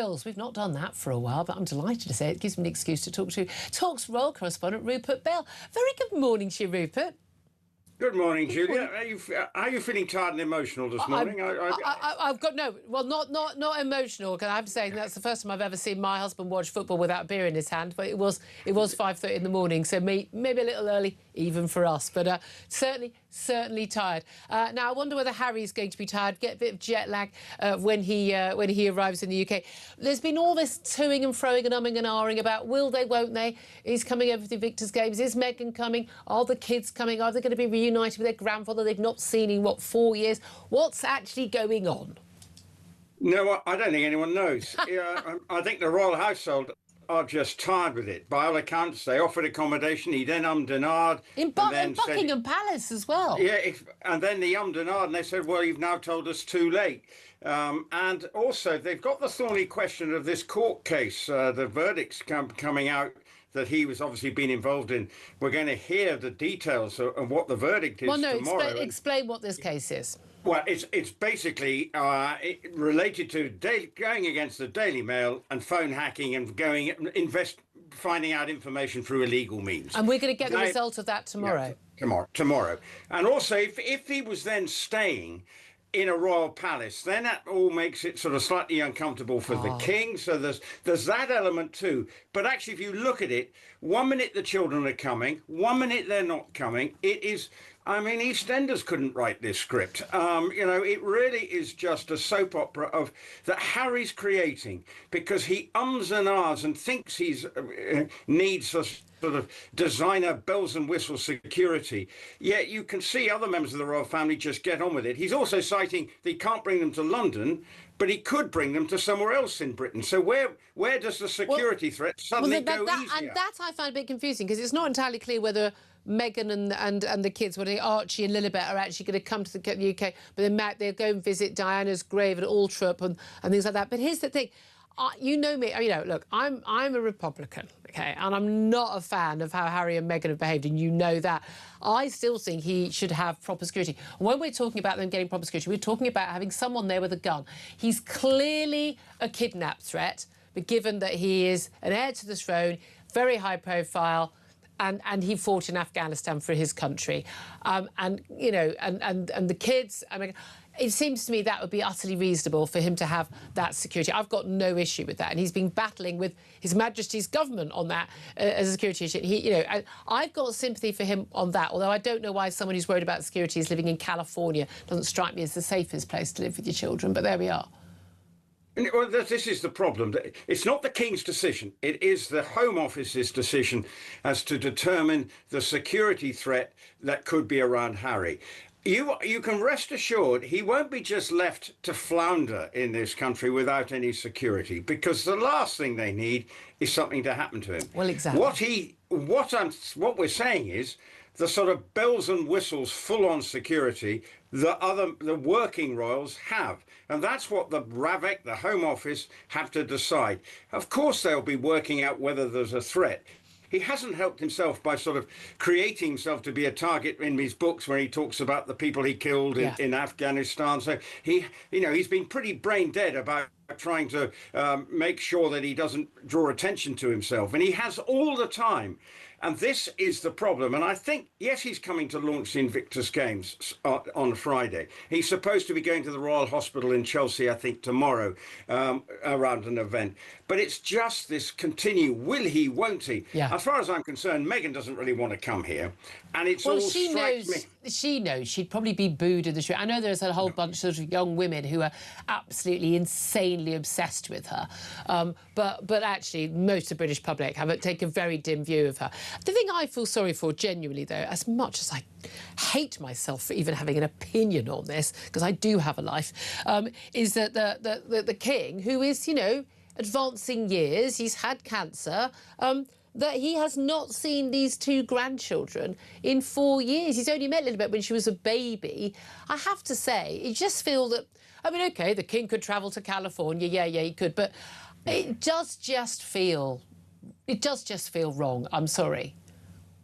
royals. We've not done that for a while, but I'm delighted to say it gives me an excuse to talk to Talk's royal correspondent, Rupert Bell. Very good morning to you, Rupert. Good morning, Julia. Are you feeling tired and emotional this morning? I've got not emotional, because I have to say that's the first time I've ever seen my husband watch football without a beer in his hand. But it was 5:30 in the morning, so maybe a little early even for us. But certainly tired. Now I wonder whether Harry's going to be tired, get a bit of jet lag when he arrives in the UK. There's been all this toing and froing and umming and ahhing about will they, won't they? He's coming over to the Victor's Games. Is Meghan coming? Are the kids coming? Are they going to be reunited with their grandfather they've not seen in 4 years? What's actually going on? No, I don't think anyone knows. I think the royal household are just tired with it. By all accounts, they offered accommodation. He then ummed and ahed. In Buckingham Palace as well. Yeah, and then they ummed and ahed, and they said, well, you've now told us too late. And also, they've got the thorny question of this court case, the verdicts coming out that he was obviously been involved in. We're going to hear the details of what the verdict is tomorrow. Explain what this case is. Well, it's basically related to going against the Daily Mail and phone hacking and finding out information through illegal means. And we're going to get the result of that tomorrow. Yeah, tomorrow. And also, if he was then staying in a royal palace, then that all makes it sort of slightly uncomfortable for the king. So there's that element too. But actually, if you look at it, 1 minute the children are coming, 1 minute they're not coming. It is, I mean, EastEnders couldn't write this script. It really is just a soap opera that Harry's creating because he ums and ahs and thinks he's needs a sort of designer bells and whistles security. Yet you can see other members of the royal family just get on with it. He's also citing that he can't bring them to London, but he could bring them to somewhere else in Britain. So where does the security threat suddenly go easier? And that I find a bit confusing because it's not entirely clear whether Meghan and the kids, whether Archie and Lilibet are actually going to come to the UK, but then they'll go and visit Diana's grave at Althorp and things like that. But here's the thing. You know me, look, I'm a Republican, okay, and I'm not a fan of how Harry and Meghan have behaved, and you know that. I still think he should have proper security. When we're talking about them getting proper security, we're talking about having someone there with a gun. He's clearly a kidnap threat, but given that he is an heir to the throne, very high profile, and he fought in Afghanistan for his country, and the kids. I mean, it seems to me that would be utterly reasonable for him to have that security. I've got no issue with that, and he's been battling with His Majesty's government on that as a security issue. I've got sympathy for him on that. Although I don't know why someone who's worried about security is living in California. Doesn't strike me as the safest place to live with your children. But there we are. Well, this is the problem. It's not the King's decision. It is the Home Office's decision as to determine the security threat that could be around Harry. You can rest assured he won't be just left to flounder in this country without any security, because the last thing they need is something to happen to him. Well, exactly. What we're saying is the sort of bells and whistles, full-on security the working royals have. And that's what the Home Office, have to decide. Of course, they'll be working out whether there's a threat. He hasn't helped himself by sort of creating himself to be a target in his books where he talks about the people he killed in Afghanistan. So he's been pretty brain dead about trying to make sure that he doesn't draw attention to himself. And he has all the time. And this is the problem. And I think, yes, he's coming to launch the Invictus Games on Friday. He's supposed to be going to the Royal Hospital in Chelsea, I think, tomorrow, around an event. But it's just this will he, won't he? Yeah. As far as I'm concerned, Meghan doesn't really want to come here. And it's she knows she'd probably be booed in the street. I know there's a whole bunch of young women who are absolutely insanely obsessed with her. But actually, most of the British public take a very dim view of her. The thing I feel sorry for, genuinely, though, as much as I hate myself for even having an opinion on this, because I do have a life, is that the king, who is, advancing years, he's had cancer, that he has not seen these two grandchildren in 4 years. He's only met Lilibet when she was a baby. I have to say, you just feel that, OK, the king could travel to California, yeah, he could, but it does just feel wrong. I'm sorry.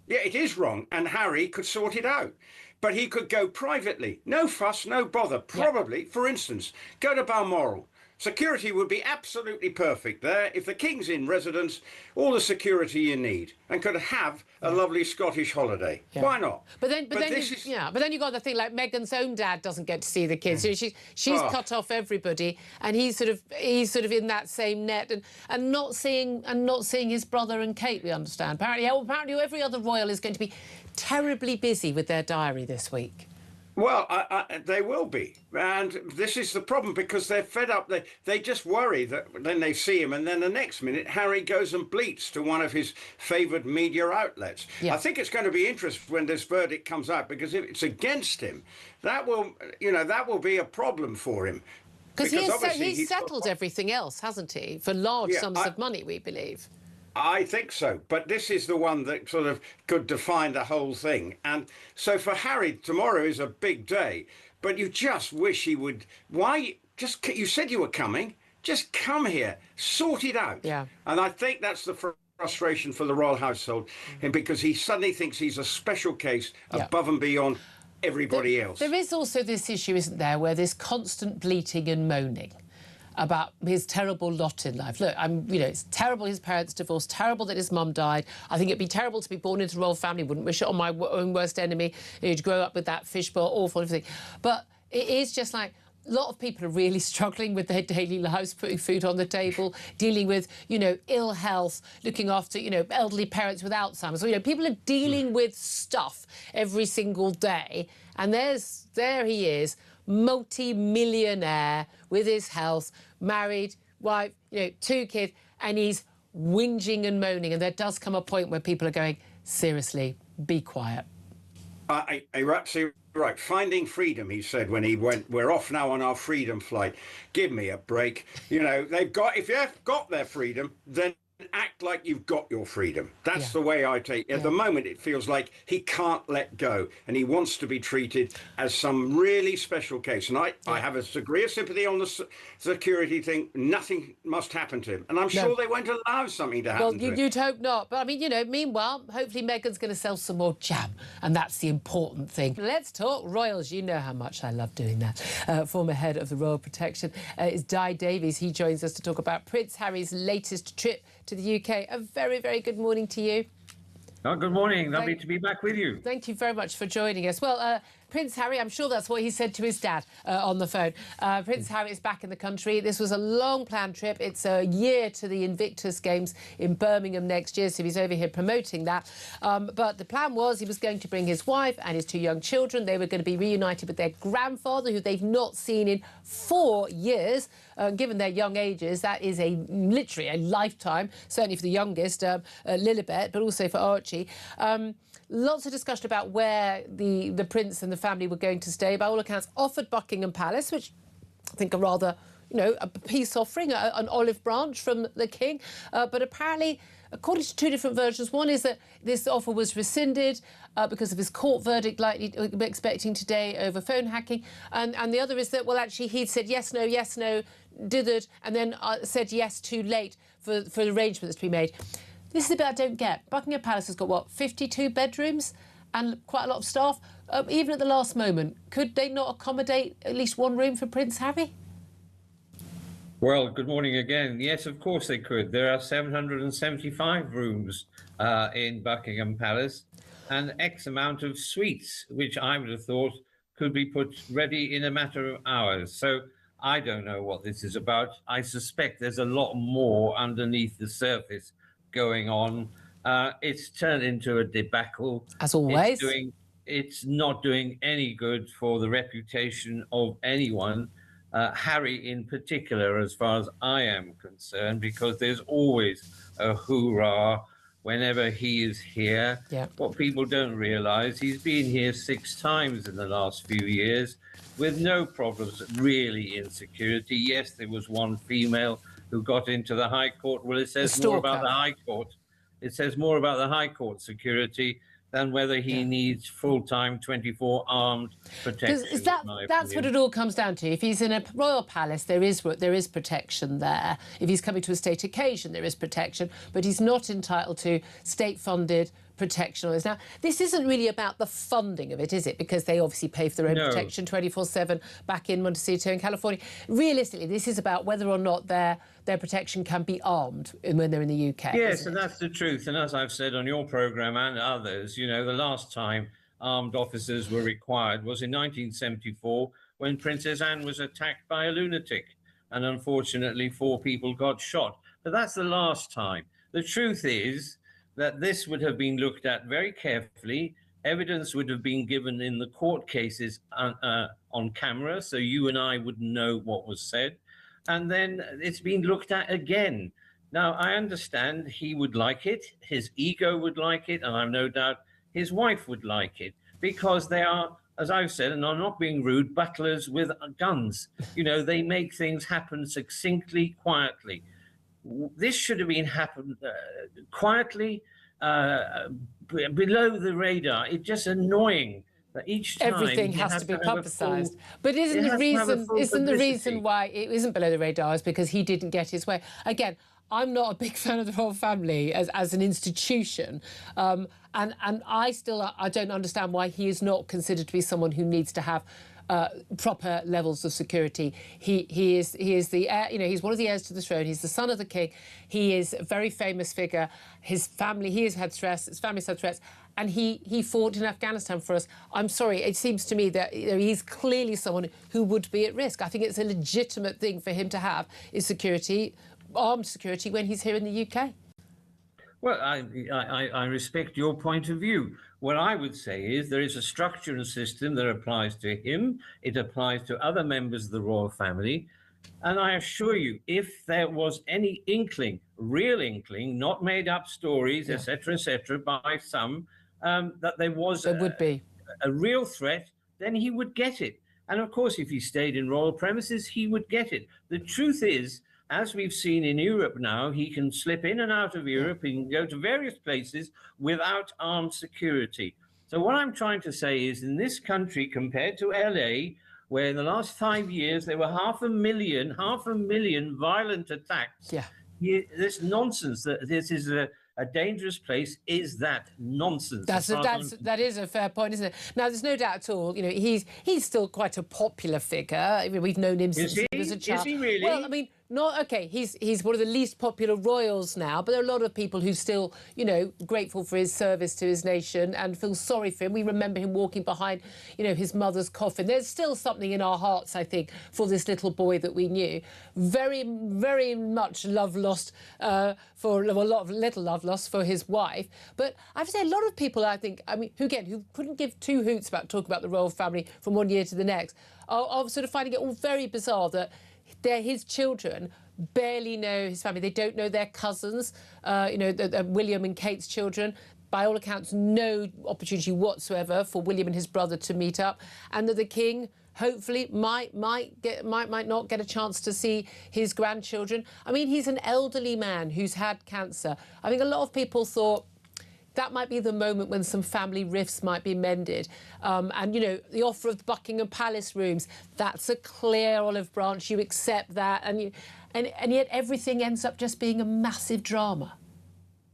Yeah, it is wrong, and Harry could sort it out. But he could go privately. No fuss, no bother. Probably, for instance, go to Balmoral. Security would be absolutely perfect there. If the King's in residence, all the security you need, and could have a lovely Scottish holiday. Yeah. Why not? But then you got the thing like Meghan's own dad doesn't get to see the kids. You know, she's cut off everybody, and he's sort of in that same net, and not seeing his brother and Kate. We understand. Apparently every other royal is going to be terribly busy with their diary this week. Well, they will be. And this is the problem, because they're fed up. They just worry that then they see him, and then the next minute Harry goes and bleats to one of his favoured media outlets. Yeah. I think it's going to be interesting when this verdict comes out, because if it's against him, that will be a problem for him. Because he's settled everything else, hasn't he? For large sums of money, we believe. I think so, but this is the one that sort of could define the whole thing. And so for Harry, tomorrow is a big day, but you just wish he would. You said you were coming, just come here, sort it out. Yeah. And I think that's the frustration for the royal household, and because he suddenly thinks he's a special case above and beyond everybody else. There is also this issue, isn't there, where there's constant bleating and moaning about his terrible lot in life. Look, it's terrible his parents divorced, terrible that his mum died. I think it'd be terrible to be born into a royal family, wouldn't wish it on my own worst enemy, to grow up with that fishbowl, awful everything. But it is just like, a lot of people are really struggling with their daily lives, putting food on the table, dealing with, ill health, looking after, elderly parents with Alzheimer's. So, people are dealing with stuff every single day. And there he is, multi-millionaire with his health, married, wife, 2 kids, and he's whinging and moaning. And there does come a point where people are going, seriously, be quiet. You're absolutely right. Finding freedom, he said when he went, we're off now on our freedom flight. Give me a break. If you've got their freedom, then act like you've got your freedom. That's the way I take it. At the moment, it feels like he can't let go, and he wants to be treated as some really special case. And I have a degree of sympathy on the security thing. Nothing must happen to him, and I'm sure they won't allow something to happen to him. You'd hope not. But I mean, meanwhile, hopefully Meghan's going to sell some more jam, and that's the important thing. Let's talk royals. You know how much I love doing that. Former head of the Royal Protection is Di Davies. He joins us to talk about Prince Harry's latest trip to the UK. A very, very good morning to you. Oh, good morning. Lovely to be back with you. Thank you very much for joining us. Well, Prince Harry, I'm sure that's what he said to his dad on the phone. Prince Harry is back in the country. This was a long-planned trip. It's a year to the Invictus Games in Birmingham next year, so he's over here promoting that. But the plan was he was going to bring his wife and his 2 young children. They were going to be reunited with their grandfather, who they've not seen in 4 years. Given their young ages, that is literally a lifetime, certainly for the youngest, Lilibet, but also for Archie. Lots of discussion about where the prince and the family were going to stay. By all accounts, offered Buckingham Palace, which I think are rather, a peace offering, an olive branch from the king. But apparently, according to 2 different versions, one is that this offer was rescinded because of his court verdict likely we're expecting today over phone hacking. And the other is that, well, actually, he'd said yes, no, dithered, and then said yes too late for arrangements to be made. This is the bit I don't get. Buckingham Palace has got, what, 52 bedrooms and quite a lot of staff. Even at the last moment, could they not accommodate at least 1 room for Prince Harry? Well, good morning again. Yes, of course they could. There are 775 rooms in Buckingham Palace and X amount of suites, which I would have thought could be put ready in a matter of hours. So I don't know what this is about. I suspect there's a lot more underneath the surface going on. It's turned into a debacle. As always. It's not doing any good for the reputation of anyone, Harry in particular, as far as I am concerned, because there's always a hoorah whenever he is here. Yeah. What people don't realise, he's been here 6 times in the last few years with no problems really in security. Yes, there was 1 female who got into the High Court. Well, it says more about the High Court. It says more about the High Court security than whether he needs full-time 24 armed protection. That's what it all comes down to. If he's in a royal palace, there is protection there. If he's coming to a state occasion, there is protection. But he's not entitled to state-funded protection on this. Now, this isn't really about the funding of it, is it? Because they obviously pay for their own protection 24/7 back in Montecito in California. Realistically, this is about whether or not their protection can be armed when they're in the UK. Yes, and that's the truth. And as I've said on your programme and others, you know, the last time armed officers were required was in 1974 when Princess Anne was attacked by a lunatic. And unfortunately, 4 people got shot. But that's the last time. The truth is that this would have been looked at very carefully. Evidence would have been given in the court cases on camera, so you and I would know what was said. And then it's been looked at again. Now, I understand he would like it, his ego would like it, and I've no doubt his wife would like it, because they are, as I've said, and I'm not being rude, butlers with guns. You know, they make things happen succinctly, quietly. This should have been happened quietly, below the radar. It's just annoying that each time everything has to be publicised. But isn't the reason why it isn't below the radar is because he didn't get his way? Again, I'm not a big fan of the royal family as an institution, and I don't understand why he is not considered to be someone who needs to have proper levels of security. He is the heir, you know, he's one of the heirs to the throne. He's the son of the king. He is a very famous figure. His family, he has had threats. His family's had threats. And he fought in Afghanistan for us. I'm sorry, it seems to me that, you know, he's clearly someone who would be at risk. I think it's a legitimate thing for him to have is security, armed security, when he's here in the UK. Well, I respect your point of view. What I would say is there is a structure and system that applies to him. It applies to other members of the royal family. And I assure you, if there was any inkling, real inkling, not made up stories, etc., by some, that there would be a real threat, then he would get it. And of course, if he stayed in royal premises, he would get it. The truth is, as we've seen in Europe now, he can slip in and out of Europe. He can go to various places without armed security. So what I'm trying to say is, in this country, compared to LA, where in the last 5 years there were half a million violent attacks. This nonsense that this is a dangerous place is that nonsense. That is a fair point, isn't it? Now, there's no doubt at all. You know, he's still quite a popular figure. We've known him since he was a child. Is he really? Well, I mean, not okay. He's one of the least popular royals now, but there are a lot of people who still, you know, grateful for his service to his nation and feel sorry for him. We remember him walking behind, you know, his mother's coffin. There's still something in our hearts, I think, for this little boy that we knew. Very, very much love lost little love lost for his wife. But I have to say, a lot of people, I think, I mean, who couldn't give 2 hoots about talking about the royal family from one year to the next, are sort of finding it all very bizarre that his children barely know his family. They don't know their cousins, you know, William and Kate's children. By all accounts, no opportunity whatsoever for William and his brother to meet up, and that the king hopefully might not get a chance to see his grandchildren. I mean, he's an elderly man who's had cancer. I think a lot of people thought that might be the moment when some family rifts might be mended. And, you know, the offer of the Buckingham Palace rooms, that's a clear olive branch. You accept that. And yet everything ends up just being a massive drama.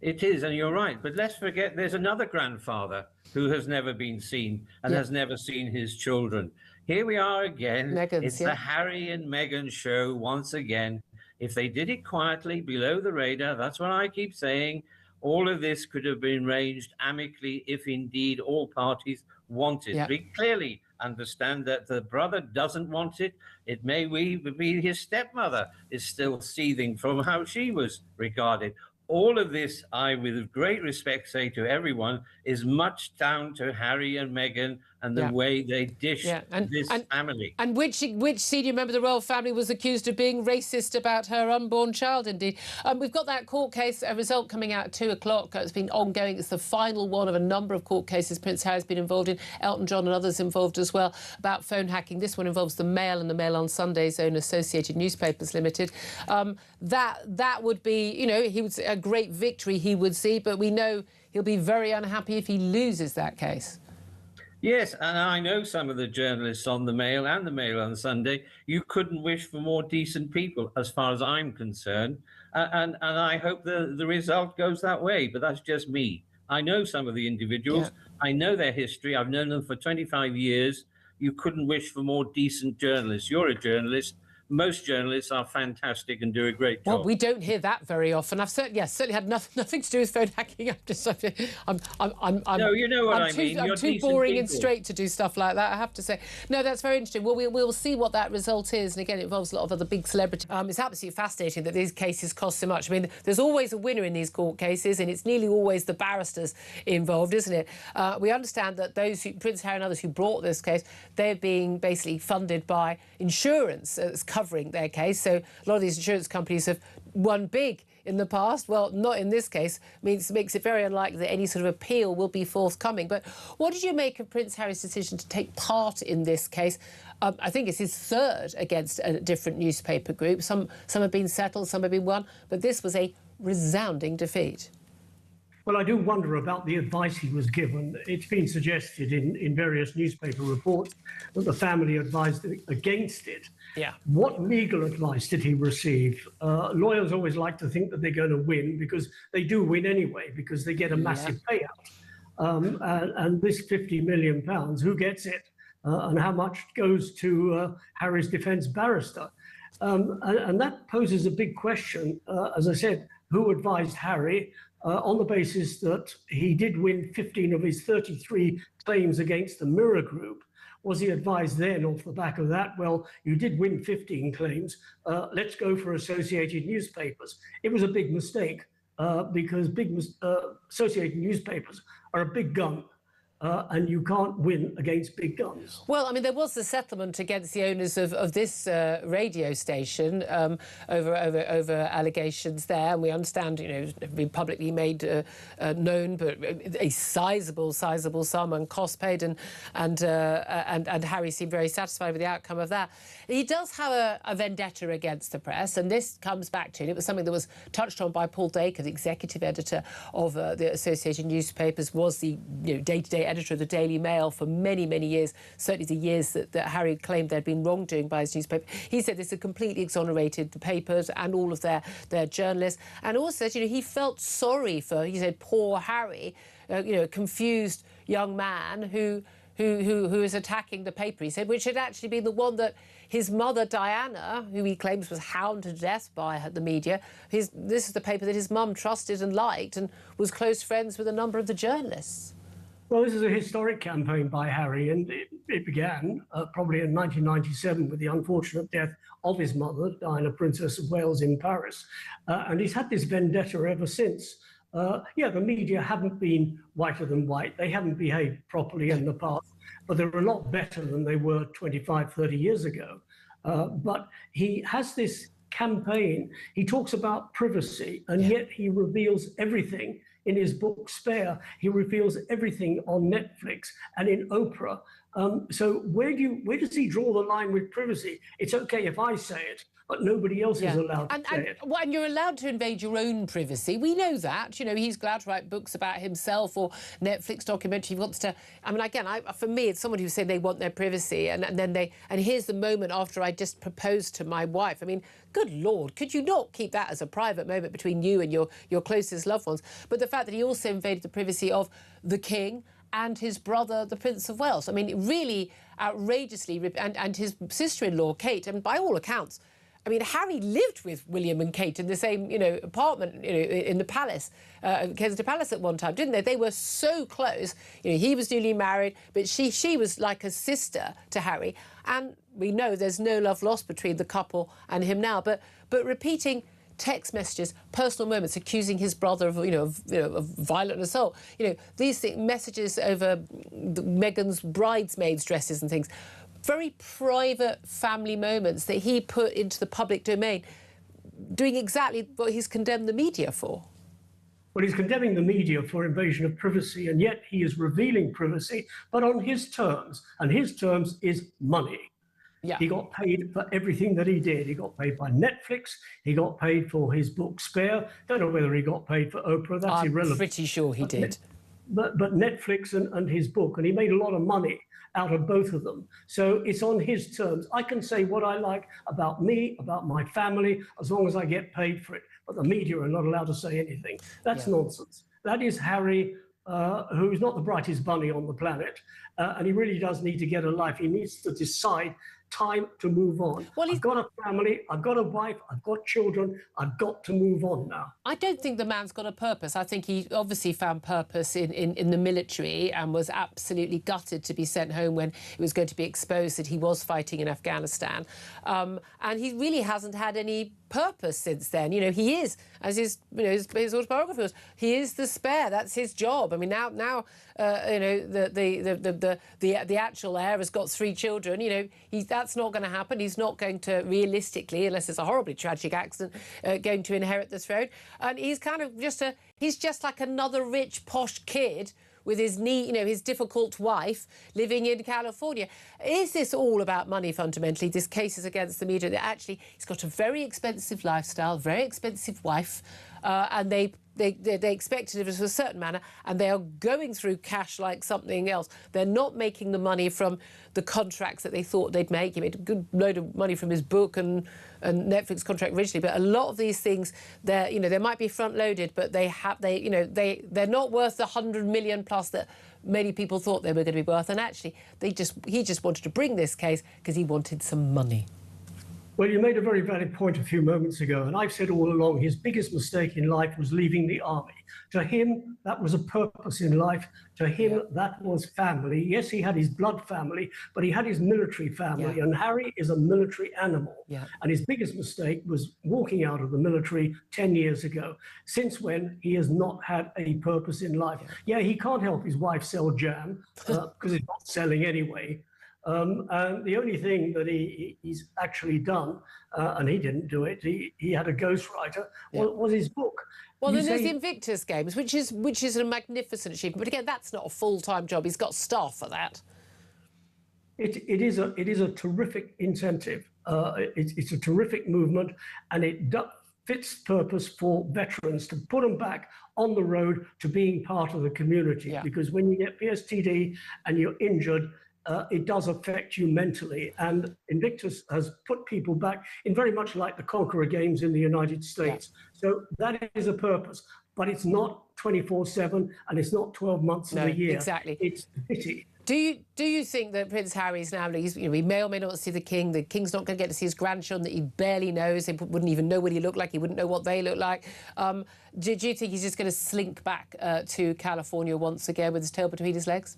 It is, and you're right. But let's forget there's another grandfather who has never been seen and has never seen his children. Here we are again. It's the Harry and Meghan show once again. If they did it quietly, below the radar, that's what I keep saying, all of this could have been arranged amicably if indeed all parties wanted. We clearly understand that the brother doesn't want it. It may be his stepmother is still seething from how she was regarded. All of this, I, with great respect, say to everyone, is much down to Harry and Meghan and the way they dish this family. And which senior member of the royal family was accused of being racist about her unborn child, indeed. We've got that court case, a result coming out at 2 o'clock. It's been ongoing. It's the final one of a number of court cases Prince Harry's been involved in, Elton John and others involved as well, about phone hacking. This one involves the Mail and the Mail on Sunday's own Associated Newspapers Limited. That would be, you know, he would say a great victory he would see, but we know he'll be very unhappy if he loses that case. Yes, and I know some of the journalists on the Mail and the Mail on Sunday. You couldn't wish for more decent people, as far as I'm concerned. And I hope the result goes that way, but that's just me. I know some of the individuals. I know their history. I've known them for 25 years. You couldn't wish for more decent journalists. You're a journalist. Most journalists are fantastic and do a great job. Well, we don't hear that very often. I've certainly had nothing to do with phone hacking. No, you know what I mean. I'm too boring and straight to do stuff like that, I have to say. No, that's very interesting. Well, we'll see what that result is. And again, it involves a lot of other big celebrities. It's absolutely fascinating that these cases cost so much. I mean, there's always a winner in these court cases, and it's nearly always the barristers involved, isn't it? We understand that Prince Harry and others who brought this case, they're being basically funded by insurance that's covering their case. So a lot of these insurance companies have won big in the past. Well, not in this case. Makes it very unlikely that any sort of appeal will be forthcoming. But what did you make of Prince Harry's decision to take part in this case? I think it's his third against a different newspaper group. Some have been settled, some have been won, but this was a resounding defeat. Well, I do wonder about the advice he was given. It's been suggested in various newspaper reports that the family advised against it. Yeah. What legal advice did he receive? Lawyers always like to think that they're going to win, because they do win anyway, because they get a massive payout. And this £50 million, who gets it? And how much goes to Harry's defence barrister? And that poses a big question. As I said, who advised Harry? On the basis that he did win 15 of his 33 claims against the Mirror Group. Was he advised then off the back of that, well, you did win 15 claims, let's go for Associated Newspapers? It was a big mistake because Associated Newspapers are a big gun. And you can't win against big guns. Well, I mean, there was the settlement against the owners of this radio station over allegations there, and we understand, have been publicly made known, but a sizable sum and costs paid, and Harry seemed very satisfied with the outcome of that. He does have a vendetta against the press, and this comes back to it. It was something that was touched on by Paul Dacre, the executive editor of the Associated Newspapers, was the day-to-day editor of the Daily Mail for many, many years, certainly the years that Harry claimed there'd been wrongdoing by his newspaper. He said this had completely exonerated the papers and all of their journalists, and also said, he felt sorry for, he said, poor Harry, a confused young man who is attacking the paper, he said, which had actually been the one that his mother, Diana, who he claims was hounded to death by the media, this is the paper that his mum trusted and liked and was close friends with a number of the journalists. Well, this is a historic campaign by Harry, and it began probably in 1997 with the unfortunate death of his mother, Diana, Princess of Wales, in Paris. And he's had this vendetta ever since. The media haven't been whiter than white. They haven't behaved properly in the past, but they're a lot better than they were 25, 30 years ago. But he has this campaign. He talks about privacy, and yet he reveals everything. In his book Spare, he reveals everything on Netflix and in Oprah. So where does he draw the line with privacy? It's okay if I say it, but nobody else is allowed to say it. Well, and you're allowed to invade your own privacy. We know that. He's allowed to write books about himself or Netflix documentary. He wants to. I mean, again, for me, it's someone who said they want their privacy, and here's the moment after I just proposed to my wife. I mean, good Lord, could you not keep that as a private moment between you and your closest loved ones? But the fact that he also invaded the privacy of the King and his brother, the Prince of Wales. I mean, really outrageously, and his sister-in-law, Kate, and by all accounts, I mean, Harry lived with William and Kate in the same, apartment, in the palace, Kensington Palace at one time, didn't they? They were so close. He was newly married, but she was like a sister to Harry. And we know there's no love lost between the couple and him now. But repeating text messages, personal moments, accusing his brother of, of violent assault. These messages over Meghan's bridesmaids' dresses and things. Very private family moments that he put into the public domain, doing exactly what he's condemned the media for. Well, he's condemning the media for invasion of privacy, and yet he is revealing privacy, but on his terms, and his terms is money. Yeah. He got paid for everything that he did. He got paid by Netflix. He got paid for his book Spare. Don't know whether he got paid for Oprah. That's irrelevant. I'm pretty sure he did. But Netflix and his book, and he made a lot of money out of both of them. So it's on his terms. I can say what I like about me, about my family, as long as I get paid for it. But the media are not allowed to say anything. That's nonsense. That is Harry who's not the brightest bunny on the planet, and he really does need to get a life. He needs to decide time to move on. Well, I've got a family, I've got a wife, I've got children, I've got to move on now. I don't think the man's got a purpose. I think he obviously found purpose in the military and was absolutely gutted to be sent home when it was going to be exposed that he was fighting in Afghanistan. And he really hasn't had any purpose since then. You know, he is, as his autobiography was, he is the spare. That's his job. I mean, now the actual heir has got 3 children. You know, that's not going to happen. He's not going to realistically, unless it's a horribly tragic accident, going to inherit the throne. And he's kind of he's just like another rich posh kid with his his difficult wife living in California. Is this all about money fundamentally? This case is against the media. That actually he's got a very expensive lifestyle, very expensive wife, and they expected it in a certain manner, and they are going through cash like something else. They're not making the money from the contracts that they thought they'd make. He made a good load of money from his book and Netflix contract originally, but a lot of these things, they might be front loaded, but they're not worth the 100 million plus that many people thought they were going to be worth. And actually, he just wanted to bring this case because he wanted some money. Well, you made a very valid point a few moments ago, and I've said all along his biggest mistake in life was leaving the army. To him, that was a purpose in life. To him, that was family. Yes, he had his blood family, but he had his military family, and Harry is a military animal. And his biggest mistake was walking out of the military 10 years ago. Since when, he has not had a purpose in life. Yeah, he can't help his wife sell jam, because he's not selling anyway. And the only thing that he's actually done, and he didn't do it, he had a ghostwriter, was his book. Well, then there's the Invictus Games, which is a magnificent achievement. But again, that's not a full-time job. He's got staff for that. It is a terrific incentive. It's a terrific movement, and it fits purpose for veterans to put them back on the road to being part of the community. Because when you get PSTD and you're injured, it does affect you mentally. And Invictus has put people back in very much like the Conqueror Games in the United States. So that is a purpose, but it's not 24/7 and it's not 12 months of the year. Exactly. It's pity. Do you think that Prince Harry's now, he may or may not see the King's not going to get to see his grandchildren that he barely knows, he wouldn't even know what he looked like, he wouldn't know what they look like. Do you think he's just going to slink back to California once again with his tail between his legs?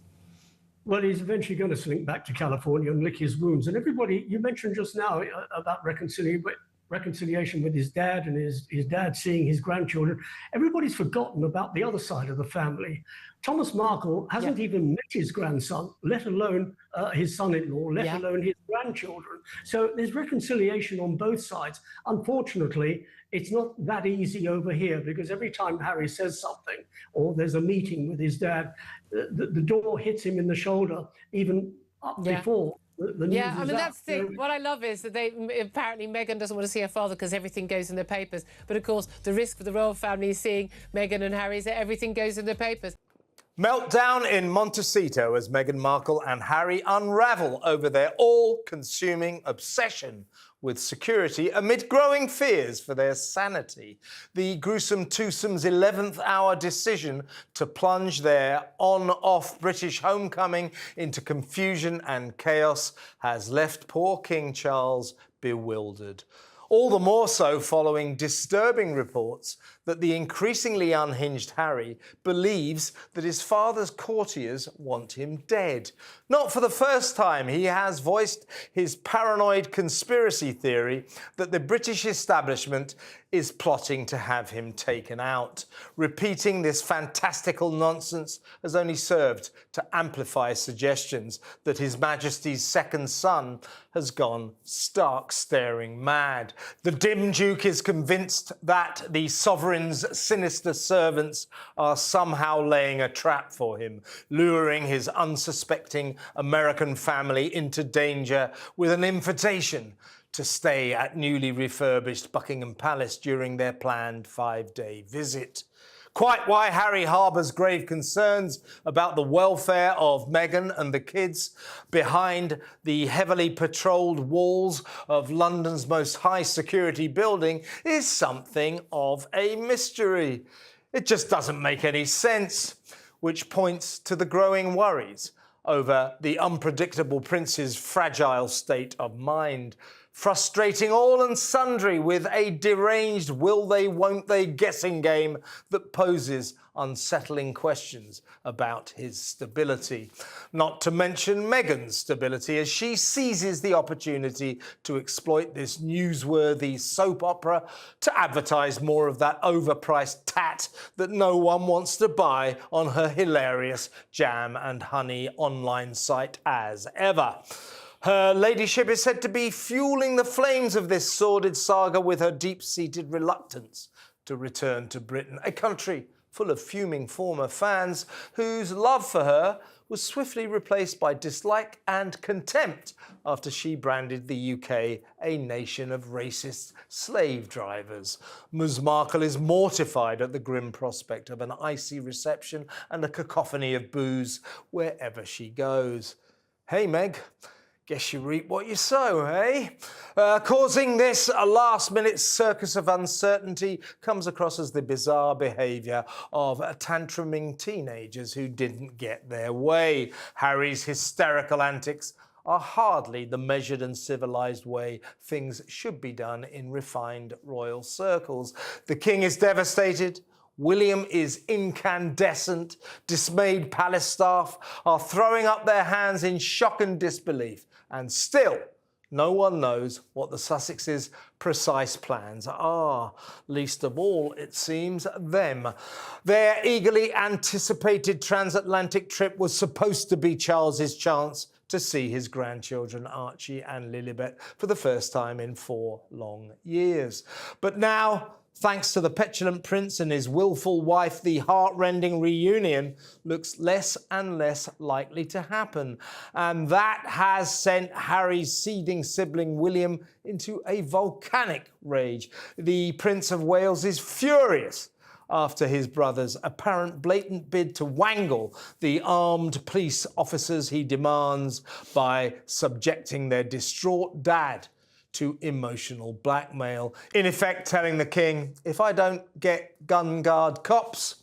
Well, he's eventually going to slink back to California and lick his wounds. And everybody, you mentioned just now about reconciliation with his dad and his dad seeing his grandchildren. Everybody's forgotten about the other side of the family. Thomas Markle hasn't even met his grandson, let alone his son-in-law, let alone his grandchildren. So there's reconciliation on both sides. Unfortunately, it's not that easy over here, because every time Harry says something or there's a meeting with his dad, the door hits him in the shoulder even up before. I mean, that's the thing. What I love is that apparently Meghan doesn't want to see her father because everything goes in the papers. But of course, the risk for the royal family is seeing Meghan and Harry is that everything goes in the papers. Meltdown in Montecito as Meghan Markle and Harry unravel over their all-consuming obsession with security amid growing fears for their sanity. The gruesome twosome's 11th hour decision to plunge their on-off British homecoming into confusion and chaos has left poor King Charles bewildered. All the more so following disturbing reports that the increasingly unhinged Harry believes that his father's courtiers want him dead. Not for the first time, he has voiced his paranoid conspiracy theory that the British establishment is plotting to have him taken out. Repeating this fantastical nonsense has only served to amplify suggestions that His Majesty's second son has gone stark staring mad. The dim Duke is convinced that the sovereign's sinister servants are somehow laying a trap for him, luring his unsuspecting American family into danger with an invitation to stay at newly refurbished Buckingham Palace during their planned 5-day visit. Quite why Harry harbours grave concerns about the welfare of Meghan and the kids behind the heavily patrolled walls of London's most high-security building is something of a mystery. It just doesn't make any sense. which points to the growing worries over the unpredictable prince's fragile state of mind, frustrating all and sundry with a deranged will they, won't they guessing game that poses unsettling questions about his stability. Not to mention Meghan's stability as she seizes the opportunity to exploit this newsworthy soap opera to advertise more of that overpriced tat that no one wants to buy on her hilarious jam and honey online site as ever. Her ladyship is said to be fueling the flames of this sordid saga with her deep-seated reluctance to return to Britain, a country full of fuming former fans whose love for her was swiftly replaced by dislike and contempt after she branded the UK a nation of racist slave drivers. Ms Markle is mortified at the grim prospect of an icy reception and a cacophony of boos wherever she goes. Hey, Meg. Guess you reap what you sow, eh? Causing this a last-minute circus of uncertainty comes across as the bizarre behaviour of tantruming teenagers who didn't get their way. Harry's hysterical antics are hardly the measured and civilised way things should be done in refined royal circles. The king is devastated. William is incandescent. Dismayed palace staff are throwing up their hands in shock and disbelief. And still, no one knows what the Sussexes' precise plans are. Least of all, it seems, them. Their eagerly anticipated transatlantic trip was supposed to be Charles's chance to see his grandchildren Archie and Lilibet for the first time in 4 long years. But now, thanks to the petulant prince and his willful wife, the heart-rending reunion looks less and less likely to happen. And that has sent Harry's seething sibling William into a volcanic rage. The Prince of Wales is furious after his brother's apparent blatant bid to wangle the armed police officers he demands by subjecting their distraught dad to emotional blackmail, in effect telling the king, if I don't get gun guard cops,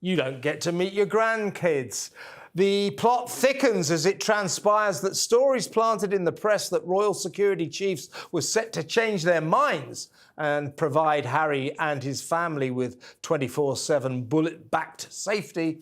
you don't get to meet your grandkids. The plot thickens as it transpires that stories planted in the press that royal security chiefs were set to change their minds and provide Harry and his family with 24/7 bullet-backed safety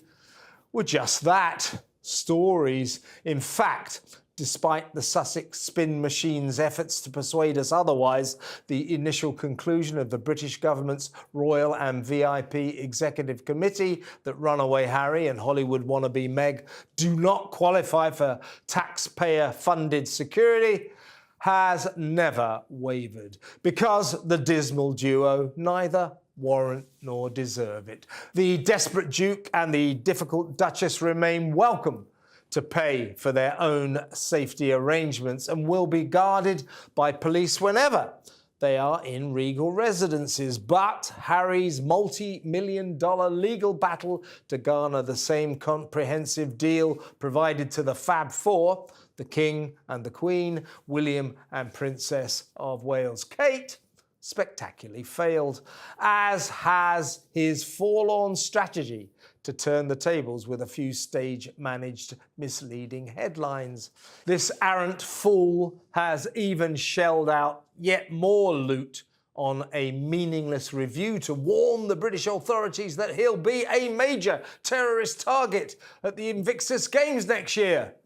were just that, stories. In fact, despite the Sussex spin machine's efforts to persuade us otherwise, the initial conclusion of the British government's Royal and VIP Executive Committee that Runaway Harry and Hollywood wannabe Meg do not qualify for taxpayer-funded security has never wavered, because the dismal duo neither warrant nor deserve it. The desperate Duke and the difficult Duchess remain welcome to pay for their own safety arrangements and will be guarded by police whenever they are in regal residences. But Harry's multi-million-dollar legal battle to garner the same comprehensive deal provided to the Fab Four, the King and the Queen, William and Princess of Wales Kate, spectacularly failed, as has his forlorn strategy to turn the tables with a few stage-managed misleading headlines. This arrant fool has even shelled out yet more loot on a meaningless review to warn the British authorities that he'll be a major terrorist target at the Invictus Games next year.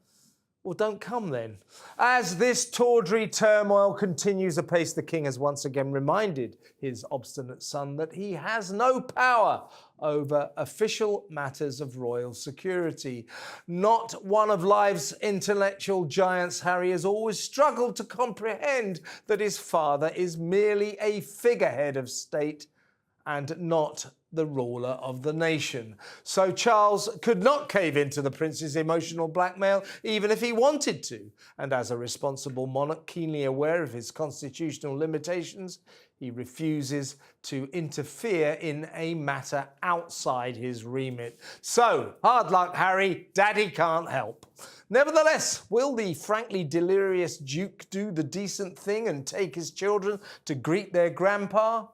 Well, don't come then. As this tawdry turmoil continues apace, the king has once again reminded his obstinate son that he has no power over official matters of royal security. Not one of life's intellectual giants, Harry has always struggled to comprehend that his father is merely a figurehead of state and not the ruler of the nation. So Charles could not cave into the prince's emotional blackmail even if he wanted to. And as a responsible monarch keenly aware of his constitutional limitations, he refuses to interfere in a matter outside his remit. So, hard luck, Harry. Daddy can't help. Nevertheless, will the frankly delirious Duke do the decent thing and take his children to greet their grandpa?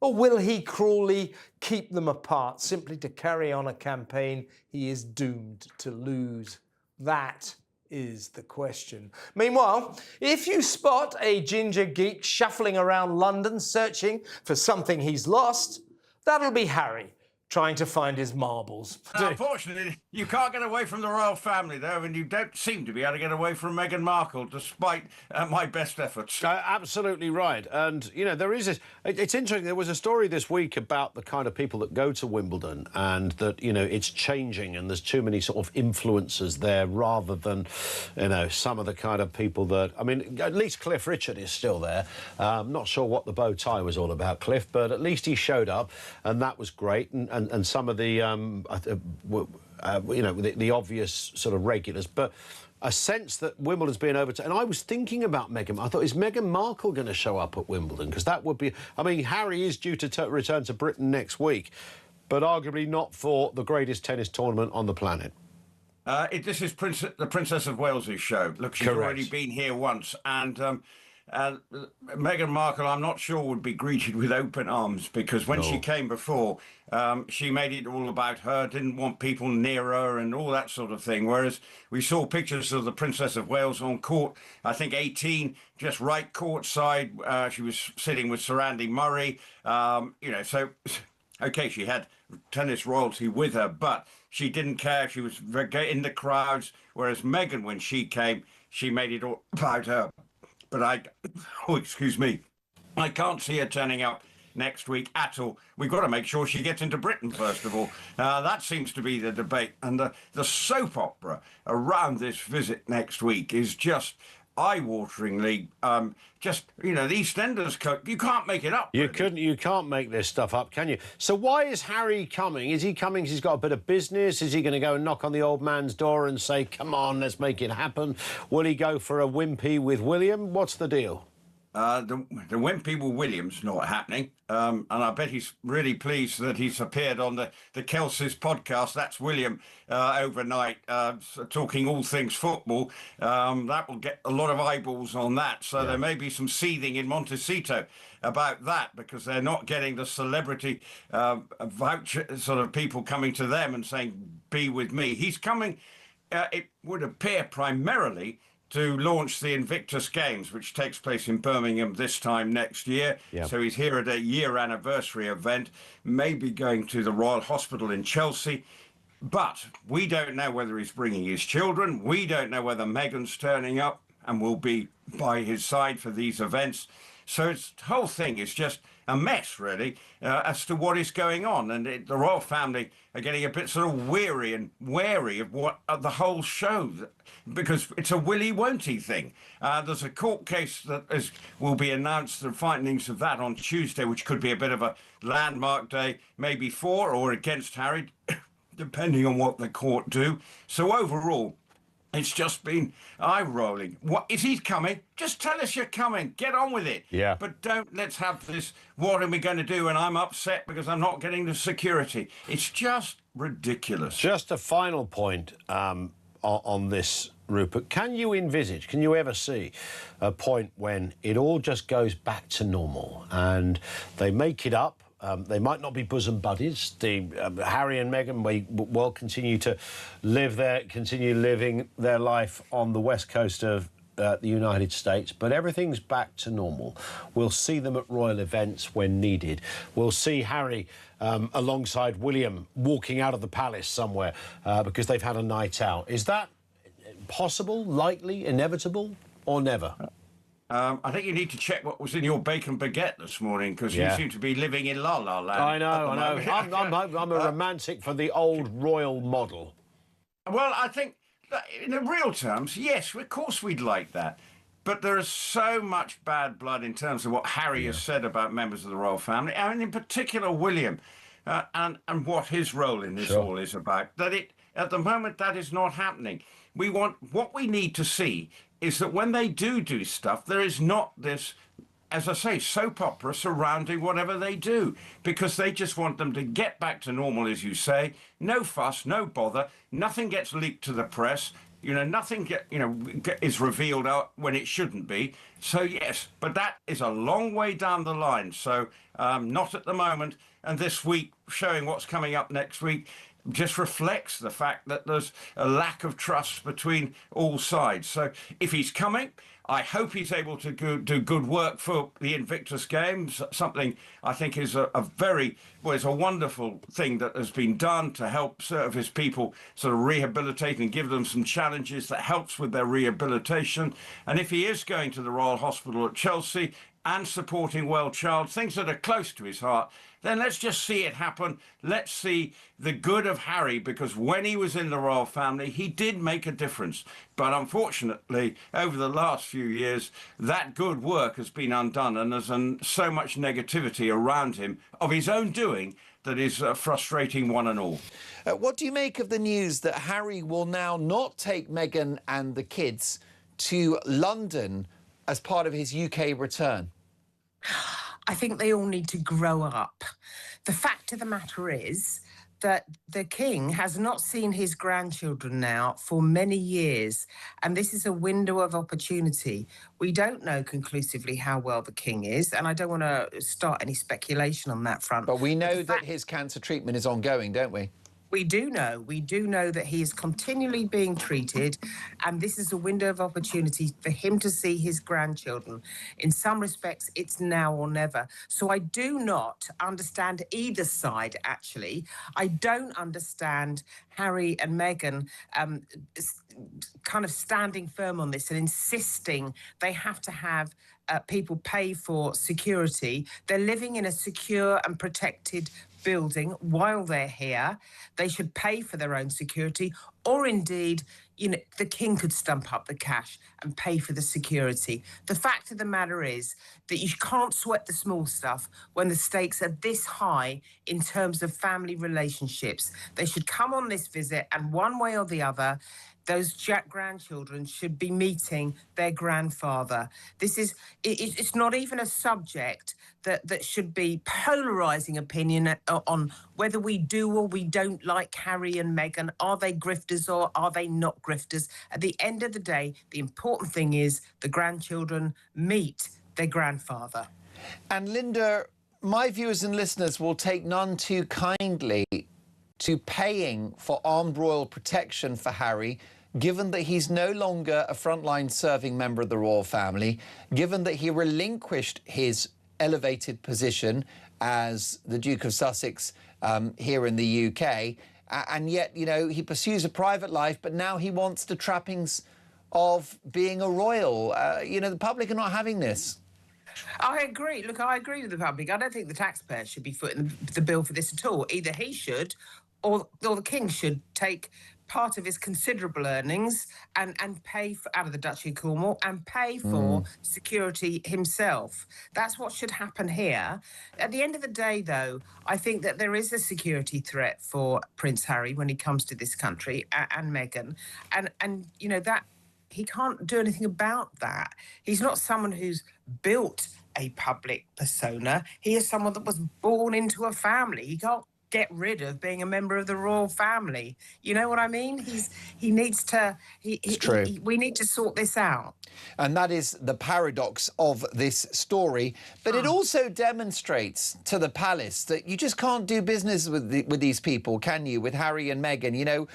Or will he cruelly keep them apart simply to carry on a campaign he is doomed to lose? That is the question. Meanwhile, if you spot a ginger geek shuffling around London searching for something he's lost, that'll be Harry, trying to find his marbles. Unfortunately, you can't get away from the royal family, though, and you don't seem to be able to get away from Meghan Markle, despite my best efforts. Absolutely right. And, you know, there is this... It's interesting. There was a story this week about the kind of people that go to Wimbledon and that, you know, it's changing and there's too many sort of influencers there rather than, you know, some of the kind of people that... I mean, at least Cliff Richard is still there. I'm not sure what the bow tie was all about, Cliff, but at least he showed up and that was great. And some of the, you know, the obvious sort of regulars, but a sense that Wimbledon's being overtaken. And I was thinking about Meghan. I thought, is Meghan Markle going to show up at Wimbledon? Because that would be... I mean, Harry is due to return to Britain next week, but arguably not for the greatest tennis tournament on the planet. This is the Princess of Wales's show. Look, she's Correct. already been here once, and Meghan Markle, I'm not sure, would be greeted with open arms, because when she came before, she made it all about her, didn't want people near her and all that sort of thing. Whereas we saw pictures of the Princess of Wales on court, I think 18, just right courtside. She was sitting with Sir Andy Murray. You know, so, okay, she had tennis royalty with her, but she didn't care. She was in the crowds. Whereas Meghan, when she came, she made it all about her. But excuse me, I can't see her turning up next week at all. We've got to make sure she gets into Britain, first of all. That seems to be the debate. And the soap opera around this visit next week is just eye-wateringly, just, you know, the EastEnders, you can't make it up. Really. You can't make this stuff up, can you? So why is Harry coming? Is he coming because he's got a bit of business? Is he going to go and knock on the old man's door and say, come on, let's make it happen? Will he go for a wimpy with William? What's the deal? The wimpy with William's not happening. And I bet he's really pleased that he's appeared on the Kelsey's podcast. That's William overnight, talking all things football. That will get a lot of eyeballs on that. So there may be some seething in Montecito about that, because they're not getting the celebrity voucher sort of people coming to them and saying, be with me. He's coming, it would appear, primarily to launch the Invictus Games, which takes place in Birmingham this time next year. Yep. So he's here at a year anniversary event, maybe going to the Royal Hospital in Chelsea. But we don't know whether he's bringing his children. We don't know whether Meghan's turning up and will be by his side for these events. So the whole thing is just a mess, really, as to what is going on. And the royal family are getting a bit sort of weary and wary of the whole show, because it's a willy-won't-y thing. There's a court case that will be announced, the findings of that on Tuesday, which could be a bit of a landmark day, maybe for or against Harry, depending on what the court do. So overall, it's just been eye-rolling. What is he coming? Just tell us you're coming. Get on with it. Yeah. But let's have this, what are we going to do? And I'm upset because I'm not getting the security. It's just ridiculous. Just a final point on this, Rupert. Can you ever see a point when it all just goes back to normal and they make it up? They might not be bosom buddies. Harry and Meghan will continue to continue living their life on the west coast of the United States, but everything's back to normal. We'll see them at royal events when needed. We'll see Harry alongside William walking out of the palace somewhere because they've had a night out. Is that possible, likely, inevitable, or never? I think you need to check what was in your bacon baguette this morning, because you seem to be living in La La Land. I know. I'm a romantic for the old royal model. Well, I think that in the real terms, yes, of course we'd like that. But there is so much bad blood in terms of what Harry has said about members of the royal family, and in particular William, and what his role in this all is about, that at the moment that is not happening. What we need to see is that when they do stuff, there is not this, as I say, soap opera surrounding whatever they do, because they just want them to get back to normal, as you say. No fuss, no bother, nothing gets leaked to the press, You know, nothing is revealed out when it shouldn't be. So yes, but that is a long way down the line. So not at the moment. And this week, showing what's coming up next week, just reflects the fact that there's a lack of trust between all sides. So if he's coming, I hope he's able to do good work for the Invictus Games, something I think is it's a wonderful thing that has been done to help serve his people sort of rehabilitate and give them some challenges that helps with their rehabilitation. And if he is going to the Royal Hospital at Chelsea and supporting Well Child, things that are close to his heart, then let's just see it happen. Let's see the good of Harry, because when he was in the royal family, he did make a difference. But unfortunately, over the last few years, that good work has been undone, and there's so much negativity around him of his own doing that is frustrating one and all. What do you make of the news that Harry will now not take Meghan and the kids to London as part of his UK return? I think they all need to grow up. The fact of the matter is that the king has not seen his grandchildren now for many years, and this is a window of opportunity. We don't know conclusively how well the king is, and I don't want to start any speculation on that front. But we know that his cancer treatment is ongoing, don't we? We do know that he is continually being treated, and this is a window of opportunity for him to see his grandchildren. In some respects, it's now or never. So I do not understand either side, actually. I don't understand Harry and Meghan kind of standing firm on this and insisting they have to have people pay for security. They're living in a secure and protected building while they're here. They should pay for their own security, or indeed, the king could stump up the cash and pay for the security. The fact of the matter is that you can't sweat the small stuff when the stakes are this high in terms of family relationships. They should come on this visit, and one way or the other, those grandchildren should be meeting their grandfather. It's not even a subject that should be polarising opinion on whether we do or we don't like Harry and Meghan. Are they grifters or are they not grifters? At the end of the day, the important thing is the grandchildren meet their grandfather. And Linda, my viewers and listeners will take none too kindly to paying for armed royal protection for Harry, given that he's no longer a frontline serving member of the royal family, given that he relinquished his elevated position as the Duke of Sussex here in the UK, and yet, he pursues a private life, but now he wants the trappings of being a royal. The public are not having this. I agree. Look, I agree with the public. I don't think the taxpayer should be footing the bill for this at all. Either he should or the king should take part of his considerable earnings and pay for, out of the Duchy of Cornwall, and pay for security himself. That's what should happen here. At the end of the day, though, I think that there is a security threat for Prince Harry when he comes to this country, and Meghan, and that he can't do anything about that. He's not someone who's built a public persona. He is someone that was born into a family. He can't get rid of being a member of the royal family. You know what I mean? He needs to. It's true. We need to sort this out. And that is the paradox of this story. But it also demonstrates to the palace that you just can't do business with these people, can you? With Harry and Meghan,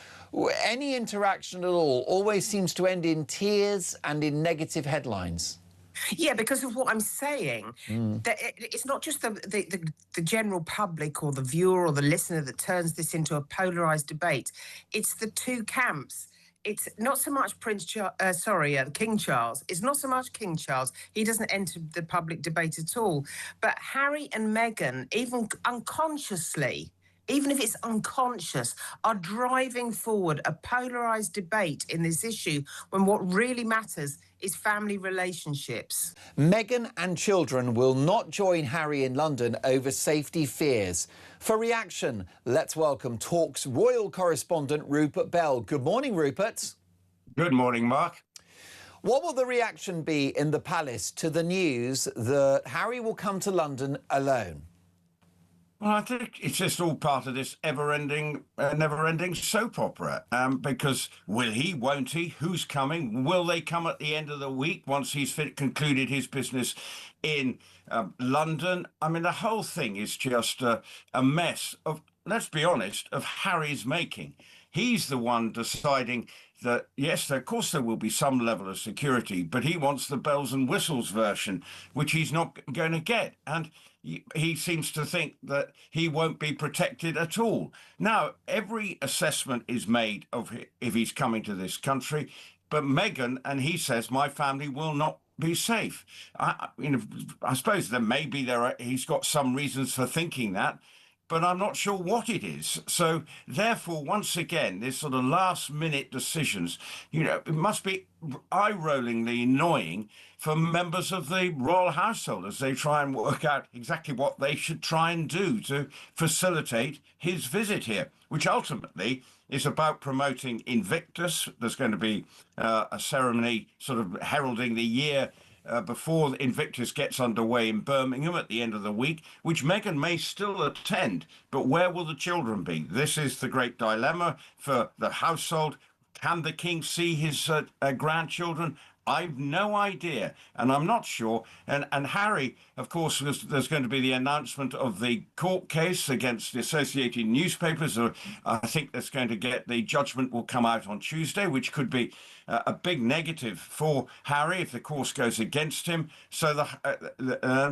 any interaction at all always seems to end in tears and in negative headlines. Yeah, because of what I'm saying. That it's not just the general public or the viewer or the listener that turns this into a polarised debate. It's the two camps. It's not so much King Charles. It's not so much King Charles. He doesn't enter the public debate at all. But Harry and Meghan, even unconsciously, even if it's unconscious, are driving forward a polarised debate in this issue when what really matters is family relationships. Meghan and children will not join Harry in London over safety fears. For reaction, let's welcome Talk's royal correspondent Rupert Bell. Good morning, Rupert. Good morning, Mark. What will the reaction be in the palace to the news that Harry will come to London alone? Well, I think it's just all part of this never-ending soap opera. Because will he, won't he? Who's coming? Will they come at the end of the week once he's concluded his business in London? I mean, the whole thing is just a mess of, let's be honest, of Harry's making. He's the one deciding that, yes, of course there will be some level of security, but he wants the bells and whistles version, which he's not going to get. And he seems to think that he won't be protected at all. Now, every assessment is made of if he's coming to this country, but Meghan, and he says, my family will not be safe. I suppose he's got some reasons for thinking that, but I'm not sure what it is. So therefore, once again, this sort of last minute decisions, it must be eye-rollingly annoying for members of the royal household as they try and work out exactly what they should try and do to facilitate his visit here, which ultimately is about promoting Invictus. There's going to be a ceremony sort of heralding the year before Invictus gets underway in Birmingham at the end of the week, which Meghan may still attend. But where will the children be? This is the great dilemma for the household. Can the king see his grandchildren? I've no idea, and I'm not sure. And Harry, of course, there's going to be the announcement of the court case against the Associated Newspapers. I think that's going to the judgment will come out on Tuesday, which could be a big negative for Harry if the course goes against him. So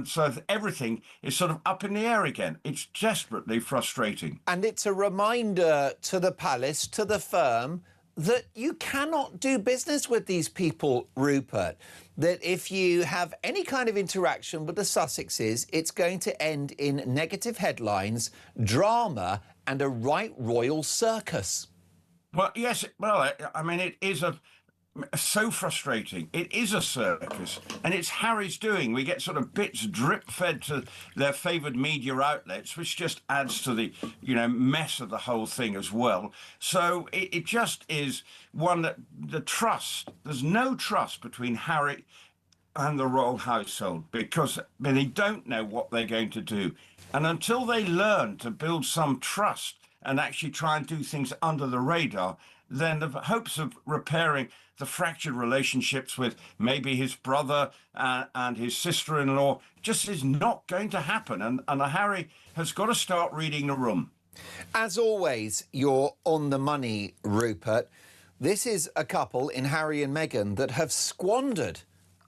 so everything is sort of up in the air again. It's desperately frustrating. And it's a reminder to the palace, to the firm, that you cannot do business with these people, Rupert. That if you have any kind of interaction with the Sussexes, it's going to end in negative headlines, drama, and a right royal circus. Well, yes. Well, I mean, it is so frustrating. It is a circus, and it's Harry's doing. We get sort of bits drip-fed to their favoured media outlets, which just adds to the, mess of the whole thing as well. So it just is one that there's no trust between Harry and the royal household, because they don't know what they're going to do. And until they learn to build some trust and actually try and do things under the radar, then the hopes of repairing the fractured relationships with maybe his brother and his sister-in-law just is not going to happen. And Harry has got to start reading the room. As always, you're on the money, Rupert. This is a couple in Harry and Meghan that have squandered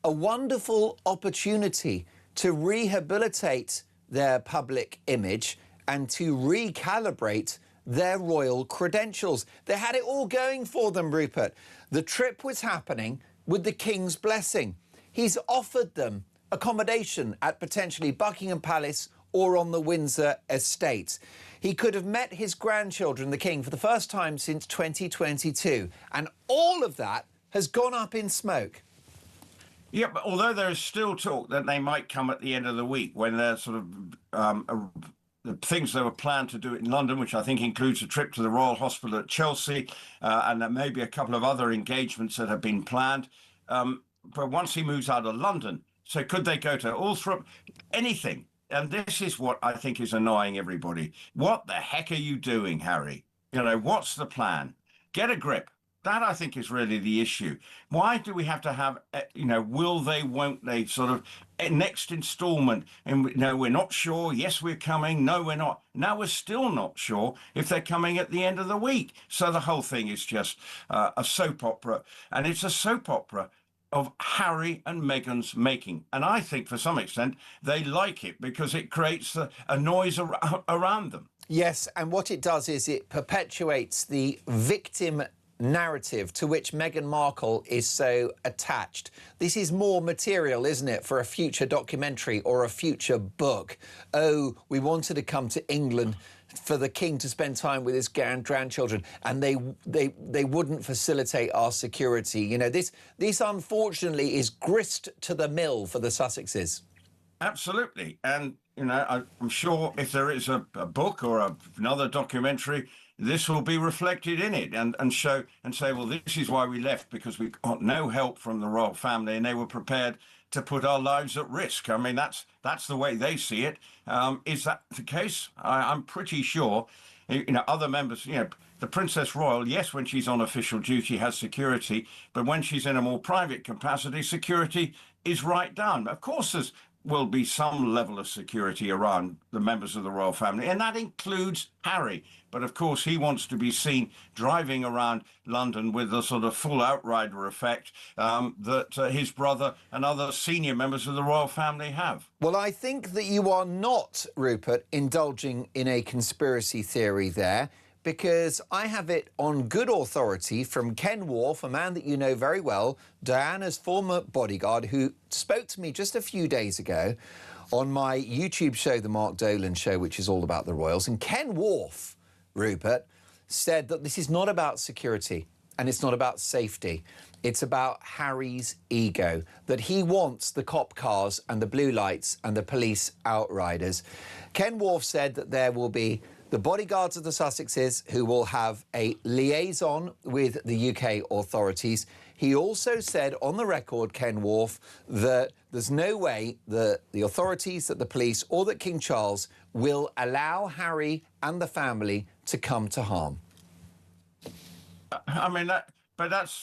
a wonderful opportunity to rehabilitate their public image and to recalibrate their royal credentials. They had it all going for them, Rupert. The trip was happening with the King's blessing. He's offered them accommodation at potentially Buckingham Palace or on the Windsor estate. He could have met his grandchildren, the King, for the first time since 2022. And all of that has gone up in smoke. Yeah, but although there is still talk that they might come at the end of the week when they're sort of the things they were planned to do in London, which I think includes a trip to the Royal Hospital at Chelsea, and there may be a couple of other engagements that have been planned. But once he moves out of London, so could they go to Althorp? Anything. And this is what I think is annoying everybody. What the heck are you doing, Harry? What's the plan? Get a grip. That, I think, is really the issue. Why do we have to have, will they, won't they, sort of next instalment? And, we're not sure. Yes, we're coming. No, we're not. Now we're still not sure if they're coming at the end of the week. So the whole thing is just a soap opera. And it's a soap opera of Harry and Meghan's making. And I think, for some extent, they like it because it creates a noise around them. Yes, and what it does is it perpetuates the victim narrative to which Meghan Markle is so attached. This is more material, isn't it, for a future documentary or a future book? Oh, we wanted to come to England for the King to spend time with his grandchildren, and they wouldn't facilitate our security. This unfortunately is grist to the mill for the Sussexes. Absolutely. And, I'm sure if there is a book or another documentary, this will be reflected in it and show and say, well, this is why we left, because we got no help from the royal family and they were prepared to put our lives at risk. I mean, that's the way they see it. Is that the case? I'm pretty sure, other members, the Princess Royal, yes, when she's on official duty, has security, but when she's in a more private capacity, security is right down. Of course, there will be some level of security around the members of the royal family, and that includes Harry. But of course, he wants to be seen driving around London with the sort of full outrider effect that his brother and other senior members of the royal family have. Well, I think that you are not, Rupert, indulging in a conspiracy theory there, because I have it on good authority from Ken Wharf, a man that you know very well, Diana's former bodyguard, who spoke to me just a few days ago on my YouTube show, The Mark Dolan Show, which is all about the royals. And Ken Wharf, Rupert, said that this is not about security and it's not about safety. It's about Harry's ego, that he wants the cop cars and the blue lights and the police outriders. Ken Wharf said that there will be the bodyguards of the Sussexes who will have a liaison with the UK authorities. He also said on the record, Ken Wharf, that there's no way that the authorities, that the police or that King Charles will allow Harry and the family to come to harm. I mean,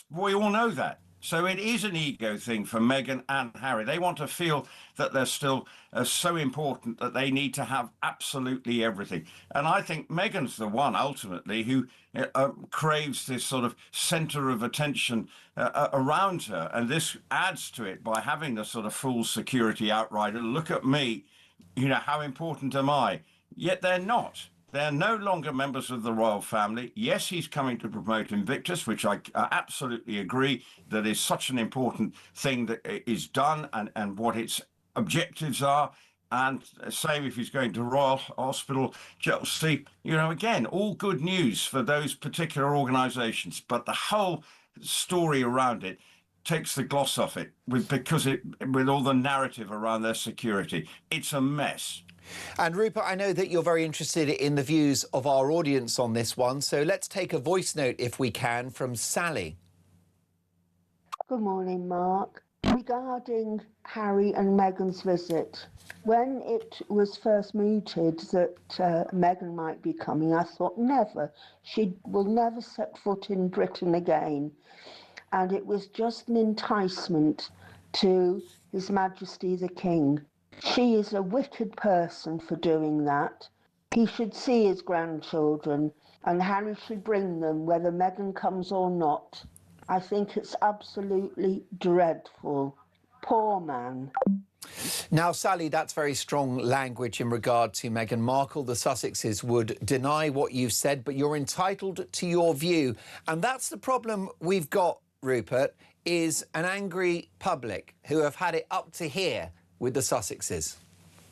we all know that. So it is an ego thing for Meghan and Harry. They want to feel that they're still so important that they need to have absolutely everything. And I think Meghan's the one, ultimately, who craves this sort of centre of attention around her. And this adds to it by having the sort of full security outrider. Look at me, how important am I? Yet they're not. They're no longer members of the royal family. Yes, he's coming to promote Invictus, which I absolutely agree that is such an important thing that is done and what its objectives are. And same if he's going to Royal Hospital, Chelsea, again, all good news for those particular organisations. But the whole story around it takes the gloss off it with all the narrative around their security. It's a mess. And Rupert, I know that you're very interested in the views of our audience on this one, so let's take a voice note, if we can, from Sally. Good morning, Mark. Regarding Harry and Meghan's visit, when it was first mooted that Meghan might be coming, I thought never. She will never set foot in Britain again. And it was just an enticement to His Majesty the King. She is a wicked person for doing that. He should see his grandchildren and Harry should bring them whether Meghan comes or not. I think it's absolutely dreadful. Poor man. Now, Sally, that's very strong language in regard to Meghan Markle. The Sussexes would deny what you've said, but you're entitled to your view. And that's the problem we've got, Rupert, is an angry public who have had it up to here with the Sussexes.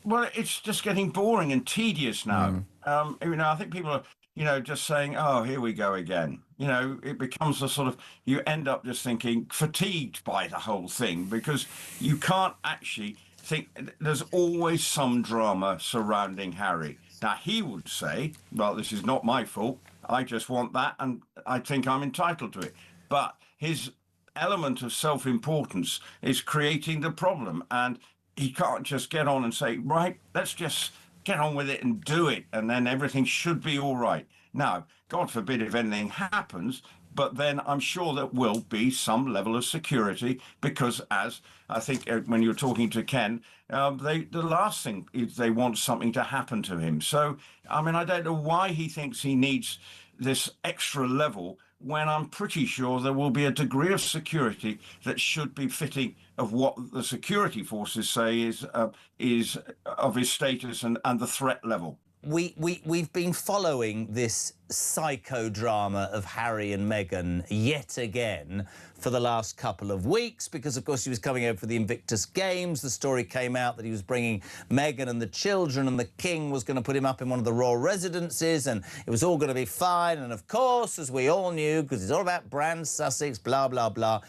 Well, it's just getting boring and tedious now. I think people are, just saying, oh, here we go again. It becomes a sort of, you end up just thinking, fatigued by the whole thing, because you can't actually think, there's always some drama surrounding Harry. Now, he would say, well, this is not my fault. I just want that, and I think I'm entitled to it. But his element of self-importance is creating the problem, and he can't just get on and say, right, let's just get on with it and do it, and then everything should be all right. Now, God forbid if anything happens, but then I'm sure there will be some level of security, because as I think when you're talking to Ken, the last thing is they want something to happen to him. So, I mean, I don't know why he thinks he needs this extra level when I'm pretty sure there will be a degree of security that should be fitting of what the security forces say is of his status and the threat level. We've been following this psychodrama of Harry and Meghan yet again for the last couple of weeks because, of course, he was coming over for the Invictus Games. The story came out that he was bringing Meghan and the children, and the King was going to put him up in one of the royal residences, and it was all going to be fine. And, of course, as we all knew, because it's all about Brand Sussex, blah, blah, blah,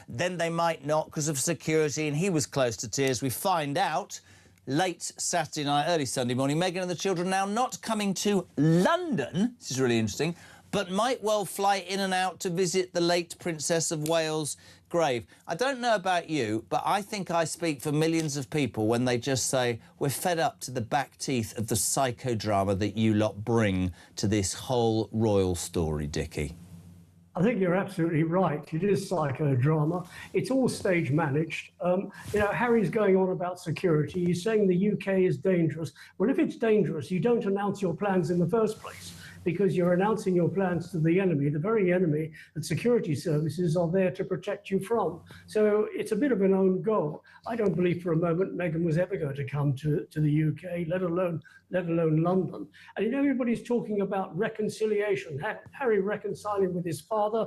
then they might not because of security, and he was close to tears. We find out late Saturday night, early Sunday morning, Meghan and the children now not coming to London, this is really interesting, but might well fly in and out to visit the late Princess of Wales' grave. I don't know about you, but I think I speak for millions of people when they just say, we're fed up to the back teeth of the psychodrama that you lot bring to this whole royal story, Dickie. I think you're absolutely right. It is psychodrama. It's all stage managed. Harry's going on about security. He's saying the UK is dangerous. Well, if it's dangerous, you don't announce your plans in the first place, because you're announcing your plans to the enemy, the very enemy that security services are there to protect you from. So it's a bit of an own goal. I don't believe for a moment Meghan was ever going to come to the UK, let alone London. And everybody's talking about reconciliation. Harry reconciling with his father,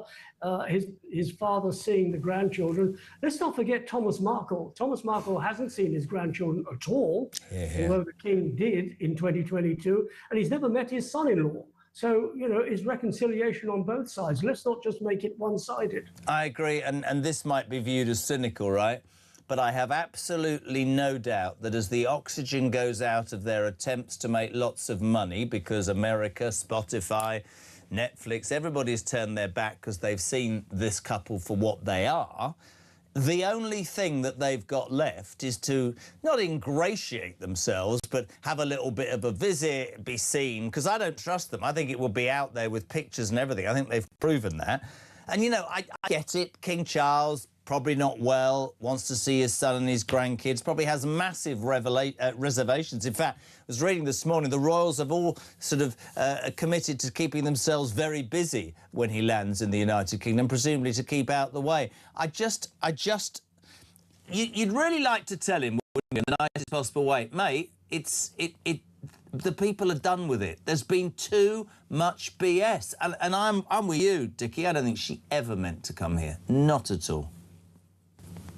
his father seeing the grandchildren. Let's not forget Thomas Markle. Thomas Markle hasn't seen his grandchildren at all, although the King did in 2022, and he's never met his son-in-law. So, is reconciliation on both sides. Let's not just make it one-sided. I agree, and this might be viewed as cynical, right? But I have absolutely no doubt that as the oxygen goes out of their attempts to make lots of money, because America, Spotify, Netflix, everybody's turned their back because they've seen this couple for what they are, the only thing that they've got left is to not ingratiate themselves, but have a little bit of a visit, be seen, because I don't trust them. I think it will be out there with pictures and everything. I think they've proven that. And, I get it. King Charles, probably not well, wants to see his son and his grandkids, probably has massive reservations. In fact, I was reading this morning, the royals have all sort of committed to keeping themselves very busy when he lands in the United Kingdom, presumably to keep out the way. You'd really like to tell him, wouldn't you, in the nicest possible way, mate, the people are done with it. There's been too much BS. And I'm with you, Dickie. I don't think she ever meant to come here. Not at all.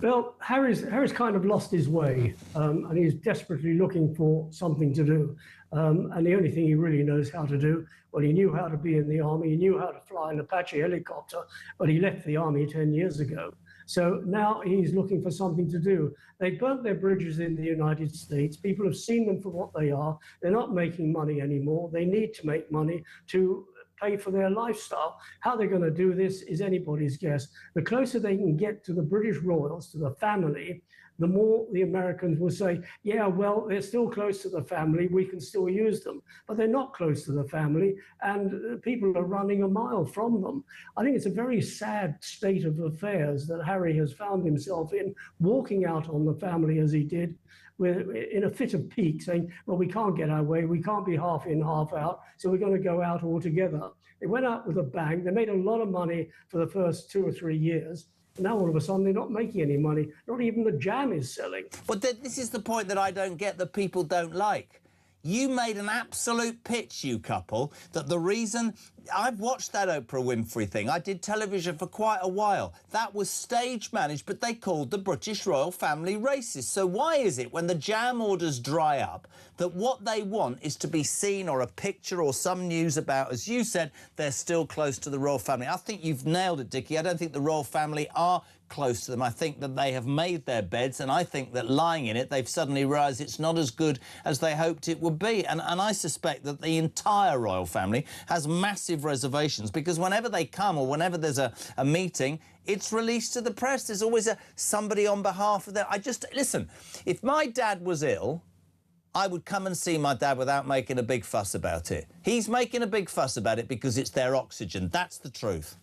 Well, Harry's kind of lost his way, and he's desperately looking for something to do. And the only thing he really knows how to do, well, he knew how to be in the army, he knew how to fly an Apache helicopter, but he left the army 10 years ago. So now he's looking for something to do. They burnt their bridges in the United States. People have seen them for what they are. They're not making money anymore. They need to make money to pay for their lifestyle. How they're going to do this is anybody's guess. The closer they can get to the British royals, to the family, the more the Americans will say, yeah, well, they're still close to the family, we can still use them. But they're not close to the family, and people are running a mile from them. I think it's a very sad state of affairs that Harry has found himself in, walking out on the family as he did, in a fit of pique, saying, well, we can't get our way, we can't be half in, half out, so we're going to go out altogether. They went out with a bang. They made a lot of money for the first 2 or 3 years. Now, all of a sudden, they're not making any money. Not even the jam is selling. But this is the point that I don't get, that people don't like. You made an absolute pitch, you couple, that the reason... I've watched that Oprah Winfrey thing. I did television for quite a while. That was stage managed, but they called the British royal family racist. So why is it when the jam orders dry up that what they want is to be seen, or a picture or some news about, as you said, they're still close to the royal family? I think you've nailed it, Dickie. I don't think the royal family are close to them. I think that they have made their beds, and I think that lying in it, they've suddenly realised it's not as good as they hoped it would be. And I suspect that the entire royal family has massive reservations, because whenever they come, or whenever there's a meeting, it's released to the press. There's always somebody on behalf of them. Listen, if my dad was ill, I would come and see my dad without making a big fuss about it. He's making a big fuss about it because it's their oxygen. That's the truth.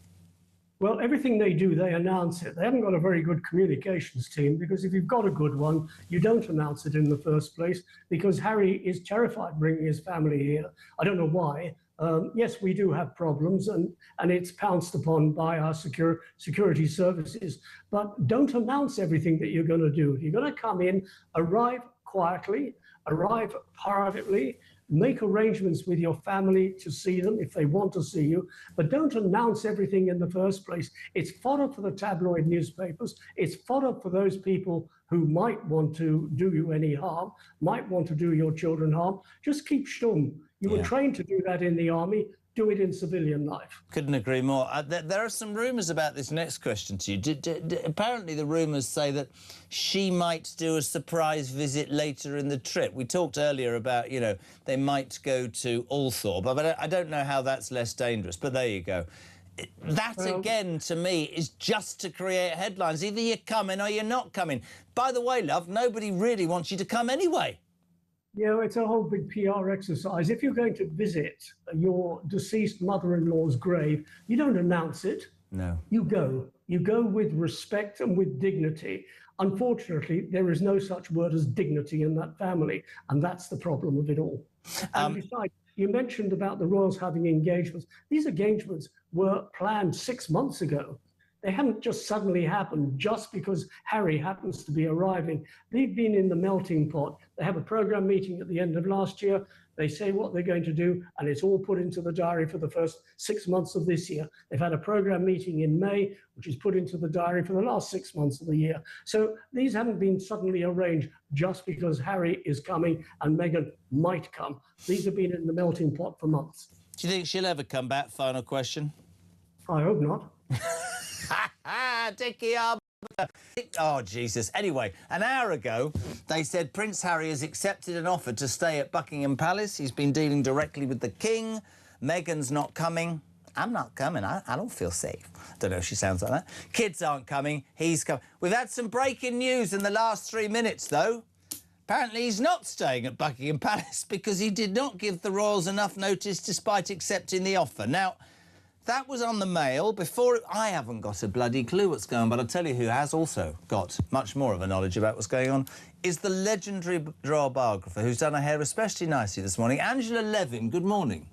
Well, everything they do, they announce it. They haven't got a very good communications team, because if you've got a good one, you don't announce it in the first place, because Harry is terrified bringing his family here. I don't know why. Yes, we do have problems, and it's pounced upon by our security services. But don't announce everything that you're going to do. You're going to come in, arrive quietly, arrive privately, make arrangements with your family to see them if they want to see you, but don't announce everything in the first place. It's fodder for the tabloid newspapers. It's fodder for those people who might want to do you any harm, might want to do your children harm. Just keep stum. You were trained to do that in the army. do it in civilian life. Couldn't agree more. There are some rumours about this next question to you. Apparently the rumours say that she might do a surprise visit later in the trip. We talked earlier about, you know, they might go to Althorpe, but I don't know how that's less dangerous, but there you go. That, again, to me, is just to create headlines. Either you're coming or you're not coming. By the way, love, nobody really wants you to come anyway. You know, it's a whole big PR exercise. If you're going to visit your deceased mother-in-law's grave, you don't announce it. No. You go. You go with respect and with dignity. Unfortunately, there is no such word as dignity in that family, and that's the problem of it all. And besides, you mentioned about the royals having engagements. These engagements were planned 6 months ago. They haven't just suddenly happened just because Harry happens to be arriving. They've been in the melting pot. They have a programme meeting at the end of last year. They say what they're going to do, and it's all put into the diary for the first 6 months of this year. They've had a programme meeting in May, which is put into the diary for the last 6 months of the year. So these haven't been suddenly arranged just because Harry is coming and Meghan might come. These have been in the melting pot for months. Do you think she'll ever come back? Final question. I hope not. Dickie Arbiter. Oh, Jesus. Anyway, an hour ago, they said Prince Harry has accepted an offer to stay at Buckingham Palace. He's been dealing directly with the King. Meghan's not coming. I'm not coming. I don't feel safe. Don't know if she sounds like that. Kids aren't coming. He's coming. We've had some breaking news in the last 3 minutes, though. Apparently he's not staying at Buckingham Palace because he did not give the royals enough notice despite accepting the offer. Now, that was on the Mail. Before, I haven't got a bloody clue what's going on, but I'll tell you who has also got much more of a knowledge about what's going on is the legendary royal biographer who's done her hair especially nicely this morning, Angela Levin. Good morning.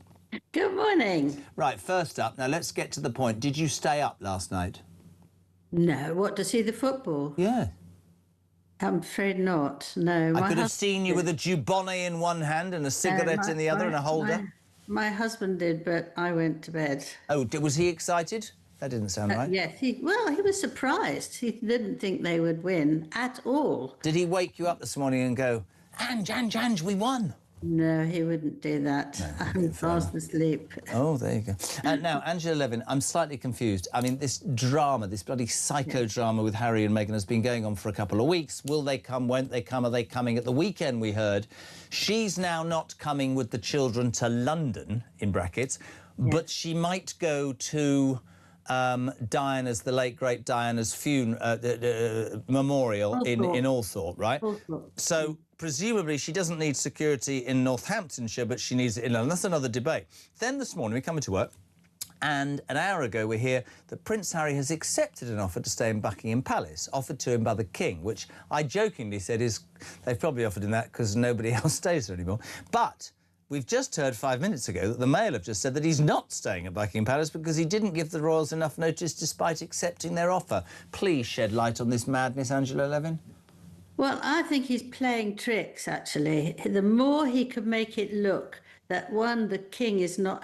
Good morning. Right, first up, now let's get to the point. Did you stay up last night? No, what, to see the football? Yeah. I'm afraid not, no. I could have seen you with a Dubonnet in one hand and a cigarette in the other and a holder. My husband did, but I went to bed. Oh, was he excited? That didn't sound right. Yes, he was surprised. He didn't think they would win at all. Did he wake you up this morning and go, Ange, we won? No, he wouldn't do that. No, I'm fast asleep. Oh, there you go. Now, Angela Levin, I'm slightly confused. I mean, this drama, this bloody psychodrama with Harry and Meghan has been going on for a couple of weeks. Will they come? Won't they come? Are they coming? At the weekend, we heard she's now not coming with the children to London, in brackets, but she might go to Diana's, the late, great Diana's memorial in Althorpe, right? Althorpe. So presumably she doesn't need security in Northamptonshire, but she needs it in London. That's another debate. Then this morning we come into work, and an hour ago we hear that Prince Harry has accepted an offer to stay in Buckingham Palace, offered to him by the King, which I jokingly said is they've probably offered him that because nobody else stays there anymore. But we've just heard 5 minutes ago that the Mail have just said that he's not staying at Buckingham Palace because he didn't give the royals enough notice despite accepting their offer. Please shed light on this madness, Angela Levin. Well, I think he's playing tricks, actually. The more he could make it look that, one, the King is not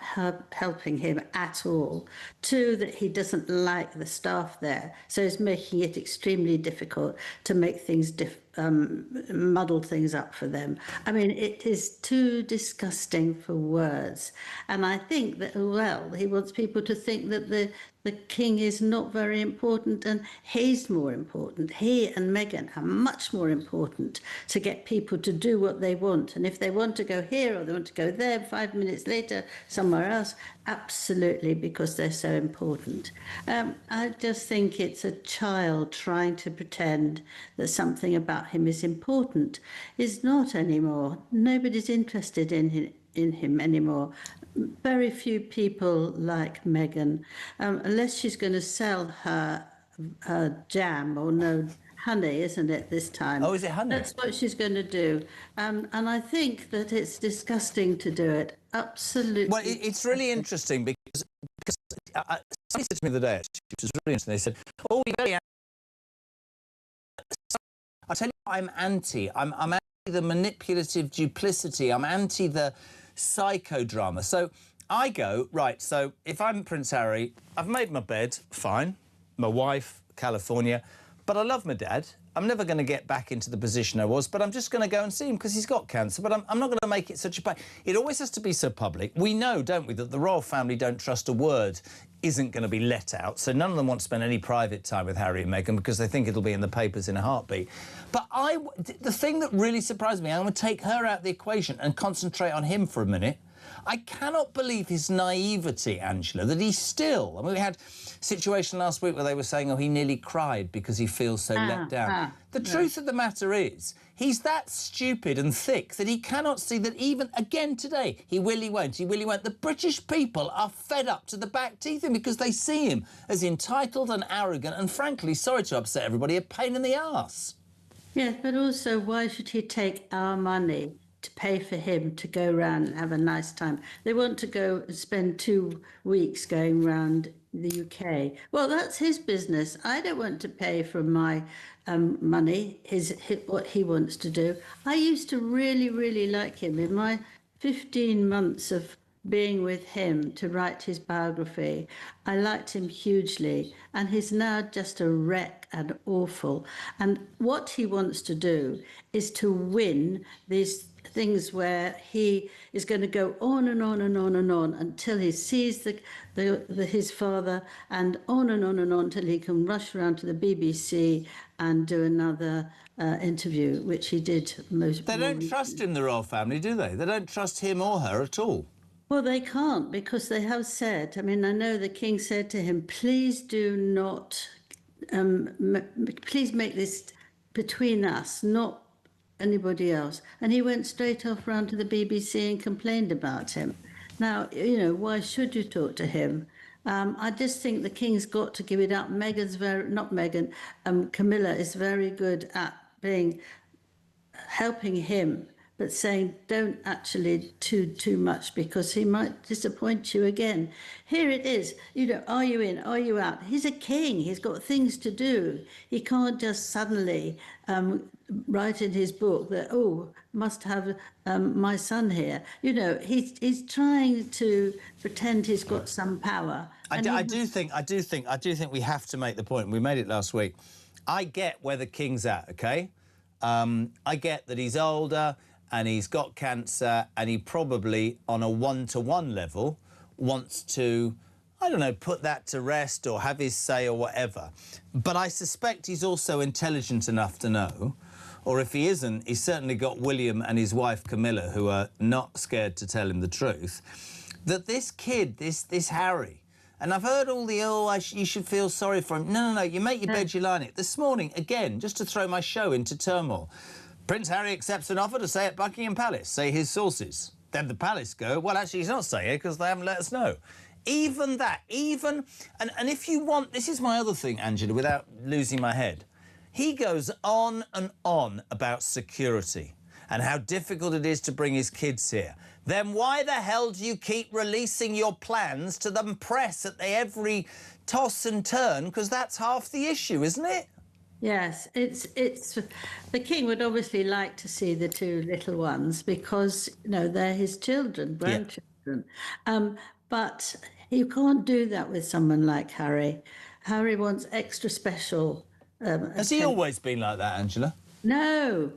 helping him at all. Two, that he doesn't like the staff there. So he's making it extremely difficult to make things muddle things up for them. I mean, it is too disgusting for words. And I think that, well, he wants people to think that the King is not very important and he's more important. He and Meghan are much more important to get people to do what they want. And if they want to go here or they want to go there 5 minutes later, somewhere else, absolutely, because they're so important. I just think it's a child trying to pretend that something about him is important. Is not anymore. Nobody's interested in him anymore. Very few people like Meghan, unless she's going to sell her jam or no honey, isn't it, this time? Oh, is it honey? That's what she's going to do. And I think that it's disgusting to do it. Absolutely. Well, it's really interesting because somebody said to me the other day, actually, which was really interesting. They said, oh, we very... I tell you what, I'm anti. I'm anti the manipulative duplicity. I'm anti the psychodrama. So I go, right, so if I'm Prince Harry, I've made my bed, fine. My wife, California. but I love my dad. I'm never going to get back into the position I was, but I'm just going to go and see him because he's got cancer. But I'm not going to make it such a pain. It always has to be so public. We know, don't we, that the royal family don't trust a word isn't going to be let out. So none of them want to spend any private time with Harry and Meghan because they think it'll be in the papers in a heartbeat. But the thing that really surprised me, I'm going to take her out of the equation and concentrate on him for a minute. I cannot believe his naivety, Angela, that he's still... I mean, we had a situation last week where they were saying, oh, he nearly cried because he feels so let down. The truth of the matter is, he's that stupid and thick that he cannot see that even, again today, he will, he won't, he will, he won't. The British people are fed up to the back teeth because they see him as entitled and arrogant and, frankly, sorry to upset everybody, a pain in the arse. Yes, but also, why should he take our money to pay for him to go round and have a nice time? They want to go and spend 2 weeks going round the UK. Well, that's his business. I don't want to pay from my money, what he wants to do. I used to really, really like him. In my 15 months of being with him to write his biography, I liked him hugely, and he's now just a wreck and awful. And what he wants to do is to win these things where he is going to go on and on and on and on until he sees his father, and on and on and on until he can rush around to the BBC and do another interview, which he did most. They don't trust him, the royal family, do they? They don't trust him or her at all. Well, they can't, because they have said, I mean, I know the King said to him, please do not, please make this between us, not anybody else. And he went straight off round to the BBC and complained about him. Now, you know, why should you talk to him? I just think the King's got to give it up. Camilla is very good at helping him, but saying don't actually too much, because he might disappoint you again. Here it is, you know, are you in, are you out? He's a king, he's got things to do. He can't just suddenly write in his book that, oh, must have my son here. You know, he's trying to pretend he's got some power. I do think we have to make the point, we made it last week. I get where the King's at, okay? I get that he's older, and he's got cancer, and he probably, on a one-to-one level, wants to, I don't know, put that to rest or have his say or whatever. But I suspect he's also intelligent enough to know, or if he isn't, he's certainly got William and his wife Camilla, who are not scared to tell him the truth, that this kid, this Harry, and I've heard all the, you should feel sorry for him. No, you make your bed, you lie in it. This morning, again, just to throw my show into turmoil, Prince Harry accepts an offer to stay at Buckingham Palace, say his sources. Then the palace go, well, actually, he's not staying here because they haven't let us know. Even that, and if you want, this is my other thing, Angela, without losing my head. He goes on and on about security and how difficult it is to bring his kids here. Then why the hell do you keep releasing your plans to the press at every toss and turn? Because that's half the issue, isn't it? Yes, it's the King would obviously like to see the two little ones because, you know, they're his children, grandchildren. Yeah. But you can't do that with someone like Harry. Harry wants extra special. Has he always been like that, Angela? No.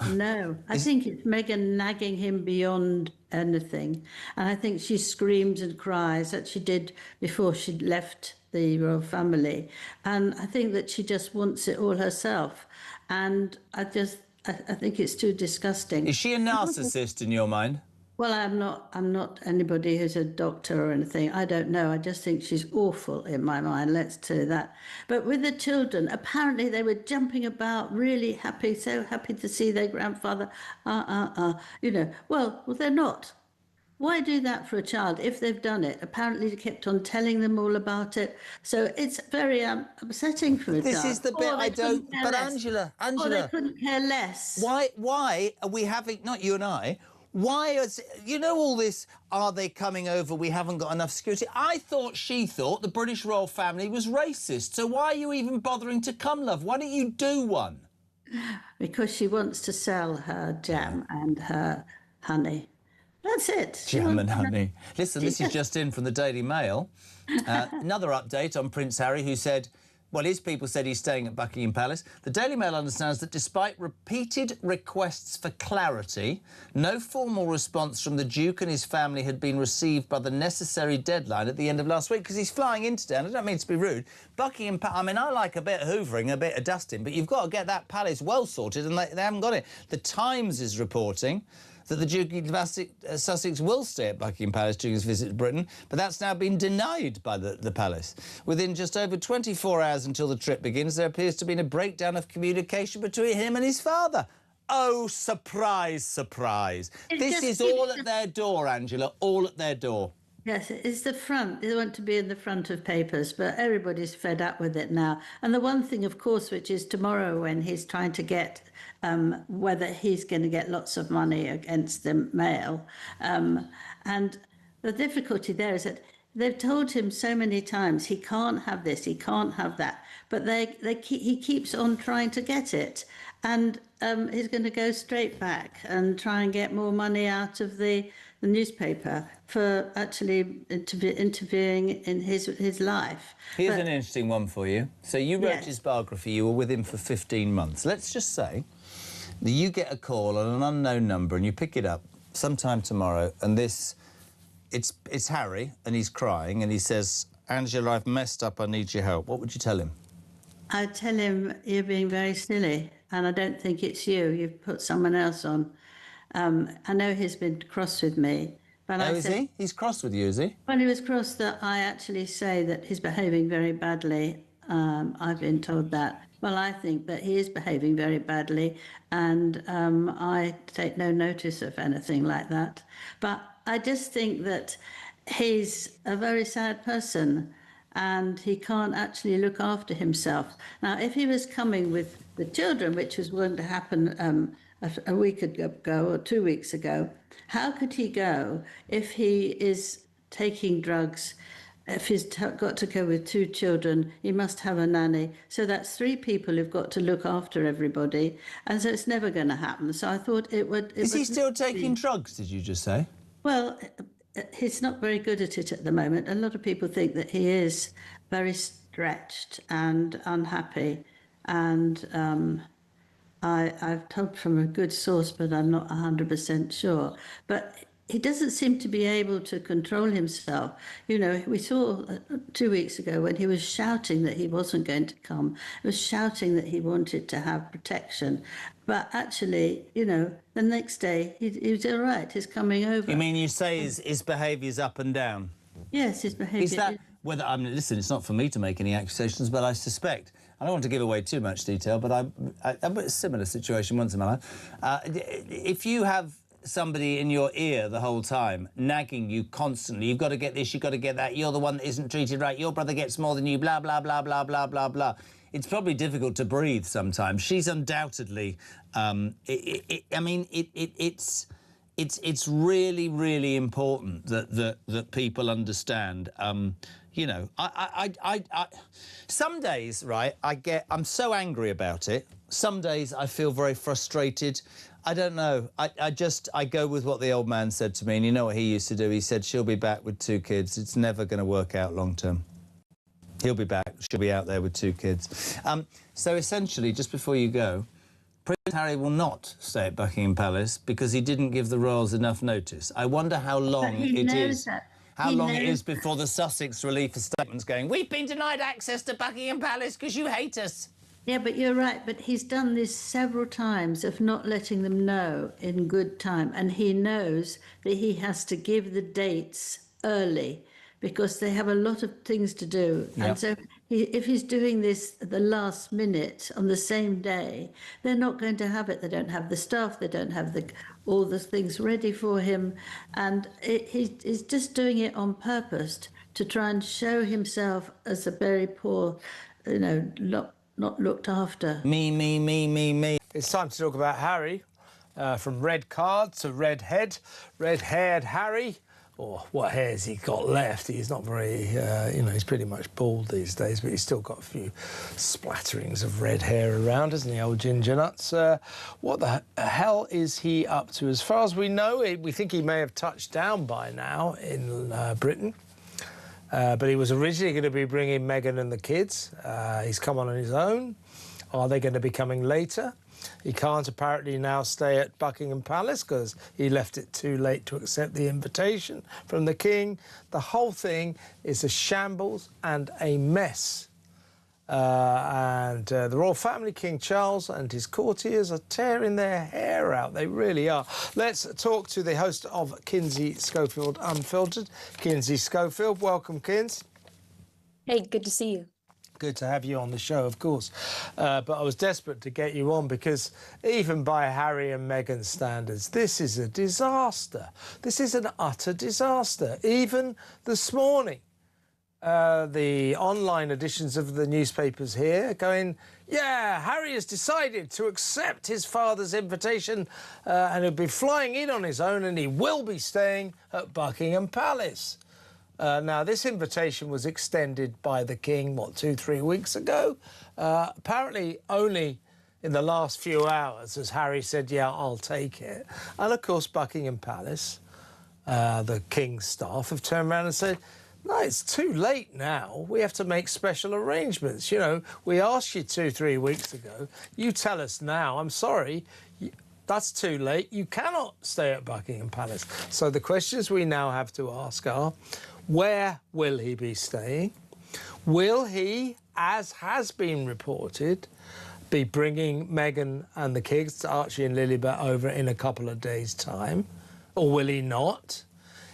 I think it's Meghan nagging him beyond anything. And I think she screams and cries, that she did before she left the royal family. And I think that she just wants it all herself. And I think it's too disgusting. Is she a narcissist in your mind? Well, I'm not anybody who's a doctor or anything. I don't know. I just think she's awful in my mind. Let's do that. But with the children, apparently they were jumping about, really happy, so happy to see their grandfather. You know, well, they're not. Why do that for a child if they've done it? Apparently they kept on telling them all about it. So it's very upsetting for a child. This is the bit I don't... But Angela... Or they couldn't care less. Why are we having... Not you and I... Why is... You know all this, are they coming over, we haven't got enough security? She thought the British royal family was racist. So why are you even bothering to come, love? Why don't you do one? Because she wants to sell her jam and her honey. That's it. Jam and honey. Listen, this is just in from the Daily Mail. Another update on Prince Harry, who said Well, his people said he's staying at Buckingham Palace. The Daily Mail understands that despite repeated requests for clarity, no formal response from the Duke and his family had been received by the necessary deadline at the end of last week, because he's flying into town. I don't mean to be rude. Buckingham Palace, I mean, I like a bit of hoovering, a bit of dusting, but you've got to get that palace well sorted, and they haven't got it. The Times is reporting that the Duke of Sussex will stay at Buckingham Palace during his visit to Britain, but that's now been denied by the palace. Within just over 24 hours until the trip begins, there appears to have been a breakdown of communication between him and his father. Oh, surprise, surprise. This is all at their door, Angela, all at their door. Yes, it's the front. They want to be in the front of papers, but everybody's fed up with it now. And the one thing, of course, which is tomorrow when he's trying to get whether he's going to get lots of money against the Mail. And the difficulty there is that they've told him so many times he can't have this, he can't have that, but he keeps on trying to get it. And he's going to go straight back and try and get more money out of the newspaper for actually interviewing in his life. Here's an interesting one for you. So you wrote his biography, you were with him for 15 months. Let's just say that you get a call on an unknown number and you pick it up sometime tomorrow, and it's Harry, and he's crying, and he says, "Angela, I've messed up, I need your help." What would you tell him? I'd tell him, "You're being very silly, and I don't think it's you. You've put someone else on." I know he's been cross with me, but is he? He's cross with you, is he? Well, he was cross that I actually say that he's behaving very badly. I've been told that. Well, I think that he is behaving very badly, and I take no notice of anything like that. But I just think that he's a very sad person, and he can't actually look after himself. Now, if he was coming with the children, which was going to happen a week ago or 2 weeks ago, how could he go if he is taking drugs? If he's got to go with 2 children, he must have a nanny. So that's 3 people who've got to look after everybody. And so it's never going to happen. So I thought it would... Is he still taking drugs, did you just say? Well, he's not very good at it at the moment. A lot of people think that he is very stretched and unhappy. And I've told from a good source, but I'm not 100% sure. But he doesn't seem to be able to control himself. You know, we saw 2 weeks ago when he was shouting that he wasn't going to come. He was shouting that he wanted to have protection. But actually, you know, the next day he was all right. He's coming over. You mean you say his behaviour's up and down? Yes, his behaviour. Is that whether listen? It's not for me to make any accusations, but I suspect. I don't want to give away too much detail, but I'm a similar situation once in my life. If you have somebody in your ear the whole time, nagging you constantly, you've got to get this, you've got to get that, you're the one that isn't treated right, your brother gets more than you, blah, blah, blah, blah, blah, blah, blah. It's probably difficult to breathe sometimes. She's undoubtedly... It's really, really important that people understand. You know, some days, right, I'm so angry about it. Some days I feel very frustrated. I don't know. I go with what the old man said to me, and you know what he used to do? He said, "She'll be back with 2 kids. It's never going to work out long term." He'll be back. She'll be out there with 2 kids. So essentially, just before you go, Prince Harry will not stay at Buckingham Palace because he didn't give the royals enough notice. I wonder how long it is. How long it is before the Sussex relief statement's going, "We've been denied access to Buckingham Palace because you hate us." Yeah, but you're right. But he's done this several times of not letting them know in good time. And he knows that he has to give the dates early because they have a lot of things to do. Yep. And so if he's doing this at the last minute on the same day, they're not going to have it. They don't have the staff. They don't have all the things ready for him. And he's just doing it on purpose to try and show himself as a very poor, you know, not looked after. Me. It's time to talk about Harry. From red card to red head. Red-haired Harry. Or what hairs he got left. He's not very, you know, he's pretty much bald these days, but he's still got a few splatterings of red hair around, hasn't he, old ginger nuts? What the hell is he up to? As far as we know, we think he may have touched down by now in Britain. But he was originally going to be bringing Meghan and the kids. He's come on his own. Are they going to be coming later? He can't apparently now stay at Buckingham Palace because he left it too late to accept the invitation from the King. The whole thing is a shambles and a mess. The royal family, King Charles and his courtiers, are tearing their hair out. They really are. Let's talk to the host of Kinsey Schofield Unfiltered, Kinsey Schofield. Welcome, Kins. Hey, good to see you. Good to have you on the show, of course. But I was desperate to get you on because even by Harry and Meghan standards, this is a disaster. This is an utter disaster. Even this morning, the online editions of the newspapers here going, yeah, Harry has decided to accept his father's invitation and he'll be flying in on his own and he will be staying at Buckingham Palace. Now, this invitation was extended by the King, 2-3 weeks ago? Apparently only in the last few hours, as Harry said, yeah, I'll take it. And, of course, Buckingham Palace, the King's staff, have turned around and said, no, it's too late now. We have to make special arrangements. You know, we asked you 2-3 weeks ago. You tell us now. I'm sorry. That's too late. You cannot stay at Buckingham Palace. So the questions we now have to ask are, where will he be staying? Will he, as has been reported, be bringing Meghan and the kids, Archie and Lilibet, over in a couple of days' time? Or will he not?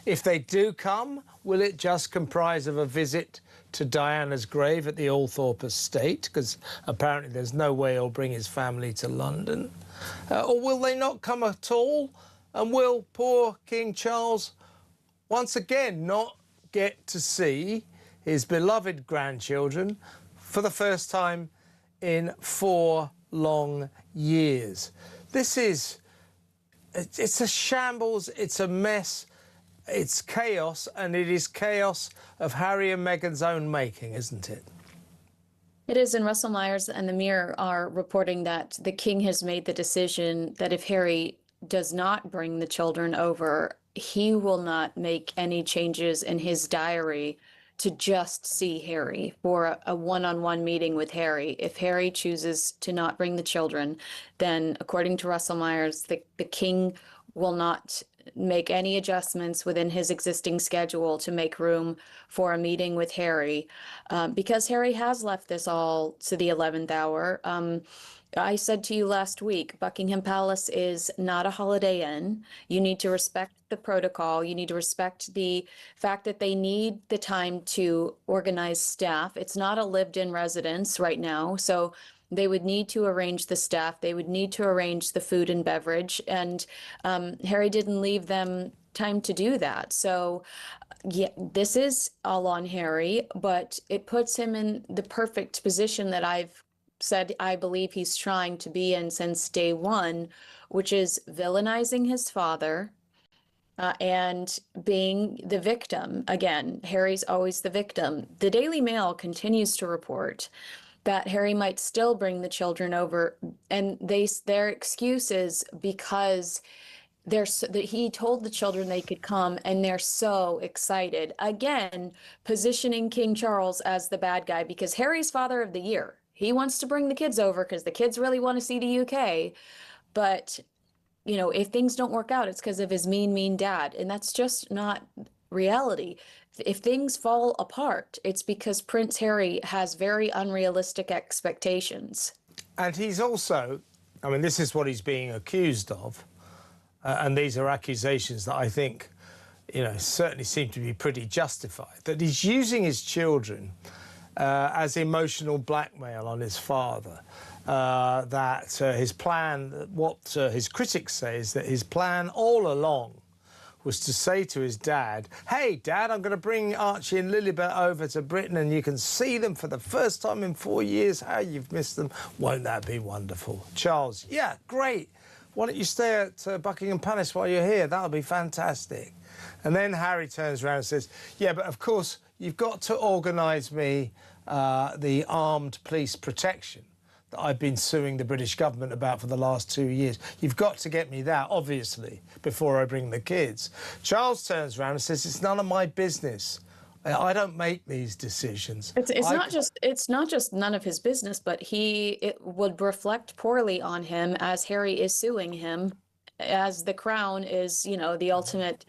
If they do come, will it just comprise of a visit to Diana's grave at the Althorpe estate? Because apparently there's no way he'll bring his family to London. Or will they not come at all? And will poor King Charles once again not get to see his beloved grandchildren for the first time in 4 long years? It's a shambles, it's a mess, it's chaos, and it is chaos of Harry and Meghan's own making, isn't it? It is, and Russell Myers and the Mirror are reporting that the King has made the decision that if Harry does not bring the children over, he will not make any changes in his diary to just see Harry for a one-on-one meeting with Harry. If Harry chooses to not bring the children, then according to Russell Myers, the King will not make any adjustments within his existing schedule to make room for a meeting with Harry, because Harry has left this all to the 11th hour. I said to you last week, Buckingham Palace is not a Holiday Inn. You need to respect the protocol. You need to respect the fact that they need the time to organize staff. It's not a lived-in residence right now, so they would need to arrange the staff. They would need to arrange the food and beverage, and Harry didn't leave them time to do that. So yeah, this is all on Harry, but it puts him in the perfect position that I've said I believe he's trying to be in since day one, which is villainizing his father and being the victim. Again, Harry's always the victim. The Daily Mail continues to report that Harry might still bring the children over, and their excuse is because he told the children they could come and they're so excited. Again, positioning King Charles as the bad guy, because Harry's father of the year. He wants to bring the kids over because the kids really want to see the UK. But, you know, if things don't work out, it's because of his mean dad. And that's just not reality. If things fall apart, it's because Prince Harry has very unrealistic expectations. And he's also, I mean, this is what he's being accused of. And these are accusations that I think, you know, certainly seem to be pretty justified, that he's using his children as emotional blackmail on his father. That his plan, what his critics say is that his plan all along was to say to his dad, hey, Dad, I'm going to bring Archie and Lilibet over to Britain and you can see them for the first time in 4 years. How you've missed them. Won't that be wonderful? Charles, yeah, great. Why don't you stay at Buckingham Palace while you're here? That'll be fantastic. And then Harry turns around and says, yeah, but of course, you've got to organise me the armed police protection that I've been suing the British government about for the last 2 years. You've got to get me that, obviously, before I bring the kids. Charles turns around and says, it's none of my business. I don't make these decisions. It's not just none of his business, but it would reflect poorly on him as Harry is suing him, as the crown is, the ultimate,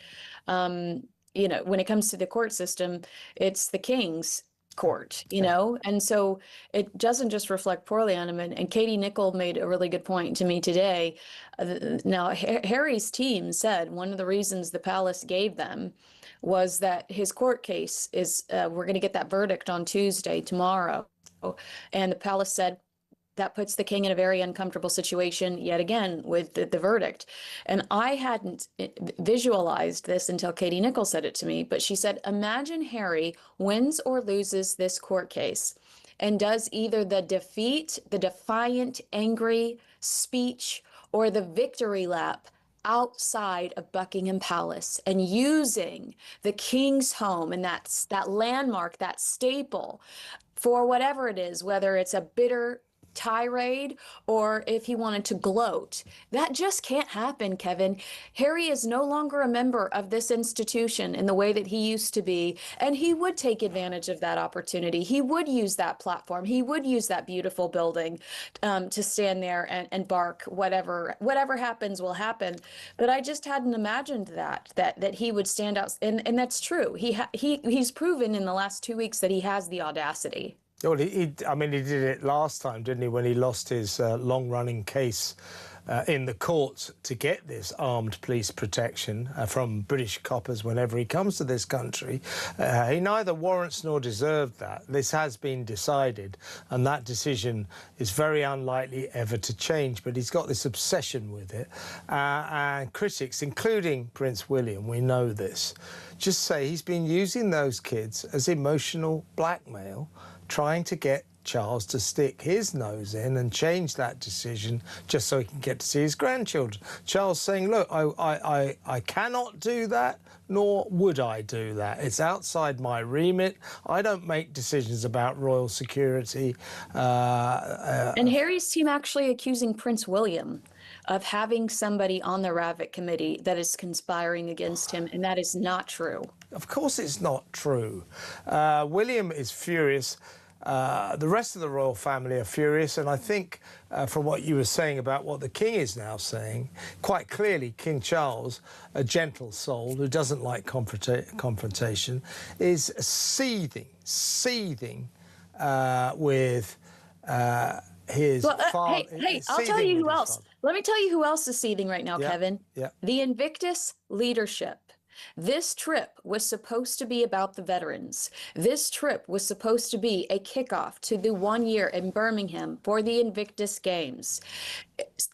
when it comes to the court system, it's the king's court, and so it doesn't just reflect poorly on him. And Katie Nicholl made a really good point to me today. Now, Harry's team said one of the reasons the palace gave them was that his court case is, we're going to get that verdict on Tuesday, tomorrow. And the palace said that puts the king in a very uncomfortable situation yet again with the verdict. And I hadn't visualized this until Katie Nicholl said it to me, but she said, imagine Harry wins or loses this court case and does either the defiant, angry speech or the victory lap outside of Buckingham Palace, and using the king's home and that landmark, that staple, for whatever it is, whether it's a bitter tirade or if he wanted to gloat. That just can't happen, Kevin. Harry is no longer a member of this institution in the way that he used to be, and he would take advantage of that opportunity. He would use that platform. He would use that beautiful building to stand there and bark. Whatever happens will happen. But I just hadn't imagined that he would stand out, and that's true. He's proven in the last 2 weeks that he has the audacity. Well, he did it last time, didn't he, when he lost his long-running case in the courts to get this armed police protection from British coppers whenever he comes to this country. He neither warrants nor deserved that. This has been decided, and that decision is very unlikely ever to change, but he's got this obsession with it. And critics, including Prince William, we know this, just say he's been using those kids as emotional blackmail, trying to get Charles to stick his nose in and change that decision just so he can get to see his grandchildren. Charles saying, look, I cannot do that, nor would I do that. It's outside my remit. I don't make decisions about royal security. And Harry's team actually accusing Prince William of having somebody on the Revoked committee that is conspiring against him, and that is not true. Of course it's not true. William is furious. The rest of the royal family are furious, and I think from what you were saying about what the king is now saying, quite clearly King Charles, a gentle soul who doesn't like confrontation, is seething with his father. Hey, I'll tell you who else. Let me tell you who else is seething right now, Kevin. Yeah. The Invictus leadership. This trip was supposed to be about the veterans. This trip was supposed to be a kickoff to the 1 year in Birmingham for the Invictus Games.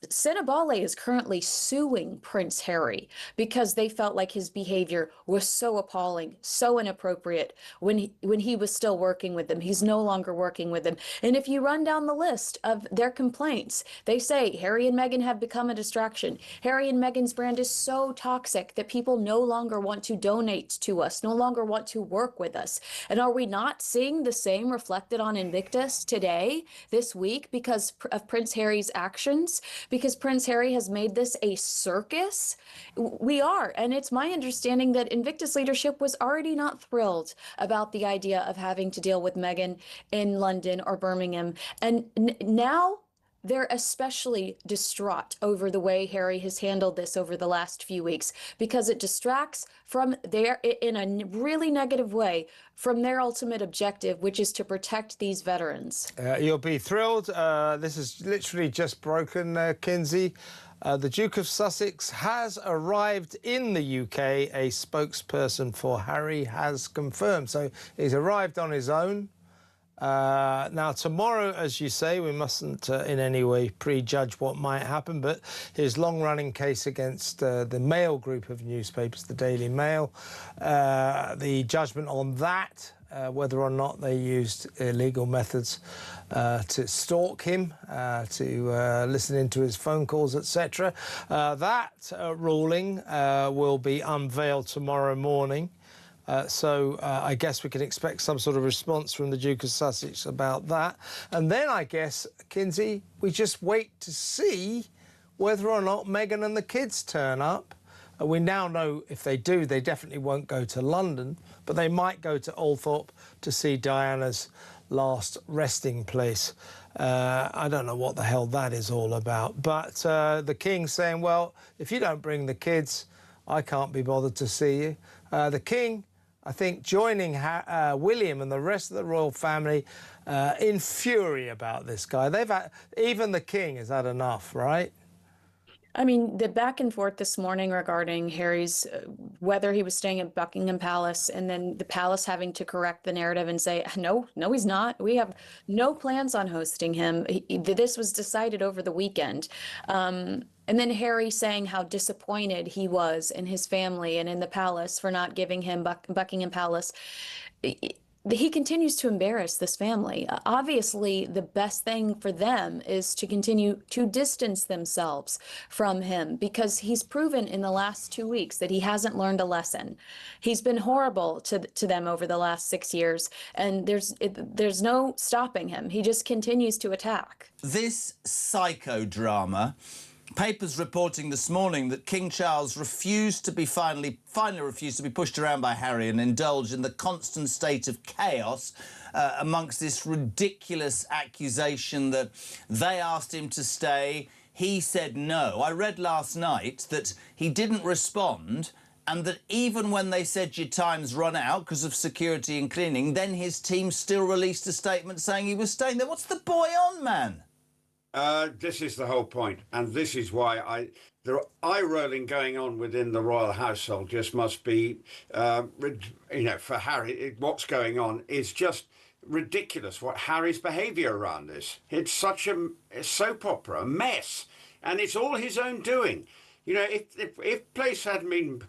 Senabale is currently suing Prince Harry because they felt like his behavior was so appalling, so inappropriate when he was still working with them. He's no longer working with them. And if you run down the list of their complaints, they say Harry and Meghan have become a distraction. Harry and Meghan's brand is so toxic that people no longer want to donate to us, no longer want to work with us. And are we not seeing the same reflected on Invictus today, this week, because of Prince Harry's actions? Because Prince Harry has made this a circus? We are. And it's my understanding that Invictus leadership was already not thrilled about the idea of having to deal with Meghan in London or Birmingham. And now they're especially distraught over the way Harry has handled this over the last few weeks, because it distracts from in a really negative way, from their ultimate objective, which is to protect these veterans. You'll be thrilled. This is literally just broken, Kinsey. The Duke of Sussex has arrived in the UK, a spokesperson for Harry has confirmed. So he's arrived on his own. Now, tomorrow, as you say, we mustn't in any way prejudge what might happen, but his long-running case against the Mail group of newspapers, the Daily Mail, the judgment on that, whether or not they used illegal methods to stalk him, to listen into his phone calls, etc. That ruling will be unveiled tomorrow morning. So I guess we can expect some sort of response from the Duke of Sussex about that. And then I guess, Kinsey, we just wait to see whether or not Meghan and the kids turn up We now know if they do, they definitely won't go to London, but they might go to Althorp to see Diana's last resting place. I don't know what the hell that is all about. But the King's saying, well, if you don't bring the kids, I can't be bothered to see you. The King, I think, joining William and the rest of the royal family in fury about this guy. Even the King has had enough, right? I mean, the back and forth this morning regarding Harry's, whether he was staying at Buckingham Palace, and then the palace having to correct the narrative and say, no, he's not. We have no plans on hosting him. This was decided over the weekend. And then Harry saying how disappointed he was in his family and in the palace for not giving him Buckingham Palace. He continues to embarrass this family. Obviously, the best thing for them is to continue to distance themselves from him, because he's proven in the last 2 weeks that he hasn't learned a lesson. He's been horrible to them over the last 6 years, and there's no stopping him. He just continues to attack. This psychodrama. Papers reporting this morning that King Charles finally refused to be pushed around by Harry and indulged in the constant state of chaos amongst this ridiculous accusation that they asked him to stay. He said no. I read last night that he didn't respond, and that even when they said your time's run out because of security and cleaning, then his team still released a statement saying he was staying there. What's the boy on, man? This is the whole point, and this is why the eye-rolling going on within the royal household just must be, for Harry, what's going on is just ridiculous. What Harry's behaviour around this, it's such a soap opera, a mess, and it's all his own doing. You know, if place hadn't been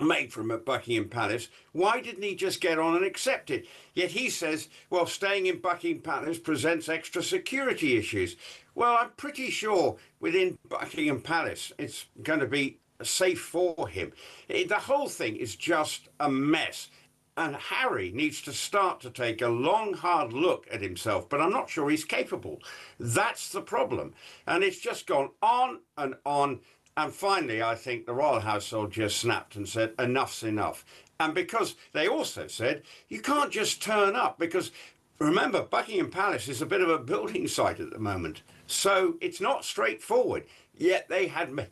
made from at Buckingham Palace, why didn't he just get on and accept it? Yet he says, well, staying in Buckingham Palace presents extra security issues. Well, I'm pretty sure within Buckingham Palace it's going to be safe for him. The whole thing is just a mess. And Harry needs to start to take a long, hard look at himself, but I'm not sure he's capable. That's the problem. And it's just gone on and on. And finally, I think the royal household just snapped and said, enough's enough. And because they also said, you can't just turn up, because remember, Buckingham Palace is a bit of a building site at the moment. So it's not straightforward. Yet they had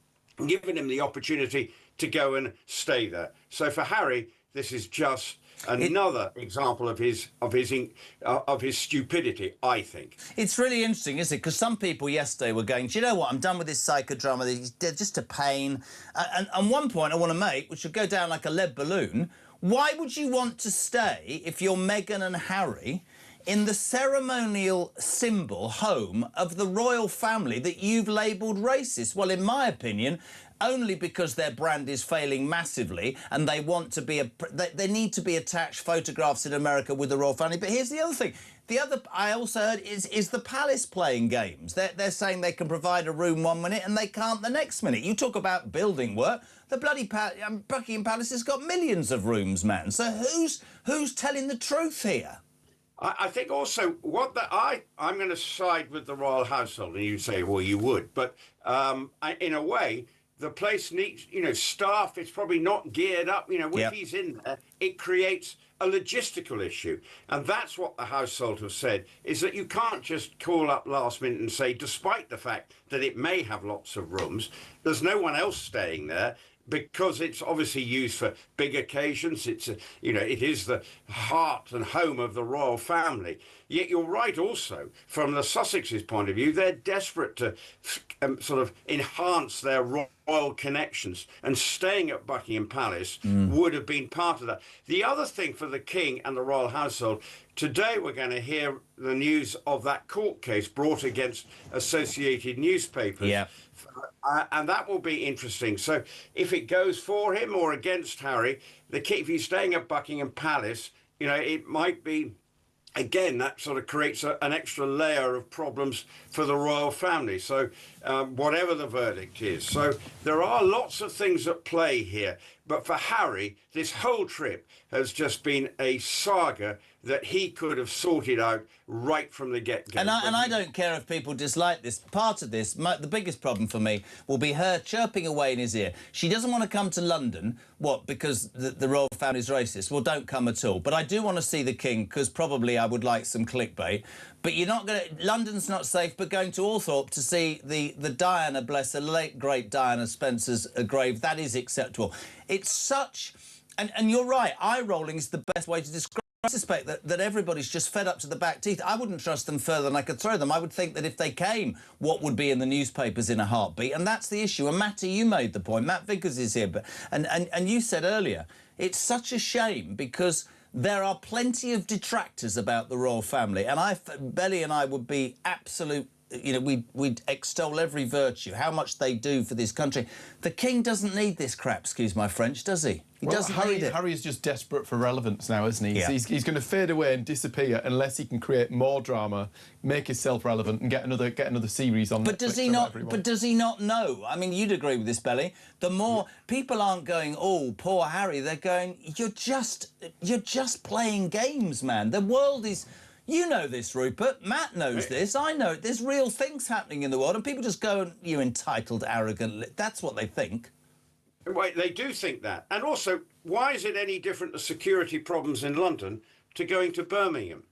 given him the opportunity to go and stay there. So for Harry, this is just another example of his stupidity, I think. It's really interesting, isn't it? Because some people yesterday were going, do you know what? I'm done with this psychodrama. They're just a pain. And one point I want to make, which would go down like a lead balloon, why would you want to stay, if you're Meghan and Harry, in the ceremonial symbol home of the royal family that you've labelled racist? Well, in my opinion, only because their brand is failing massively and they want to be they need to be attached photographs in America with the royal family. But here's the other thing. The other I also heard is the palace playing games. They're saying they can provide a room 1 minute and they can't the next minute. You talk about building work. The bloody Buckingham Palace has got millions of rooms, man. So who's telling the truth here? I think also I'm going to side with the royal household, and you say, well, you would, but in a way, the place needs, staff. It's probably not geared up. If he's in there, it creates a logistical issue, and that's what the household have said, is that you can't just call up last minute and say, despite the fact that it may have lots of rooms, there's no one else staying there. Because it's obviously used for big occasions. It is the heart and home of the royal family. Yet you're right also, from the Sussex's point of view, they're desperate to sort of enhance their royal connections, and staying at Buckingham Palace would have been part of that. The other thing for the King and the royal household, today we're going to hear the news of that court case brought against Associated Newspapers. Yeah. And that will be interesting. So if it goes for him or against Harry, if he's staying at Buckingham Palace, it might be, again, that sort of creates an extra layer of problems for the royal family. So whatever the verdict is. So there are lots of things at play here. But for Harry, this whole trip has just been a saga that he could have sorted out right from the get-go. And I don't care if people dislike this. Part of this, the biggest problem for me will be her chirping away in his ear. She doesn't want to come to London. What, because the royal family's racist? Well, don't come at all. But I do want to see the king, because probably I would like some clickbait. But you're not going to... London's not safe, but going to Althorpe to see the Diana, bless her, late, great Diana Spencer's grave, that is acceptable. It's such... And you're right, eye-rolling is the best way to describe it. I suspect that everybody's just fed up to the back teeth. I wouldn't trust them further than I could throw them. I would think that if they came, what would be in the newspapers in a heartbeat? And that's the issue. And Matty, you made the point. Matt Vickers is here. And you said earlier, it's such a shame because there are plenty of detractors about the royal family. And Belly and I would be absolute... You know, we'd extol every virtue, how much they do for this country. The king doesn't need this crap, excuse my French, does he? He doesn't need it. Harry's just desperate for relevance now, isn't he? Yeah. He's going to fade away and disappear unless he can create more drama, make himself relevant, and get another series on. But does he not? But does he not know? I mean, you'd agree with this, Belly. The more people aren't going, oh, poor Harry. They're going, you're just playing games, man. The world is. You know this, Rupert. Matt knows this. I know it. There's real things happening in the world, and people just go, you entitled, arrogant... That's what they think. Right, they do think that. And also, why is it any different, the security problems in London, to going to Birmingham?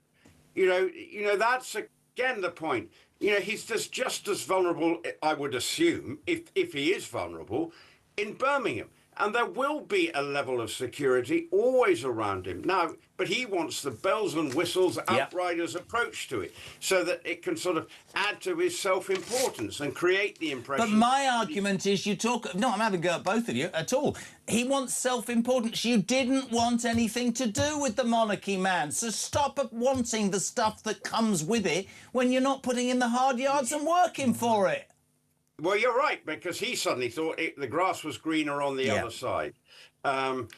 You know, that's, again, the point. You know, he's just as vulnerable, I would assume, if he is vulnerable, in Birmingham. And there will be a level of security always around him. Now, but he wants the bells and whistles, outriders approach to it, so that it can sort of add to his self-importance and create the impression... But my argument is you talk... No, I'm having a go at both of you at all. He wants self-importance. You didn't want anything to do with the monarchy, man. So stop wanting the stuff that comes with it when you're not putting in the hard yards and working for it. Well, you're right, because he suddenly thought the grass was greener on the other side. And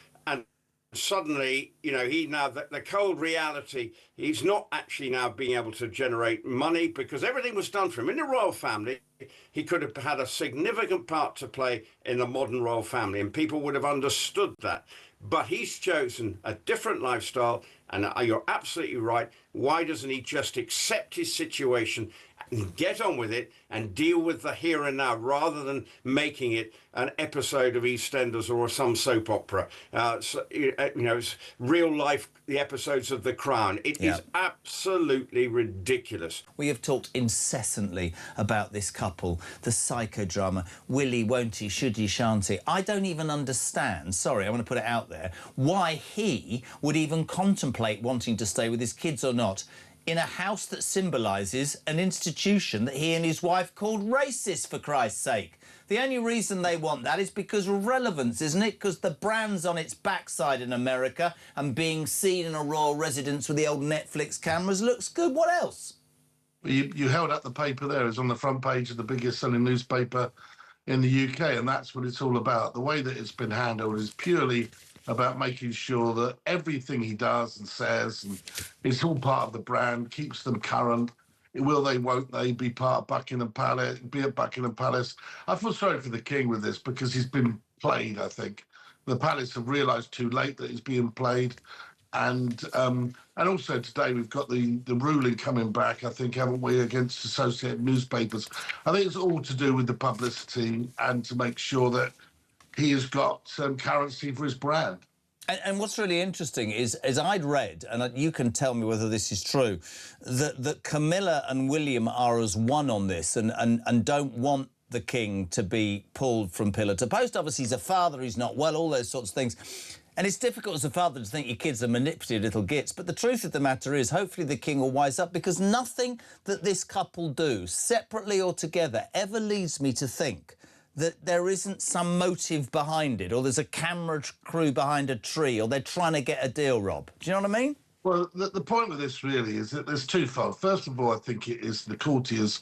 suddenly, you know, the cold reality, he's not actually now being able to generate money because everything was done for him. In the royal family, he could have had a significant part to play in the modern royal family, and people would have understood that. But he's chosen a different lifestyle, and you're absolutely right. Why doesn't he just accept his situation and get on with it and deal with the here and now rather than making it an episode of EastEnders or some soap opera? You know, it's real life, the episodes of The Crown. It is absolutely ridiculous. We have talked incessantly about this couple, the psychodrama, will he, won't he, should he, shan't he. I don't even understand, sorry, I want to put it out there, why he would even contemplate wanting to stay with his kids or not in a house that symbolises an institution that he and his wife called racist, for Christ's sake. The only reason they want that is because of relevance, isn't it? Because the brand's on its backside in America and being seen in a royal residence with the old Netflix cameras looks good. What else? You held up the paper there. It's on the front page of the biggest selling newspaper in the UK, and that's what it's all about. The way that it's been handled is purely about making sure that everything he does and says, and it's all part of the brand, keeps them current. Will they, won't they be part of Buckingham Palace, be at Buckingham Palace? I feel sorry for the king with this because he's been played, I think. The palace have realised too late that he's being played. And also today we've got the ruling coming back, I think, haven't we, against Associated Newspapers. I think it's all to do with the publicity and to make sure that he has got some currency for his brand. And what's really interesting is I'd read, and you can tell me whether this is true, that Camilla and William are as one on this and don't want the king to be pulled from pillar to post. Obviously, he's a father, he's not well, all those sorts of things. And it's difficult as a father to think your kids are manipulative little gits. But the truth of the matter is, hopefully the king will wise up, because nothing that this couple do, separately or together, ever leads me to think that there isn't some motive behind it, or there's a camera crew behind a tree, or they're trying to get a deal, Rob. Do you know what I mean? Well, the point with this really is that there's twofold. First of all, I think it is the courtiers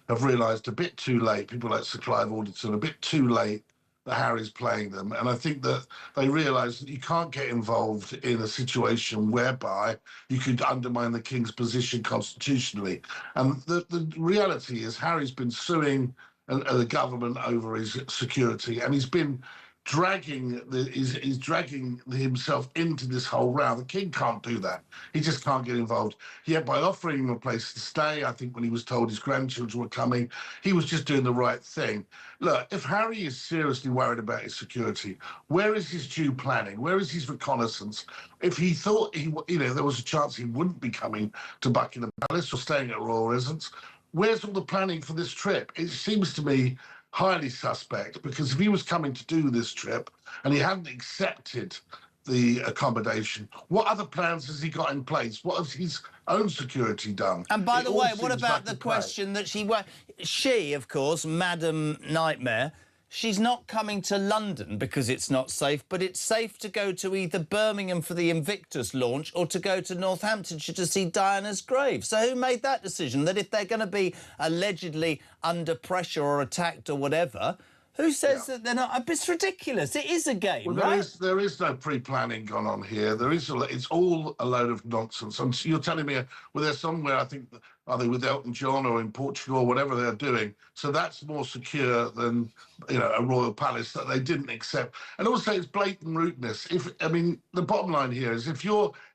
have realised a bit too late, people like Sir Clive Alderton, a bit too late that Harry's playing them. And I think that they realise that you can't get involved in a situation whereby you could undermine the king's position constitutionally. And the reality is Harry's been suing the government over his security, and he's been he's dragging himself into this whole row. The king can't do that. He just can't get involved. Yet by offering him a place to stay, I think when he was told his grandchildren were coming, he was just doing the right thing. Look, if Harry is seriously worried about his security, where is his due planning? Where is his reconnaissance? If he thought there was a chance he wouldn't be coming to Buckingham Palace or staying at royal residence, where's all the planning for this trip? It seems to me highly suspect, because if he was coming to do this trip and he hadn't accepted the accommodation, what other plans has he got in place? What has his own security done? And by the way, what about the question that she, of course, Madam Nightmare, she's not coming to London because it's not safe, but it's safe to go to either Birmingham for the Invictus launch or to go to Northamptonshire to see Diana's grave. So who made that decision, that if they're going to be allegedly under pressure or attacked or whatever, who says that they're not? It's ridiculous. It is a game, right? There is no pre-planning gone on here. It's all a load of nonsense. And you're telling me, well, they're somewhere, I think, are they with Elton John or in Portugal or whatever they're doing? So that's more secure than, a royal palace that they didn't accept. And also it's blatant rudeness. The bottom line here is if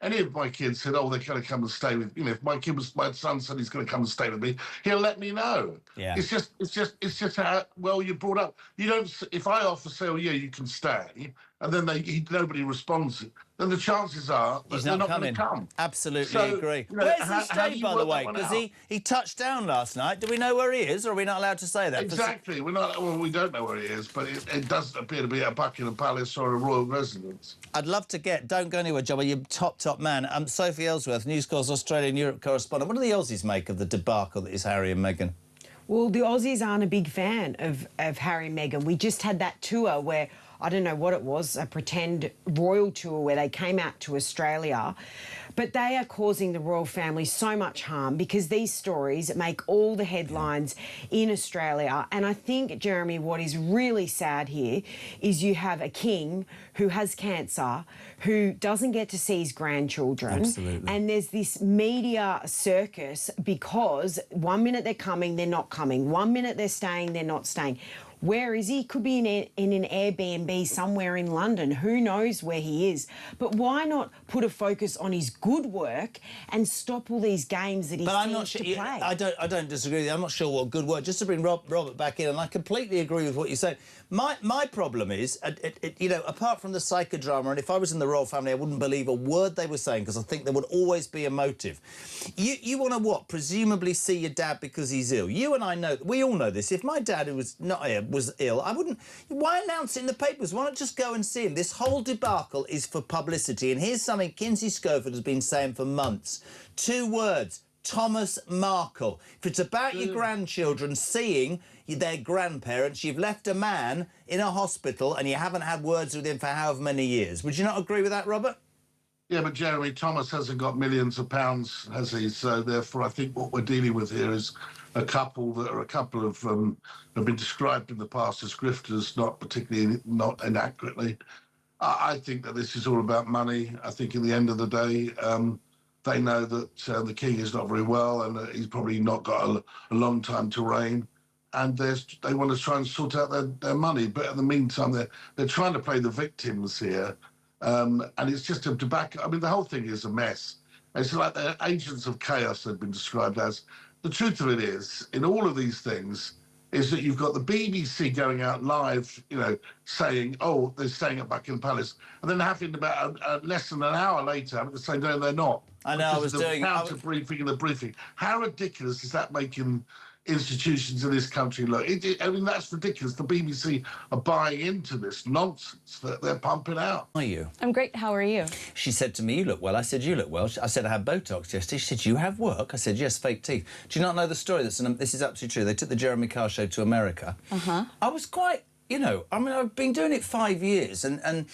any of my kids said, oh, they're going to come and stay with, if my son said he's going to come and stay with me, he'll let me know. Yeah. It's just how well you're brought up. You don't, if I offer, say, oh, yeah, you can stay, and then nobody responds, then the chances are that they're not going to come. Absolutely agree. Where's he stayed, by the way? Because he touched down last night. Do we know where he is, or are we not allowed to say that? Exactly. We don't know where he is, but it does appear to be at Buckingham Palace or a royal residence. I'd love to don't go anywhere, Jobber. You're top man. Sophie Ellsworth, News Corp's Australia and Europe correspondent. What do the Aussies make of the debacle that is Harry and Meghan? Well, the Aussies aren't a big fan of Harry and Meghan. We just had that tour where, I don't know what it was, a pretend royal tour where they came out to Australia. But they are causing the royal family so much harm because these stories make all the headlines in Australia. And I think, Jeremy, what is really sad here is you have a king who has cancer, who doesn't get to see his grandchildren. Absolutely. And there's this media circus because 1 minute they're coming, they're not coming. 1 minute they're staying, they're not staying. Where is he? Could be in an Airbnb somewhere in London. Who knows where he is? But why not put a focus on his good work and stop all these games that he seems to play? I don't disagree with you. I'm not sure what good work. Just to bring Robert back in, and I completely agree with what you said. My problem is, apart from the psychodrama, and if I was in the royal family, I wouldn't believe a word they were saying because I think there would always be a motive. You want to what? Presumably see your dad because he's ill. You and I know, we all know this. If my dad, who was not here, was ill, I wouldn't. Why announce it in the papers? Why not just go and see him? This whole debacle is for publicity. And here's something Kinsey Schofield has been saying for months. 2 words. Thomas Markle. If it's about your grandchildren seeing their grandparents, you've left a man in a hospital and you haven't had words with him for however many years. Would you not agree with that, Robert? Yeah, but Jeremy, Thomas hasn't got millions of pounds, has he? So therefore, I think what we're dealing with here is a couple of have been described in the past as grifters, not inaccurately. I think that this is all about money. I think in the end of the day, they know that the king is not very well and he's probably not got a long time to reign. And they want to try and sort out their money. But in the meantime, they're trying to play the victims here. And it's just a debacle. I mean, the whole thing is a mess. It's like they're agents of chaos, they've been described as. The truth of it is, in all of these things, is that you've got the BBC going out live, saying, oh, they're staying at Buckingham Palace, and then having about less than an hour later having to say, no, they're not. I know, I was doing... counter-briefing and the briefing. How ridiculous is that making institutions in this country look? I mean, that's ridiculous. The BBC are buying into this nonsense that they're pumping out. How are you? I'm great. How are you? She said to me, you look well. I said, you look well. I said, I had Botox yesterday. She said, you have work? I said, yes, fake teeth. Do you not know the story? This is absolutely true. They took the Jeremy Carr show to America. Uh-huh. I was quite, I've been doing it 5 years and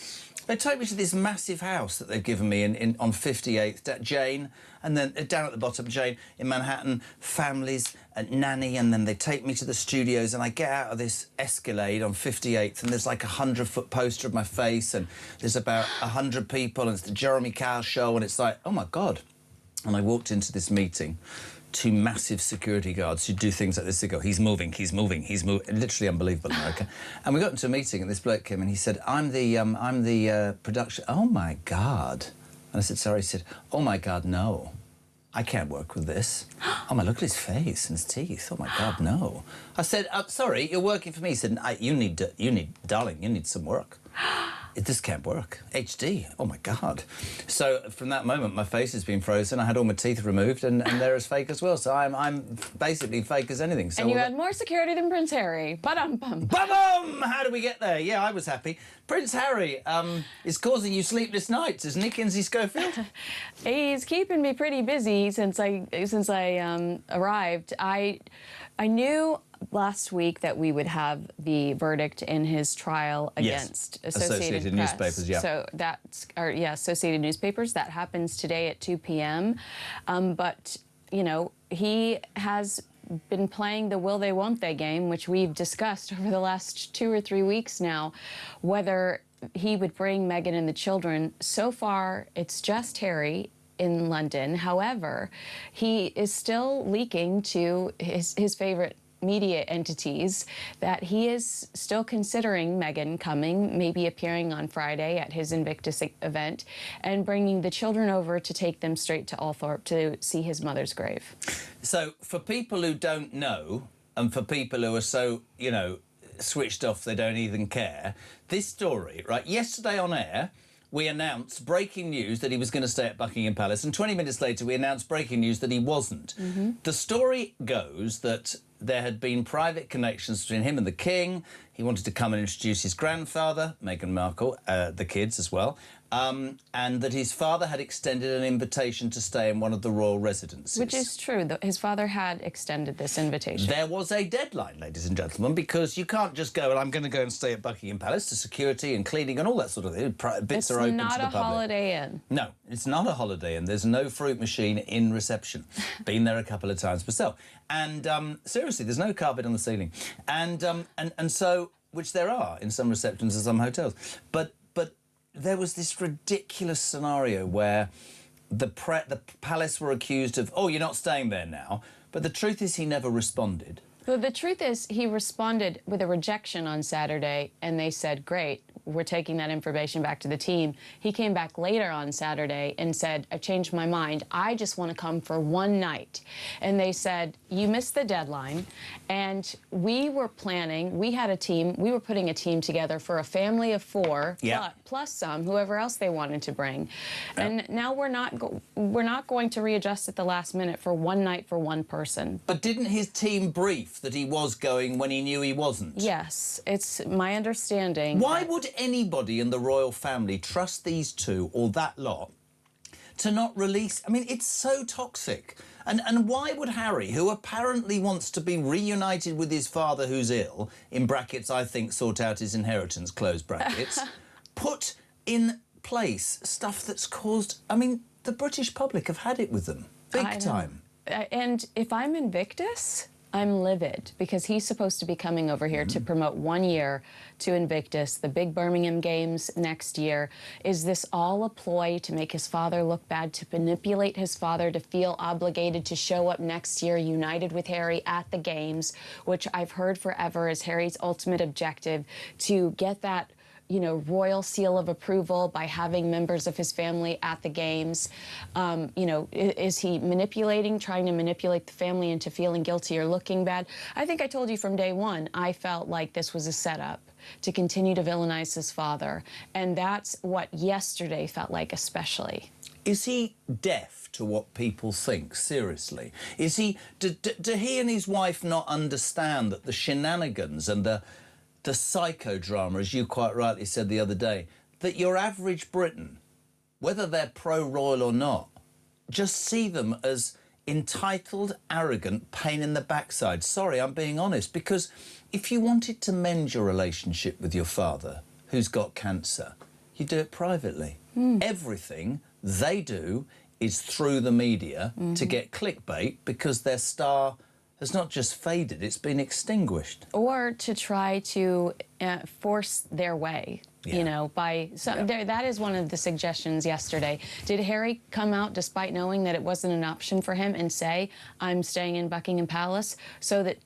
they take me to this massive house that they've given me on 58th, Jane, and then down at the bottom, Jane, in Manhattan, families, nanny, and then they take me to the studios and I get out of this Escalade on 58th and there's like a 100-foot poster of my face and there's about 100 people and it's the Jeremy Carr show and it's like, oh, my God. And I walked into this meeting two massive security guards who do things like this. They go, he's moving, he's moving, he's moving. Literally unbelievable, America. And we got into a meeting, and this bloke came and he said, I'm the production. Oh my God. And I said, sorry. He said, oh my God, no. I can't work with this. Oh my, look at his face and his teeth. Oh my God, no. I said, sorry, you're working for me. He said, darling, you need some work. This can't work. HD. Oh my God. So from that moment, my face has been frozen. I had all my teeth removed, and they're as fake as well. So I'm basically fake as anything. So and you had more security than Prince Harry. Ba-dum-bum. Ba-bum! How do we get there? Yeah, I was happy. Prince Harry is causing you sleepless nights, isn't he, Kinsey Schofield? He's keeping me pretty busy since I arrived. I knew last week that we would have the verdict in his trial against Associated Press. Newspapers, yeah. So that's, Associated Newspapers. That happens today at 2 p.m. But, you know, he has been playing the will they, won't they game, which we've discussed over the last 2 or 3 weeks now, whether he would bring Meghan and the children. So far, it's just Harry in London. However, he is still leaking to his favorite media entities that he is still considering Meghan coming, maybe appearing on Friday at his Invictus event, and bringing the children over to take them straight to Althorpe to see his mother's grave. So for people who don't know, and for people who are so, you know, switched off they don't even care, this story, right, yesterday on air, we announced breaking news that he was going to stay at Buckingham Palace, and 20 minutes later we announced breaking news that he wasn't. Mm-hmm. The story goes that there had been private connections between him and the King. He wanted to come and introduce his grandfather, Meghan Markle, the kids as well, and that his father had extended an invitation to stay in one of the royal residences. Which is true. His father had extended this invitation. There was a deadline, ladies and gentlemen, because you can't just go, well, I'm going to go and stay at Buckingham Palace to security and cleaning and all that sort of thing. Bits are open to the public. It's not a Holiday Inn. No, it's not a Holiday Inn. There's no fruit machine in reception. Been there a couple of times myself. And seriously, there's no carpet on the ceiling. And so, which there are in some receptions and some hotels. But there was this ridiculous scenario where the palace were accused of, oh, you're not staying there now. But the truth is he never responded. Well, the truth is he responded with a rejection on Saturday, and they said, great, we're taking that information back to the team. He came back later on Saturday and said, I've changed my mind. I just want to come for one night. And they said, you missed the deadline. And we were planning, we had a team, we were putting a team together for a family of 4, plus some, whoever else they wanted to bring. And now we're not going to readjust at the last minute for one night for one person. But didn't his team brief that he was going when he knew he wasn't? Yes, it's my understanding. Why would anybody in the royal family trust these two or that lot to not release? I mean, it's so toxic. And why would Harry, who apparently wants to be reunited with his father who's ill, in brackets, I think, sort out his inheritance, close brackets, put in place stuff that's caused... I mean, the British public have had it with them. Big time. And if I'm Invictus, I'm livid, because he's supposed to be coming over here to promote 1 year to Invictus, the big Birmingham Games next year. Is this all a ploy to make his father look bad, to manipulate his father to feel obligated to show up next year united with Harry at the Games, which I've heard forever is Harry's ultimate objective, to get that, you know, royal seal of approval by having members of his family at the Games? You know, is he trying to manipulate the family into feeling guilty or looking bad? I think I told you from day one, I felt like this was a setup to continue to villainize his father. And that's what yesterday felt like especially. Is he deaf to what people think, seriously? Is he... Do he and his wife not understand that the shenanigans and the psychodrama, as you quite rightly said the other day, that your average Briton, whether they're pro-royal or not, just see them as entitled, arrogant, pain in the backside? Sorry, I'm being honest, because if you wanted to mend your relationship with your father, who's got cancer, you do it privately. Everything they do is through the media to get clickbait, because their star has not just faded, it's been extinguished. Or to try to force their way. Yeah. You know, that is one of the suggestions yesterday. Did Harry come out despite knowing that it wasn't an option for him and say, I'm staying in Buckingham Palace, so that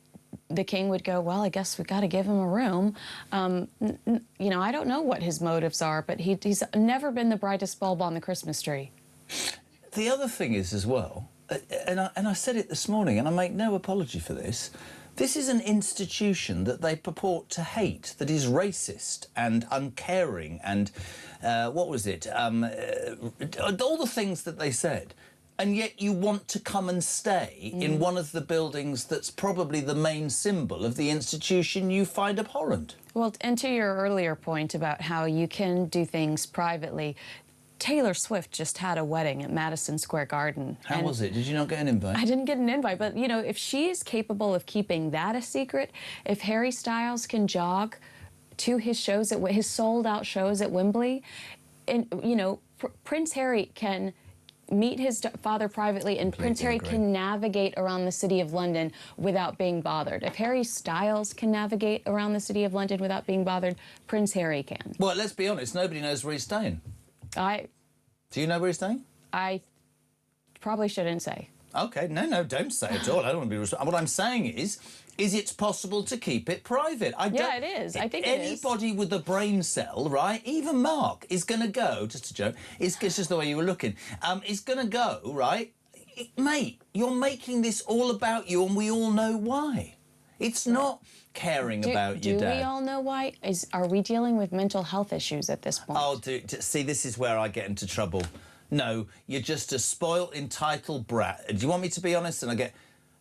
the king would go, well, I guess we got to give him a room. You know, I don't know what his motives are, but he's never been the brightest bulb on the Christmas tree. The other thing is as well, and I said it this morning, and I make no apology for this, this is an institution that they purport to hate, that is racist and uncaring and, what was it, all the things that they said. And yet you want to come and stay in one of the buildings that's probably the main symbol of the institution you find abhorrent. Well, and to your earlier point about how you can do things privately, Taylor Swift just had a wedding at Madison Square Garden. How was it? Did you not get an invite? I didn't get an invite, but, you know, if she is capable of keeping that a secret, if Harry Styles can jog to his shows, his sold-out shows at Wembley, and, you know, Prince Harry can meet his father privately, and Prince Harry can navigate around the City of London without being bothered. If Harry Styles can navigate around the City of London without being bothered, Prince Harry can. Well, let's be honest, nobody knows where he's staying. Do you know where he's staying? I probably shouldn't say. OK, no, don't say at all. I don't want to be responsible. What I'm saying is it's possible to keep it private. Yeah, it is. I think it is. Anybody with a brain cell, right, even Mark, is going to go, just a joke, it's just the way you were looking, is going to go, right, mate, you're making this all about you and we all know why. It's not caring about your dad. Do we all know why? Are we dealing with mental health issues at this point? Oh, see, this is where I get into trouble. No, you're just a spoilt, entitled brat. Do you want me to be honest? And I get...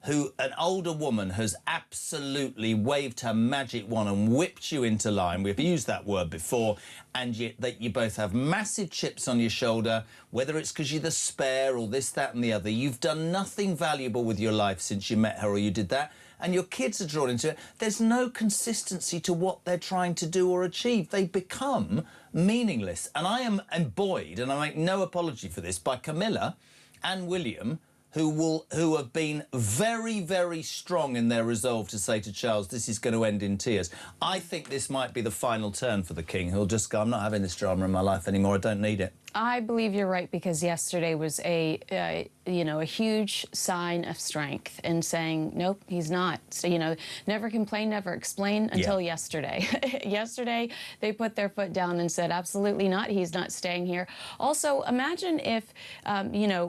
an older woman has absolutely waved her magic wand and whipped you into line. We've used that word before. And yet that you both have massive chips on your shoulder, whether it's because you're the spare or this, that and the other. You've done nothing valuable with your life since you met her or you did that. And your kids are drawn into it. There's no consistency to what they're trying to do or achieve. They become meaningless. And I am buoyed, and I make no apology for this, by Camilla and William, who have been very, very strong in their resolve to say to Charles, this is going to end in tears. I think this might be the final turn for the king, who'll just go, I'm not having this drama in my life anymore, I don't need it. I believe you're right, because yesterday was a huge sign of strength in saying, nope, he's not. So, you know, never complain, never explain until yesterday. Yesterday, they put their foot down and said, absolutely not, he's not staying here. Also, imagine if,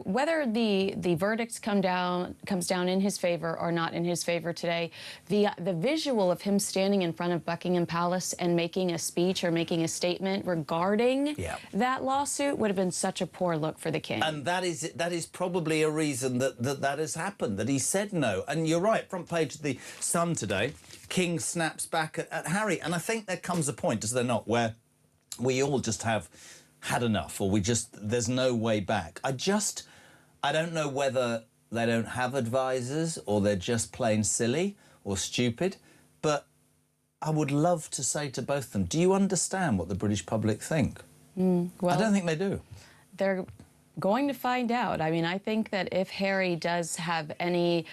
whether the verdict comes down in his favor or not in his favor today, the visual of him standing in front of Buckingham Palace and making a speech or making a statement regarding that lawsuit would have been such a poor look for the king. And that is probably a reason that has happened, that he said no. And you're right, front page of the Sun today, King snaps back at Harry. And I think there comes a point, does there not, where we all just have had enough, or there's no way back. I don't know whether they don't have advisors or they're just plain silly or stupid, but I would love to say to both of them, do you understand what the British public think? Well, I don't think they do. They're going to find out. I mean, I think that if Harry does have any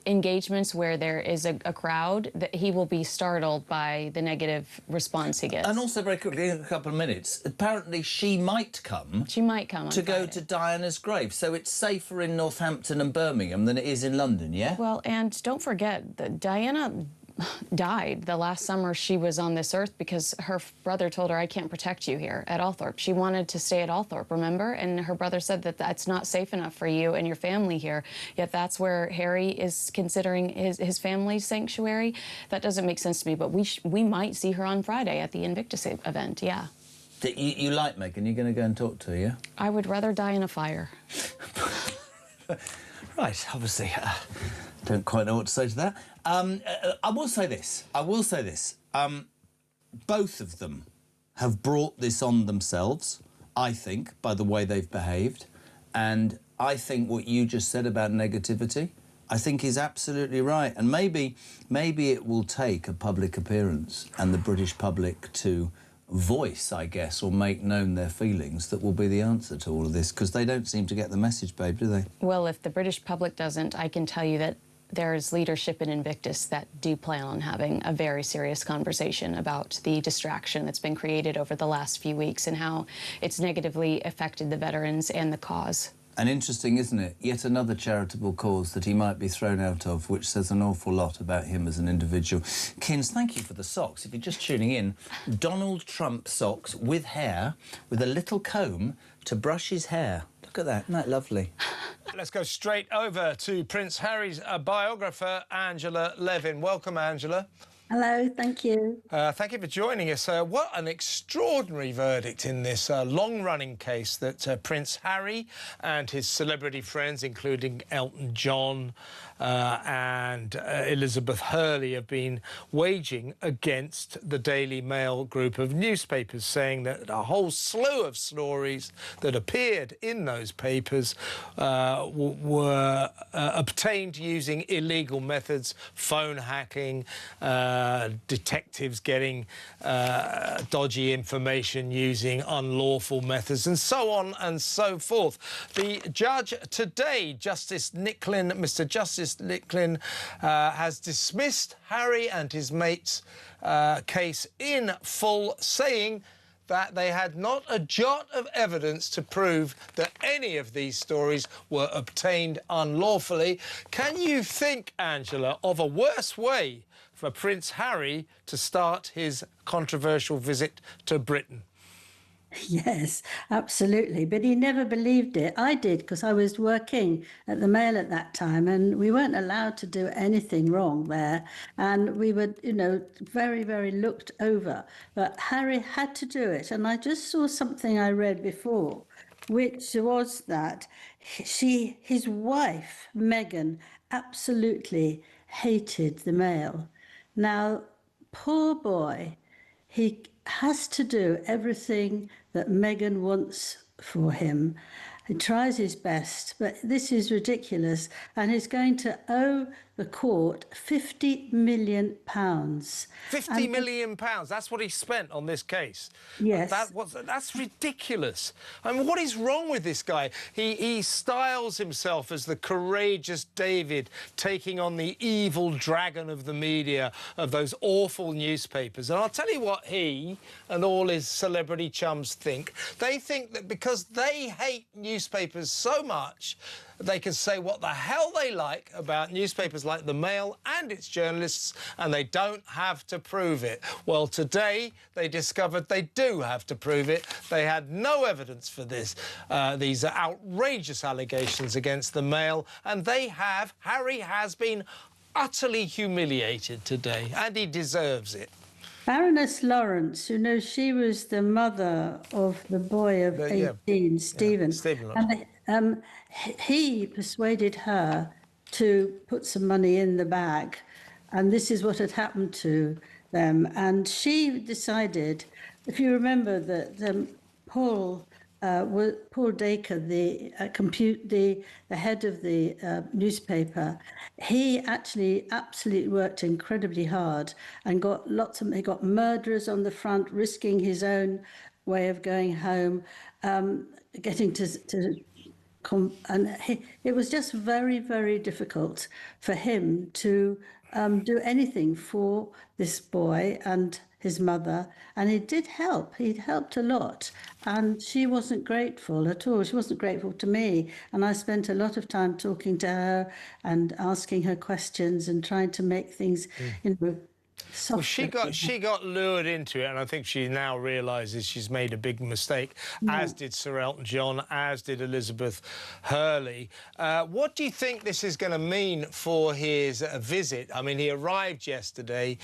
engagements where there is a crowd, that he will be startled by the negative response he gets. And also, very quickly, in a couple of minutes, apparently she might come. She might come on to Friday. go to Diana's grave. So it's safer in Northampton and Birmingham than it is in London, yeah? Well, and don't forget that Diana died the last summer she was on this earth because her brother told her, I can't protect you here at Althorpe. She wanted to stay at Althorpe, remember? And her brother said that that's not safe enough for you and your family here. Yet that's where Harry is considering his family's sanctuary. That doesn't make sense to me, but we might see her on Friday at the Invictus event, yeah. You like Meghan? You're going to go and talk to her, yeah? I would rather die in a fire. Right, obviously, don't quite know what to say to that. I will say this. Both of them have brought this on themselves, I think, by the way they've behaved. And I think what you just said about negativity, I think is absolutely right. And maybe it will take a public appearance and the British public to voice, I guess, or make known their feelings that will be the answer to all of this, because they don't seem to get the message, babe, do they? Well, if the British public doesn't, I can tell you that there's leadership in Invictus that do plan on having a very serious conversation about the distraction that's been created over the last few weeks and how it's negatively affected the veterans and the cause. And interesting, isn't it? Yet another charitable cause that he might be thrown out of, which says an awful lot about him as an individual. Kins, thank you for the socks. If you're just tuning in, Donald Trump socks with hair, with a little comb to brush his hair. Look at that, isn't that lovely? Let's go straight over to Prince Harry's biographer, Angela Levin. Welcome, Angela. Hello, thank you. Thank you for joining us. What an extraordinary verdict in this long-running case that Prince Harry and his celebrity friends, including Elton John and Elizabeth Hurley, have been waging against the Daily Mail group of newspapers, saying that a whole slew of stories that appeared in those papers were obtained using illegal methods, phone hacking, detectives getting dodgy information using unlawful methods, and so on and so forth. The judge today, Mr. Justice Nicklin, has dismissed Harry and his mate's case in full, saying that they had not a jot of evidence to prove that any of these stories were obtained unlawfully. Can you think, Angela, of a worse way for Prince Harry to start his controversial visit to Britain? Yes, absolutely. But he never believed it. I did, because I was working at the Mail at that time, and we weren't allowed to do anything wrong there. And we were, very, very looked over. But Harry had to do it. And I just saw something I read before, which was that his wife, Meghan, absolutely hated the Mail. Now, poor boy, he has to do everything that Meghan wants for him. He tries his best, but this is ridiculous, and he's going to owe the court £50 million. £50 million, that's what he spent on this case? Yes. That's ridiculous. I mean, what is wrong with this guy? He styles himself as the courageous David taking on the evil dragon of the media, of those awful newspapers. And I'll tell you what he and all his celebrity chums think. They think that because they hate newspapers so much, they can say what the hell they like about newspapers like the Mail and its journalists, and they don't have to prove it. Well, today they discovered they do have to prove it. They had no evidence for this. These are outrageous allegations against the Mail, and Harry has been utterly humiliated today, and he deserves it. Baroness Lawrence, she was the mother of the boy of 18, Stephen. And he persuaded her to put some money in the bag, and this is what had happened to them. And she decided, if you remember, that Paul Dacre, the head of the newspaper, he actually absolutely worked incredibly hard and he got murderers on the front, risking his own way of going home, getting it was just very, very difficult for him to do anything for this boy and his mother, and he did help. He'd helped a lot, and she wasn't grateful at all. She wasn't grateful to me, and I spent a lot of time talking to her and asking her questions and trying to make things, Well, she got lured into it, and I think she now realises she's made a big mistake, as did Sir Elton John, as did Elizabeth Hurley. What do you think this is going to mean for his visit? I mean, he arrived yesterday.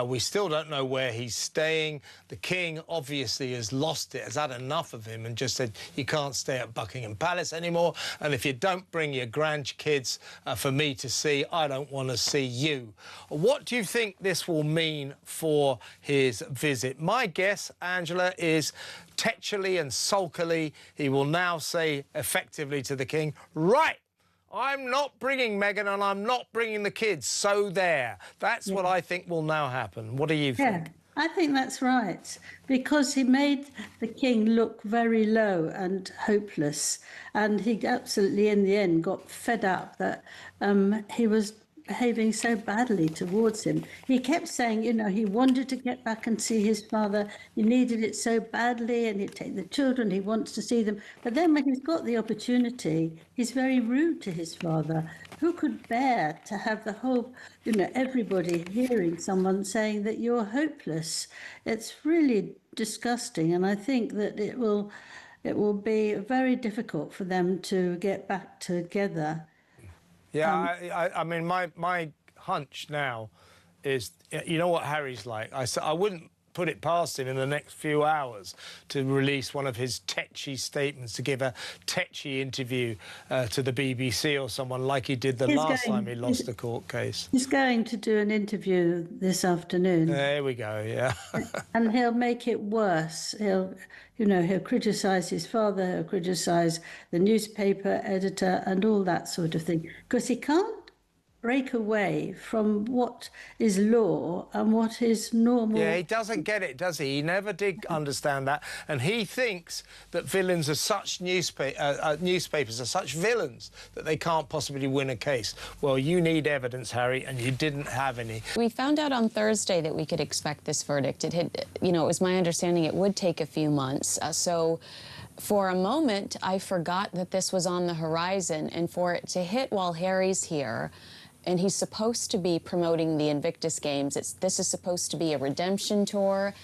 We still don't know where he's staying. The King obviously has lost it, has had enough of him, and just said, you can't stay at Buckingham Palace anymore, and if you don't bring your grandkids for me to see, I don't want to see you. What do you think this will mean for his visit? My guess, Angela, is tetchily and sulkily he will now say effectively to the King, right, I'm not bringing Meghan and I'm not bringing the kids, so there. That's what I think will now happen. What do you think? I think that's right, because he made the king look very low and hopeless, and he absolutely, in the end, got fed up that he was behaving so badly towards him. He kept saying, you know, he wanted to get back and see his father. He needed it so badly, and he'd take the children. He wants to see them. But then when he's got the opportunity, he's very rude to his father. Who could bear to have the whole, you know, everybody hearing someone saying that you're hopeless? It's really disgusting, and I think that it will be very difficult for them to get back together. Yeah, I mean, my hunch now is, you know what Harry's like? I wouldn't put it past him in the next few hours to release one of his tetchy statements, to give a tetchy interview to the BBC or someone like he did the last time he lost the court case. He's going to do an interview this afternoon. There we go, yeah. And he'll make it worse. He'll criticise his father, he'll criticise the newspaper editor and all that sort of thing, because he can't break away from what is law and what is normal. Yeah, he doesn't get it, does he? He never did understand that. And he thinks that villains are such newspapers are such villains that they can't possibly win a case. Well, you need evidence, Harry, and you didn't have any. We found out on Thursday that we could expect this verdict. It was my understanding it would take a few months. So for a moment, I forgot that this was on the horizon, and for it to hit while Harry's here, and he's supposed to be promoting the Invictus Games. This is supposed to be a redemption tour.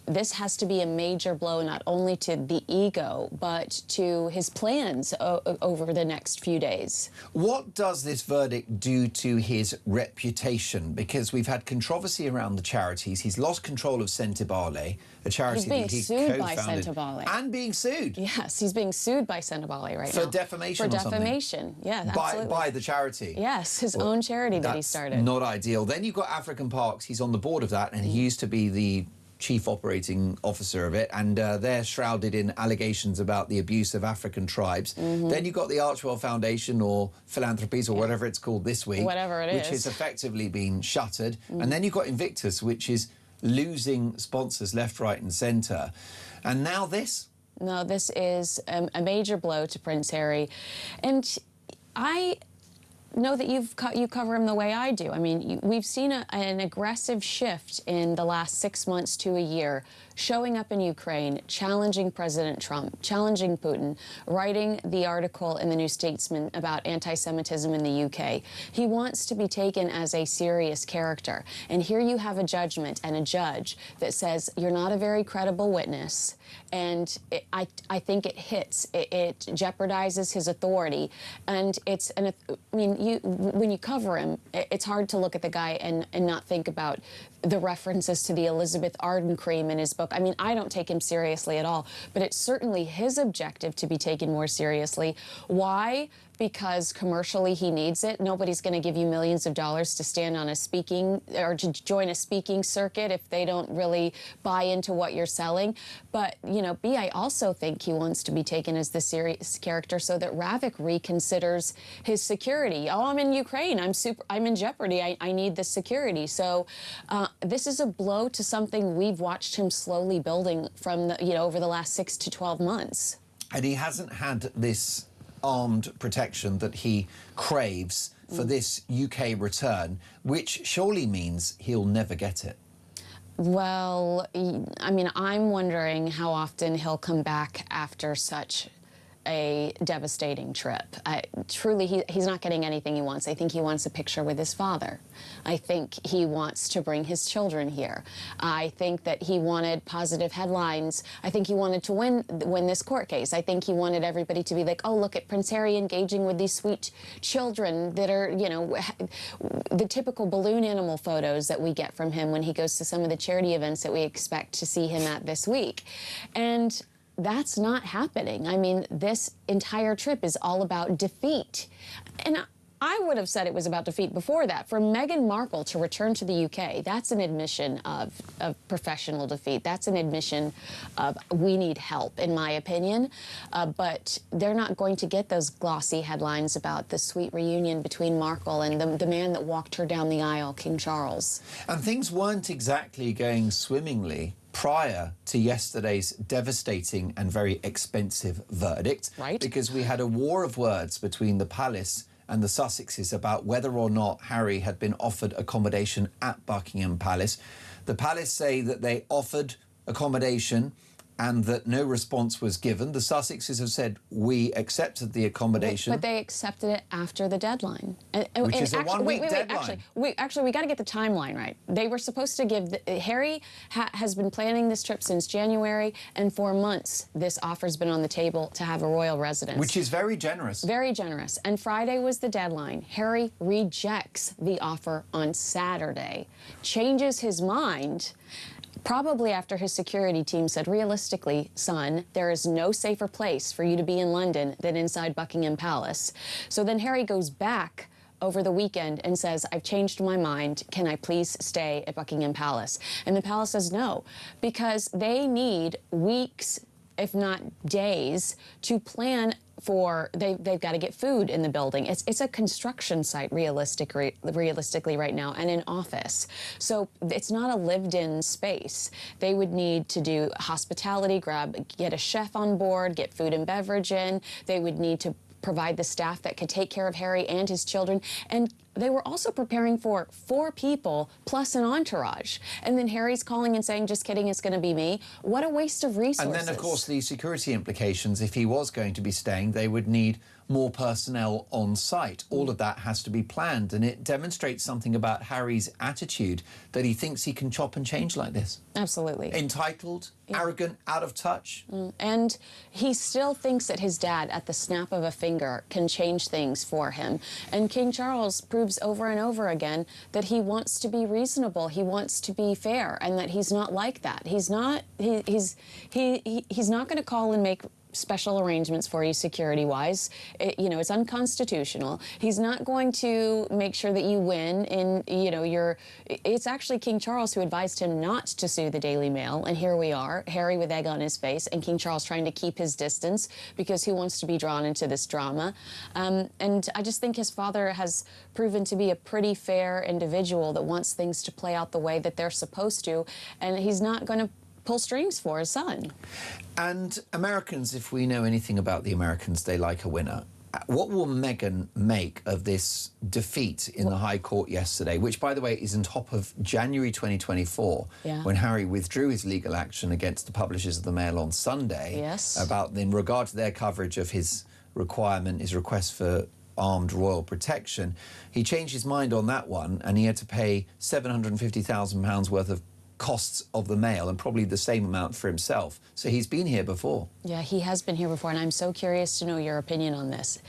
This has to be a major blow not only to the ego, but to his plans over the next few days. What does this verdict do to his reputation? Because we've had controversy around the charities. He's lost control of Sentebale, a charity that he co-founded. He's being sued by Sentebale. And being sued. Yes, he's being sued by Sentebale right now. For defamation or something? For defamation, yeah, absolutely. By the charity? Yes, his own charity that he started. Not ideal. Then you've got African Parks. He's on the board of that, and he used to be the chief operating officer of it, and they're shrouded in allegations about the abuse of African tribes. Then you've got the Archwell Foundation, or Philanthropies, or whatever it's called this week. Whatever it is. Which has effectively been shuttered. And then you've got Invictus, which is losing sponsors left, right and centre. And now this? No, this is a major blow to Prince Harry. And I know that you cover him the way I do. I mean, we've seen an aggressive shift in the last 6 months to a year, showing up in Ukraine, challenging President Trump, challenging Putin, writing the article in the New Statesman about anti-Semitism in the UK. He wants to be taken as a serious character. And here you have a judgment and a judge that says you're not a very credible witness. And I think it hits. It jeopardizes his authority. And when you cover him, it's hard to look at the guy and not think about the references to the Elizabeth Arden cream in his book. I mean, I don't take him seriously at all, but it's certainly his objective to be taken more seriously. Why? Because commercially he needs it. Nobody's going to give you millions of dollars to stand on a speaking or to join a speaking circuit if they don't really buy into what you're selling. But, B, I also think he wants to be taken as the serious character so that Ravik reconsiders his security. Oh, I'm in Ukraine. I'm in jeopardy. I need the security. So this is a blow to something we've watched him slowly building from over the last 6 to 12 months. And he hasn't had this armed protection that he craves for this UK return, which surely means he'll never get it. Well, I mean, I'm wondering how often he'll come back after such a devastating trip. Truly, he's not getting anything he wants. I think he wants a picture with his father. I think he wants to bring his children here. I think that he wanted positive headlines. I think he wanted to win this court case. I think he wanted everybody to be like, oh, look at Prince Harry engaging with these sweet children that are, the typical balloon animal photos that we get from him when he goes to some of the charity events that we expect to see him at this week. And that's not happening. I mean, this entire trip is all about defeat. And I would have said it was about defeat before that. For Meghan Markle to return to the UK, that's an admission of professional defeat. That's an admission of we need help, in my opinion. But they're not going to get those glossy headlines about the sweet reunion between Markle and the man that walked her down the aisle, King Charles. And things weren't exactly going swimmingly prior to yesterday's devastating and very expensive verdict. Right. Because we had a war of words between the palace and the Sussexes about whether or not Harry had been offered accommodation at Buckingham Palace. The palace say that they offered accommodation and that no response was given. The Sussexes have said, we accepted the accommodation. But they accepted it after the deadline. Which is a one-week deadline. Actually, we got to get the timeline right. They were supposed to give... Harry has been planning this trip since January, and for months, this offer's been on the table to have a royal residence. Which is very generous. Very generous. And Friday was the deadline. Harry rejects the offer on Saturday, changes his mind... Probably after his security team said, realistically, son, there is no safer place for you to be in London than inside Buckingham Palace. So then Harry goes back over the weekend and says, I've changed my mind. Can I please stay at Buckingham Palace? And the palace says no, because they need weeks, if not days, to plan for, they've got to get food in the building. It's a construction site realistically right now, and an office. So it's not a lived-in space. They would need to do hospitality, get a chef on board, get food and beverage in. They would need to provide the staff that could take care of Harry and his children. And they were also preparing for 4 people plus an entourage. And then Harry's calling and saying, just kidding, it's going to be me. What a waste of resources. And then, of course, the security implications, if he was going to be staying, they would need more personnel on site. All of that has to be planned, and it demonstrates something about Harry's attitude, that he thinks he can chop and change like this. Absolutely. Entitled, arrogant, out of touch. And he still thinks that his dad, at the snap of a finger, can change things for him. And King Charles proves over and over again that he wants to be reasonable, he wants to be fair, and that he's not like that. He's not going to call and make special arrangements for you security-wise. You know, it's unconstitutional. He's not going to make sure that you win in, you know, it's actually King Charles who advised him not to sue the Daily Mail, and here we are, Harry with egg on his face, and King Charles trying to keep his distance because he wants to be drawn into this drama. And I just think his father has proven to be a pretty fair individual that wants things to play out the way that they're supposed to, and he's not going to pull strings for his son. And Americans, if we know anything about the Americans, they like a winner. What will Meghan make of this defeat in the High Court yesterday, which, by the way, is on top of January 2024, when Harry withdrew his legal action against the publishers of the Mail on Sunday in regard to their coverage of his request for armed royal protection. He changed his mind on that one, and he had to pay £750,000 worth of costs of the Mail, and probably the same amount for himself. So he's been here before. Yeah, he has been here before, and I'm so curious to know your opinion on this.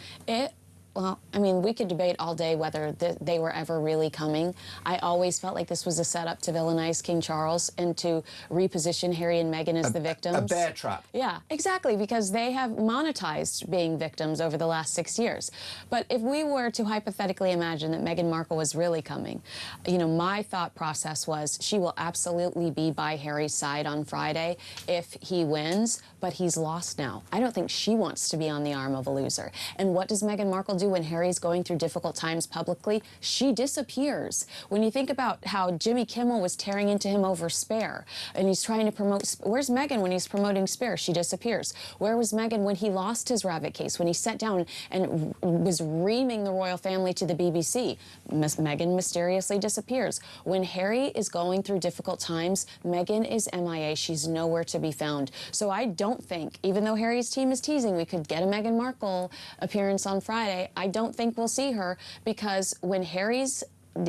Well, I mean, we could debate all day whether they were ever really coming. I always felt like this was a setup to villainize King Charles and to reposition Harry and Meghan as the victims. A bear trap. Yeah, exactly, because they have monetized being victims over the last 6 years. But if we were to hypothetically imagine that Meghan Markle was really coming, you know, my thought process was she will absolutely be by Harry's side on Friday if he wins, but he's lost now. I don't think she wants to be on the arm of a loser. And what does Meghan Markle do when Harry's going through difficult times publicly? She disappears. When you think about how Jimmy Kimmel was tearing into him over Spare, and he's trying to promote... Where's Meghan when he's promoting Spare? She disappears. Where was Meghan when he lost his rabbit case, when he sat down and was reaming the royal family to the BBC? Meghan mysteriously disappears. When Harry is going through difficult times, Meghan is MIA. She's nowhere to be found. So I don't think, even though Harry's team is teasing we could get a Meghan Markle appearance on Friday, I don't think we'll see her, because when Harry's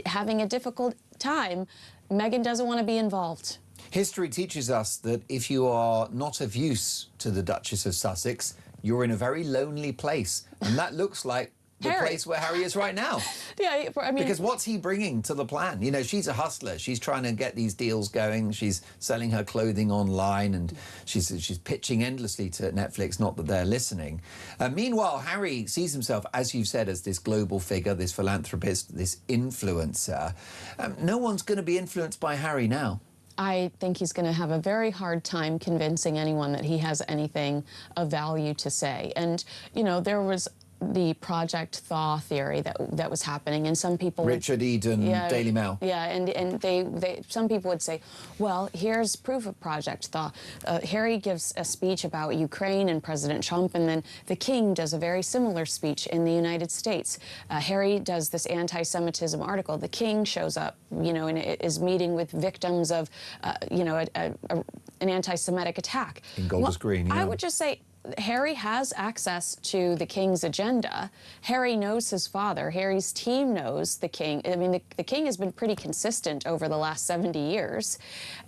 having a difficult time, Meghan doesn't want to be involved. History teaches us that if you are not of use to the Duchess of Sussex, you're in a very lonely place. And that looks like the place where Harry is right now. Yeah, I mean... Because what's he bringing to the plan? You know, she's a hustler. She's trying to get these deals going. She's selling her clothing online and she's pitching endlessly to Netflix, not that they're listening. Meanwhile, Harry sees himself, as you've said, as this global figure, this philanthropist, this influencer. No one's going to be influenced by Harry now. I think he's going to have a very hard time convincing anyone that he has anything of value to say. And, you know, there was the Project Thaw theory that was happening, and some people Richard Eden, Daily Mail. Yeah, and they some people would say, well, here's proof of Project Thaw. Harry gives a speech about Ukraine and President Trump, and then the King does a very similar speech in the United States. Harry does this anti-Semitism article. The King shows up, you know, and is meeting with victims of, you know, an anti-Semitic attack. In Golders Green, yeah. I would just say, Harry has access to the King's agenda. Harry knows his father. Harry's team knows the King. I mean, the King has been pretty consistent over the last 70 years.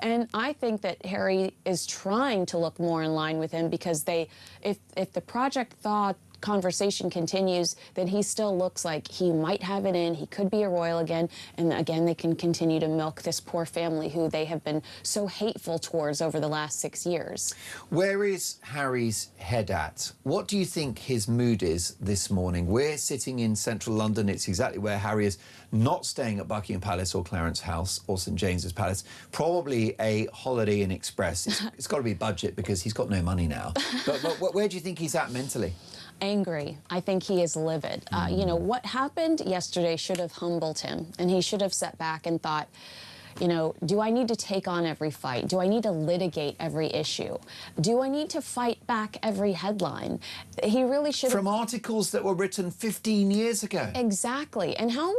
And I think that Harry is trying to look more in line with him because if the Project Thaw conversation continues, then he still looks like he might have it in. He could be a royal again. And again, they can continue to milk this poor family who they have been so hateful towards over the last 6 years. Where is Harry's head at? What do you think his mood is this morning? We're sitting in central London. It's exactly where Harry is, not staying at Buckingham Palace or Clarence House or St James's Palace. Probably a Holiday Inn Express. It's got to be budget because he's got no money now. But where do you think he's at mentally? Angry. I think he is livid. You know, what happened yesterday should have humbled him, and he should have sat back and thought, you know, do I need to take on every fight? Do I need to litigate every issue? Do I need to fight back every headline? He really should have... From articles that were written 15 years ago. Exactly. And how...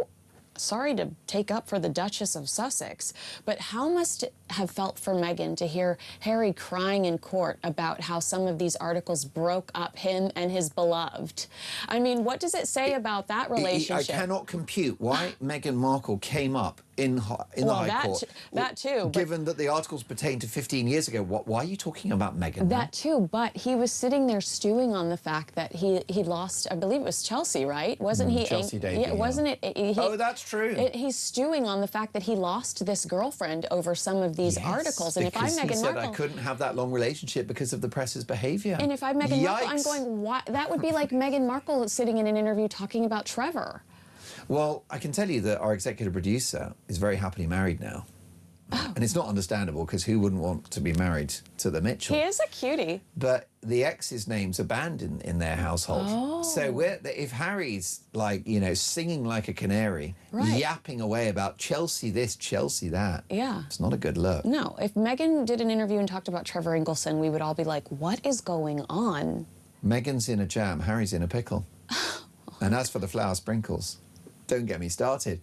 Sorry to take up for the Duchess of Sussex, but how must it have felt for Meghan to hear Harry crying in court about how some of these articles broke up him and his beloved? I mean, what does it say about that relationship? I cannot compute why Meghan Markle came up in the High Court. That too. Given that the articles pertain to 15 years ago, why are you talking about Meghan? That too, but he was sitting there stewing on the fact that he lost, I believe it was Chelsea, right? Wasn't he? Chelsea debut, yeah, wasn't it? Oh, that's true. He's stewing on the fact that he lost this girlfriend over some of these articles. And if I'm Meghan Markle, I couldn't have that long relationship because of the press's behaviour. And if I'm Meghan Markle, I'm going, what? That would be like Meghan Markle sitting in an interview talking about Trevor. Well, I can tell you that our executive producer is very happily married now. Oh. And it's not understandable because who wouldn't want to be married to the Mitchell? He is a cutie. But the ex's names are banned in their household. Oh. So if Harry's, like, you know, singing like a canary, yapping away about Chelsea this, Chelsea that, it's not a good look. No. If Meghan did an interview and talked about Trevor Ingleson, we would all be like, what is going on? Meghan's in a jam, Harry's in a pickle. And as for the flower sprinkles, don't get me started.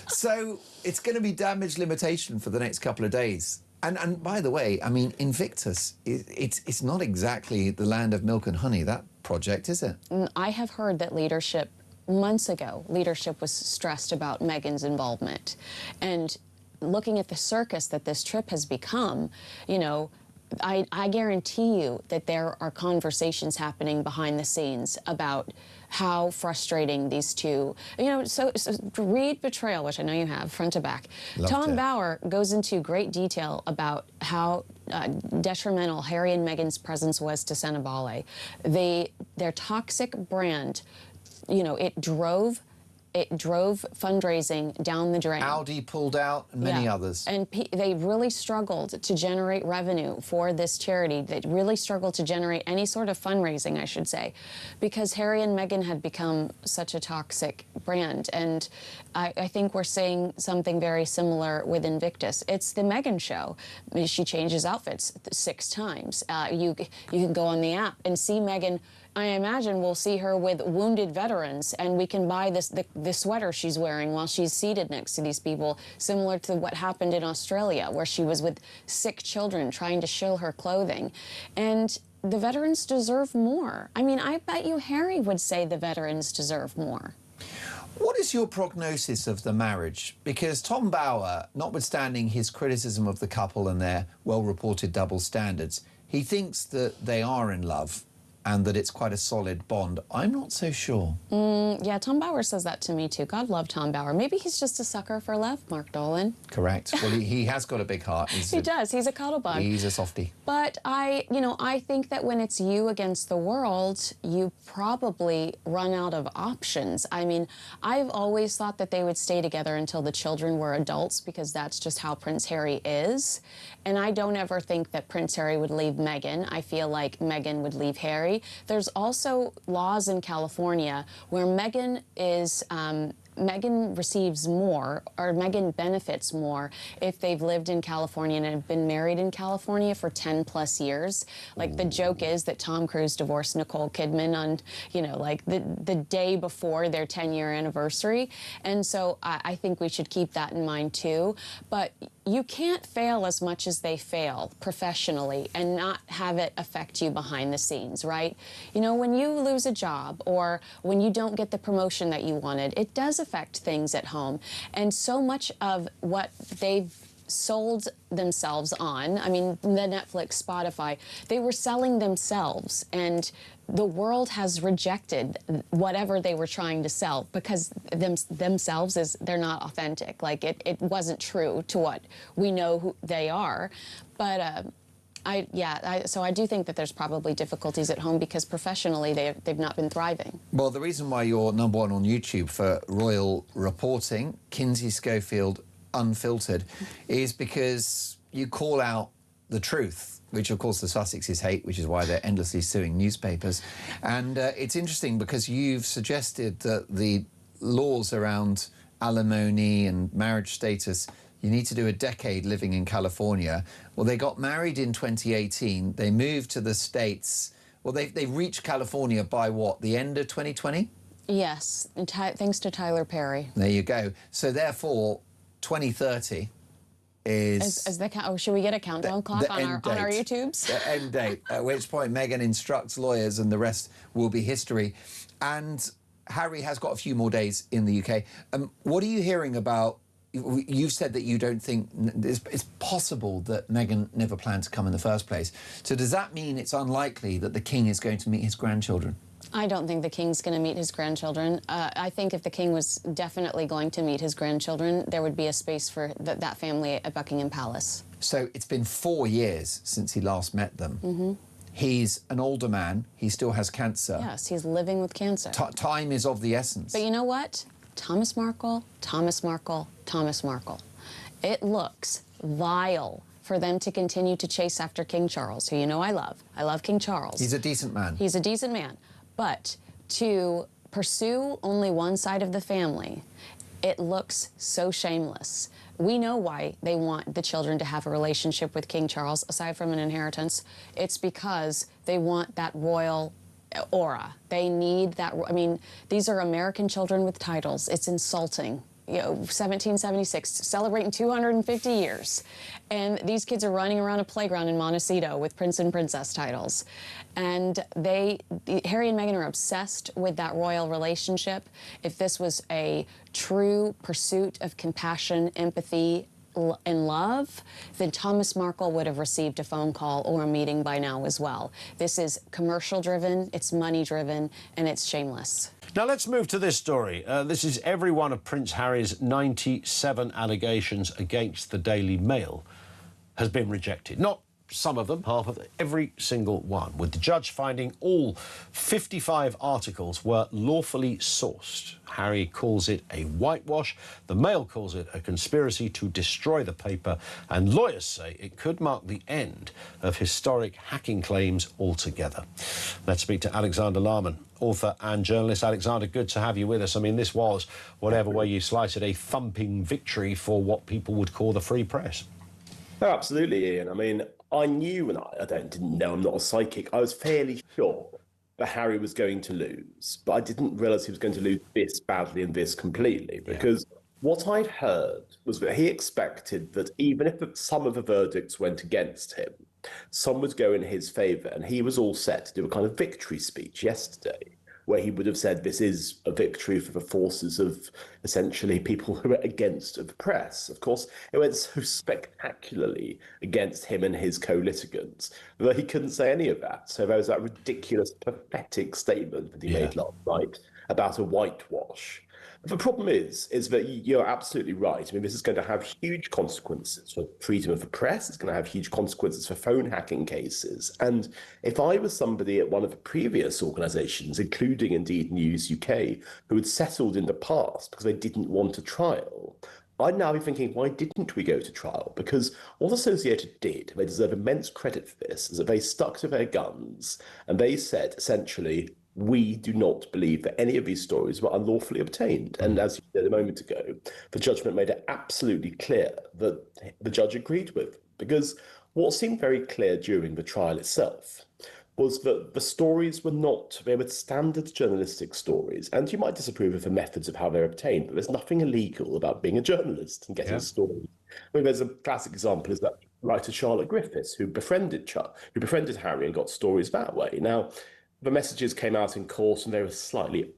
So it's going to be damage limitation for the next couple of days. And by the way, I mean, Invictus, it's not exactly the land of milk and honey, that project, is it? I have heard that leadership, months ago, leadership was stressed about Meghan's involvement. And looking at the circus that this trip has become, you know, I guarantee you that there are conversations happening behind the scenes about how frustrating these two, you know, so read Betrayal, which I know you have, front to back. Tom Bauer goes into great detail about how detrimental Harry and Meghan's presence was to Senabale. Their toxic brand, you know, it drove fundraising down the drain. Audi pulled out, and many others. And they really struggled to generate revenue for this charity. They really struggled to generate any sort of fundraising, I should say, because Harry and Meghan had become such a toxic brand. And I think we're seeing something very similar with Invictus. It's the Meghan show. She changes outfits 6 times. You can go on the app and see Meghan. I imagine we'll see her with wounded veterans, and we can buy the sweater she's wearing while she's seated next to these people, similar to what happened in Australia, where she was with sick children trying to shill her clothing. And the veterans deserve more. I mean, I bet you Harry would say the veterans deserve more. What is your prognosis of the marriage? Because Tom Bauer, notwithstanding his criticism of the couple and their well-reported double standards, he thinks that they are in love and that it's quite a solid bond. I'm not so sure. Yeah, Tom Bauer says that to me too. God love Tom Bauer. Maybe he's just a sucker for love, Mark Dolan. Correct. Well, he has got a big heart. He does. He's a cuddle bug. He's a softie. But I think that when it's you against the world, you probably run out of options. I mean, I've always thought that they would stay together until the children were adults because that's just how Prince Harry is. And I don't ever think that Prince Harry would leave Meghan. I feel like Meghan would leave Harry. There's also laws in California where Meghan receives more, or Meghan benefits more if they've lived in California and have been married in California for 10 plus years. Like the joke is that Tom Cruise divorced Nicole Kidman on, like the day before their 10-year anniversary. And so I think we should keep that in mind too. But you can't fail as much as they fail professionally and not have it affect you behind the scenes, right? When you lose a job or when you don't get the promotion that you wanted, it does affect things at home. And so much of what they've sold themselves on, I mean, the Netflix, Spotify, they were selling themselves, and the world has rejected whatever they were trying to sell because themselves they're not authentic. Like it wasn't true to what we know who they are. But so I do think that there's probably difficulties at home because professionally they've not been thriving. Well, the reason why you're #1 on YouTube for royal reporting, Kinsey Schofield Unfiltered, is because you call out the truth, which of course the Sussexes hate, which is why they're endlessly suing newspapers. And it's interesting because you've suggested that the laws around alimony and marriage status, you need to do a decade living in California. Well, they got married in 2018. They moved to the States. Well, they reached California by what, the end of 2020? Yes, and thanks to Tyler Perry. There you go. So therefore, 2030 is... should we get a countdown clock on our YouTubes? The end date, at which point Meghan instructs lawyers and the rest will be history. And Harry has got a few more days in the UK. What are you hearing about... You've said that you don't think it's possible that Meghan never planned to come in the first place. So does that mean it's unlikely that the king is going to meet his grandchildren? I don't think the king's going to meet his grandchildren. I think if the king was definitely going to meet his grandchildren, there would be a space for that family at Buckingham Palace. So it's been 4 years since he last met them. Mm-hmm. He's an older man. He still has cancer. Yes, he's living with cancer. Time is of the essence. But you know what? Thomas Markle, Thomas Markle, Thomas Markle. It looks vile for them to continue to chase after King Charles, who I love. I love King Charles. He's a decent man. He's a decent man. But to pursue only one side of the family, it looks so shameless. We know why they want the children to have a relationship with King Charles, aside from an inheritance. It's because they want that royal aura. They need that. I mean, these are American children with titles. It's insulting. 1776, celebrating 250 years. And these kids are running around a playground in Montecito with prince and princess titles. And Harry and Meghan are obsessed with that royal relationship. If this was a true pursuit of compassion, empathy, and love, then Thomas Markle would have received a phone call or a meeting by now as well. This is commercial-driven, it's money-driven, and it's shameless. Now let's move to this story. This is every one of Prince Harry's 97 allegations against the Daily Mail has been rejected. Not some of them, half of them, every single one, with the judge finding all 55 articles were lawfully sourced. Harry calls it a whitewash, the Mail calls it a conspiracy to destroy the paper, and lawyers say it could mark the end of historic hacking claims altogether. Let's speak to Alexander Larman, author and journalist. Alexander, good to have you with us. I mean, this was, whatever way you slice it, a thumping victory for what people would call the free press. Oh, absolutely, Ian. I mean, I knew, and I didn't know, I'm not a psychic, I was fairly sure that Harry was going to lose, but I didn't realise he was going to lose this badly and this completely, because what I'd heard was that he expected that even if some of the verdicts went against him, some would go in his favour, and he was all set to do a kind of victory speech yesterday, where he would have said this is a victory for the forces of essentially people who are against the press. Of course, it went so spectacularly against him and his co-litigants that he couldn't say any of that. So there was that ridiculous, pathetic statement that he made last night about a whitewash. The problem is that you're absolutely right. I mean, this is going to have huge consequences for freedom of the press. It's going to have huge consequences for phone hacking cases. And if I was somebody at one of the previous organisations, including indeed News UK, who had settled in the past because they didn't want a trial, I'd now be thinking, why didn't we go to trial? Because what Associated did, they deserve immense credit for this, is that they stuck to their guns and they said, essentially, we do not believe that any of these stories were unlawfully obtained. And as you said a moment ago, the judgment made it absolutely clear that the judge agreed with. Because what seemed very clear during the trial itself was that the stories were not, they were standard journalistic stories. And you might disapprove of the methods of how they're obtained, but there's nothing illegal about being a journalist and getting a story. I mean, there's a classic example is that writer Charlotte Griffiths, who befriended Harry and got stories that way. Now, the messages came out in court and they were slightly,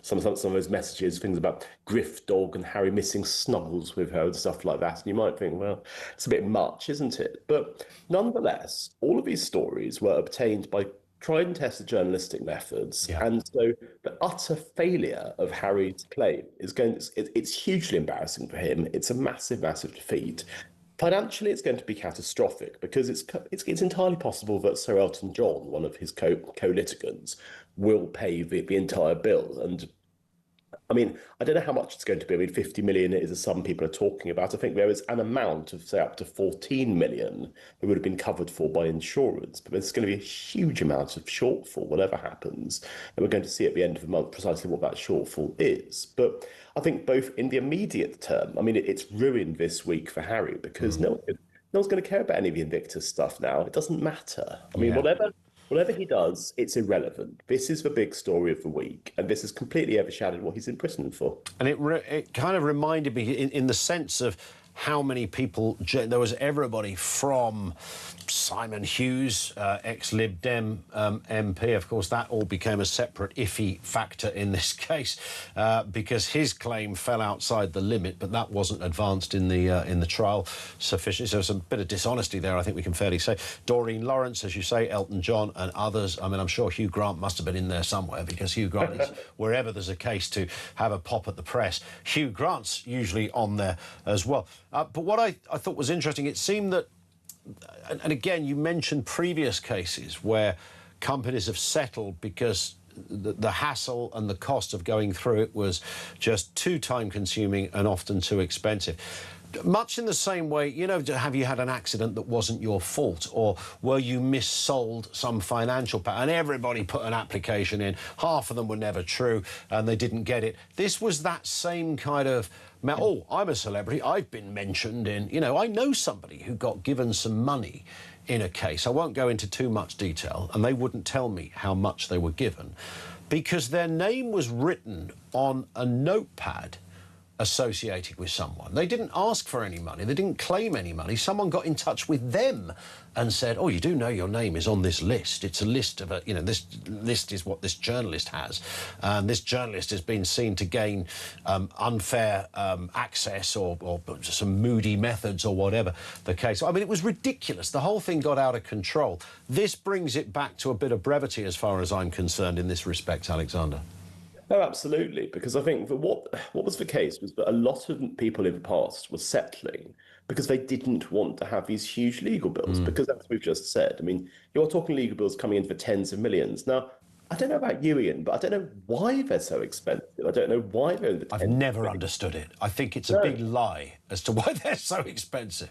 some of those messages, things about Griff Dog and Harry missing snuggles with her and stuff like that. And you might think, well, it's a bit much, isn't it? But nonetheless, all of these stories were obtained by tried and tested journalistic methods. And so the utter failure of Harry's claim it's hugely embarrassing for him. It's a massive, massive defeat. Financially, it's going to be catastrophic because it's entirely possible that Sir Elton John, one of his co-litigants, will pay the entire bill. And I mean, I don't know how much it's going to be. I mean, 50 million is a sum people are talking about. I think there is an amount of, say, up to 14 million that would have been covered for by insurance. But there's going to be a huge amount of shortfall, whatever happens. And we're going to see at the end of the month precisely what that shortfall is. But I think both in the immediate term, I mean, it's ruined this week for Harry because no one's going to care about any of the Invictus stuff now. It doesn't matter. I mean, whatever he does, it's irrelevant. This is the big story of the week, and this has completely overshadowed what he's in prison for. And it kind of reminded me in the sense of how many people, there was everybody from Simon Hughes, ex-Lib Dem MP. Of course, that all became a separate iffy factor in this case because his claim fell outside the limit, but that wasn't advanced in the trial sufficiently. So there's a bit of dishonesty there, I think we can fairly say. Doreen Lawrence, as you say, Elton John and others. I mean, I'm sure Hugh Grant must have been in there somewhere because Hugh Grant is, wherever there's a case to have a pop at the press, Hugh Grant's usually on there as well. But what I thought was interesting, it seemed that, and again, you mentioned previous cases where companies have settled because the hassle and the cost of going through it was just too time-consuming and often too expensive. Much in the same way, you know, have you had an accident that wasn't your fault, or were you missold some financial and everybody put an application in, half of them were never true and they didn't get it. This was that same kind of, oh, I'm a celebrity, I've been mentioned in, you know, I know somebody who got given some money in a case. I won't go into too much detail, and they wouldn't tell me how much they were given because their name was written on a notepad associated with someone. They didn't ask for any money. They didn't claim any money. Someone got in touch with them and said, oh, you do know your name is on this list. It's a list of, you know, this list is what this journalist has. And this journalist has been seen to gain unfair access or some moody methods or whatever the case. I mean, it was ridiculous. The whole thing got out of control. This brings it back to a bit of brevity as far as I'm concerned in this respect, Alexander. No, absolutely, because I think that what was the case was that a lot of people in the past were settling because they didn't want to have these huge legal bills, because as we've just said, I mean, you're talking legal bills coming in for tens of millions. Now, I don't know about you, Ian, but I don't know why they're so expensive. I don't know why they're in the tens. I've never understood it. I think it's a big lie as to why they're so expensive.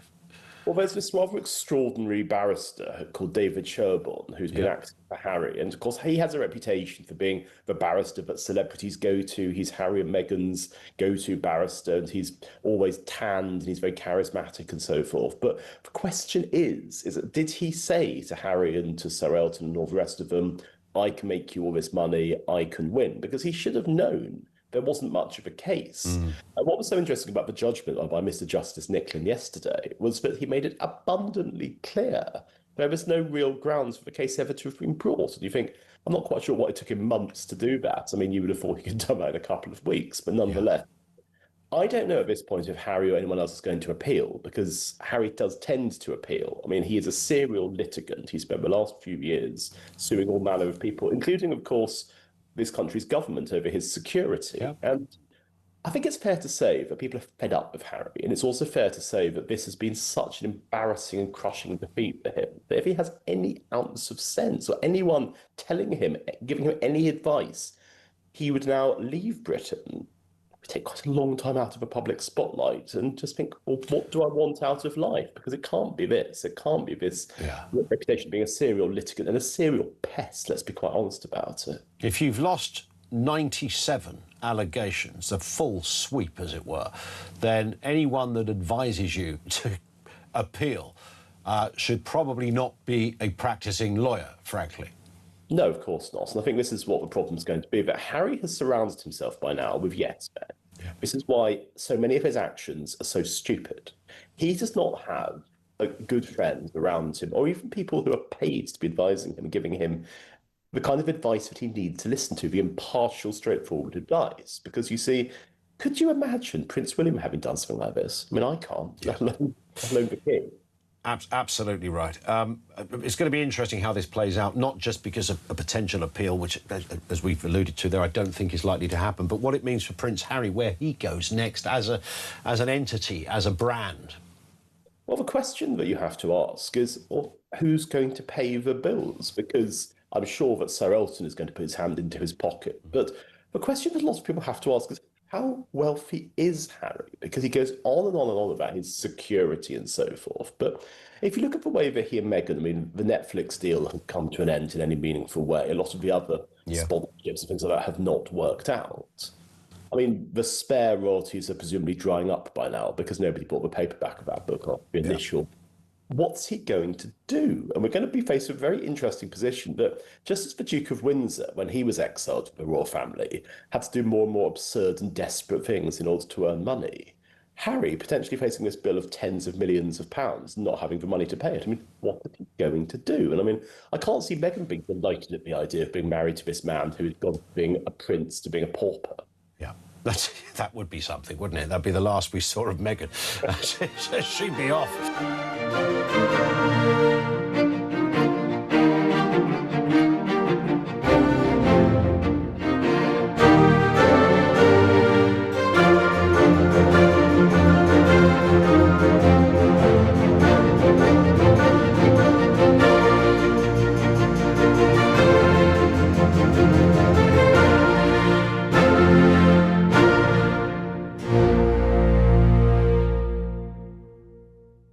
Well, there's this rather extraordinary barrister called David Sherborne who's been acting for Harry. And, of course, he has a reputation for being the barrister that celebrities go to. He's Harry and Meghan's go-to barrister, and he's always tanned, and he's very charismatic and so forth. But the question is did he say to Harry and to Sir Elton and all the rest of them, I can make you all this money, I can win? Because he should have known there wasn't much of a case. And what was so interesting about the judgment by Mr. Justice Nicklin yesterday was that he made it abundantly clear there was no real grounds for the case ever to have been brought. And you think, I'm not quite sure why it took him months to do that. I mean, you would have thought he could have done that in a couple of weeks, but nonetheless. I don't know at this point if Harry or anyone else is going to appeal, because Harry does tend to appeal. I mean, he is a serial litigant. He spent the last few years suing all manner of people, including, of course, this country's government over his security. Yeah. And I think it's fair to say that people are fed up with Harry, and it's also fair to say that this has been such an embarrassing and crushing defeat for him, that if he has any ounce of sense or anyone telling him, giving him any advice, he would now leave Britain, take quite a long time out of a public spotlight and just think, well, what do I want out of life? Because it can't be this. It can't be this reputation of being a serial litigant and a serial pest, let's be quite honest about it. If you've lost 97 allegations, a full sweep, as it were, then anyone that advises you to appeal should probably not be a practicing lawyer, frankly. No, of course not. And I think this is what the problem's going to be. But Harry has surrounded himself by now with yes men. Yeah. This is why so many of his actions are so stupid. He does not have good friends around him, or even people who are paid to be advising him and giving him the kind of advice that he needs to listen to, the impartial, straightforward advice. Because you see, could you imagine Prince William having done something like this? I mean, I can't, let alone the king. Absolutely right. It's going to be interesting how this plays out, not just because of a potential appeal, which, as we've alluded to there, I don't think is likely to happen, but what it means for Prince Harry, where he goes next as an entity, as a brand. Well, the question that you have to ask is, well, who's going to pay the bills? Because I'm sure that Sir Elton is going to put his hand into his pocket. But the question that lots of people have to ask is, how wealthy is Harry? Because he goes on and on and on about his security and so forth. But if you look at the way that he and Meghan, I mean, the Netflix deal had come to an end in any meaningful way. A lot of the other sponsorships and things like that have not worked out. I mean, the spare royalties are presumably drying up by now because nobody bought the paperback of that book after the initial. What's he going to do? And we're going to be faced with a very interesting position that, just as the Duke of Windsor, when he was exiled from the royal family, had to do more and more absurd and desperate things in order to earn money, Harry, potentially facing this bill of tens of millions of pounds, not having the money to pay it. I mean, what is he going to do? And I mean, I can't see Meghan being delighted at the idea of being married to this man who had gone from being a prince to being a pauper. Yeah. That would be something, wouldn't it? That'd be the last we saw of Meghan. She'd be off.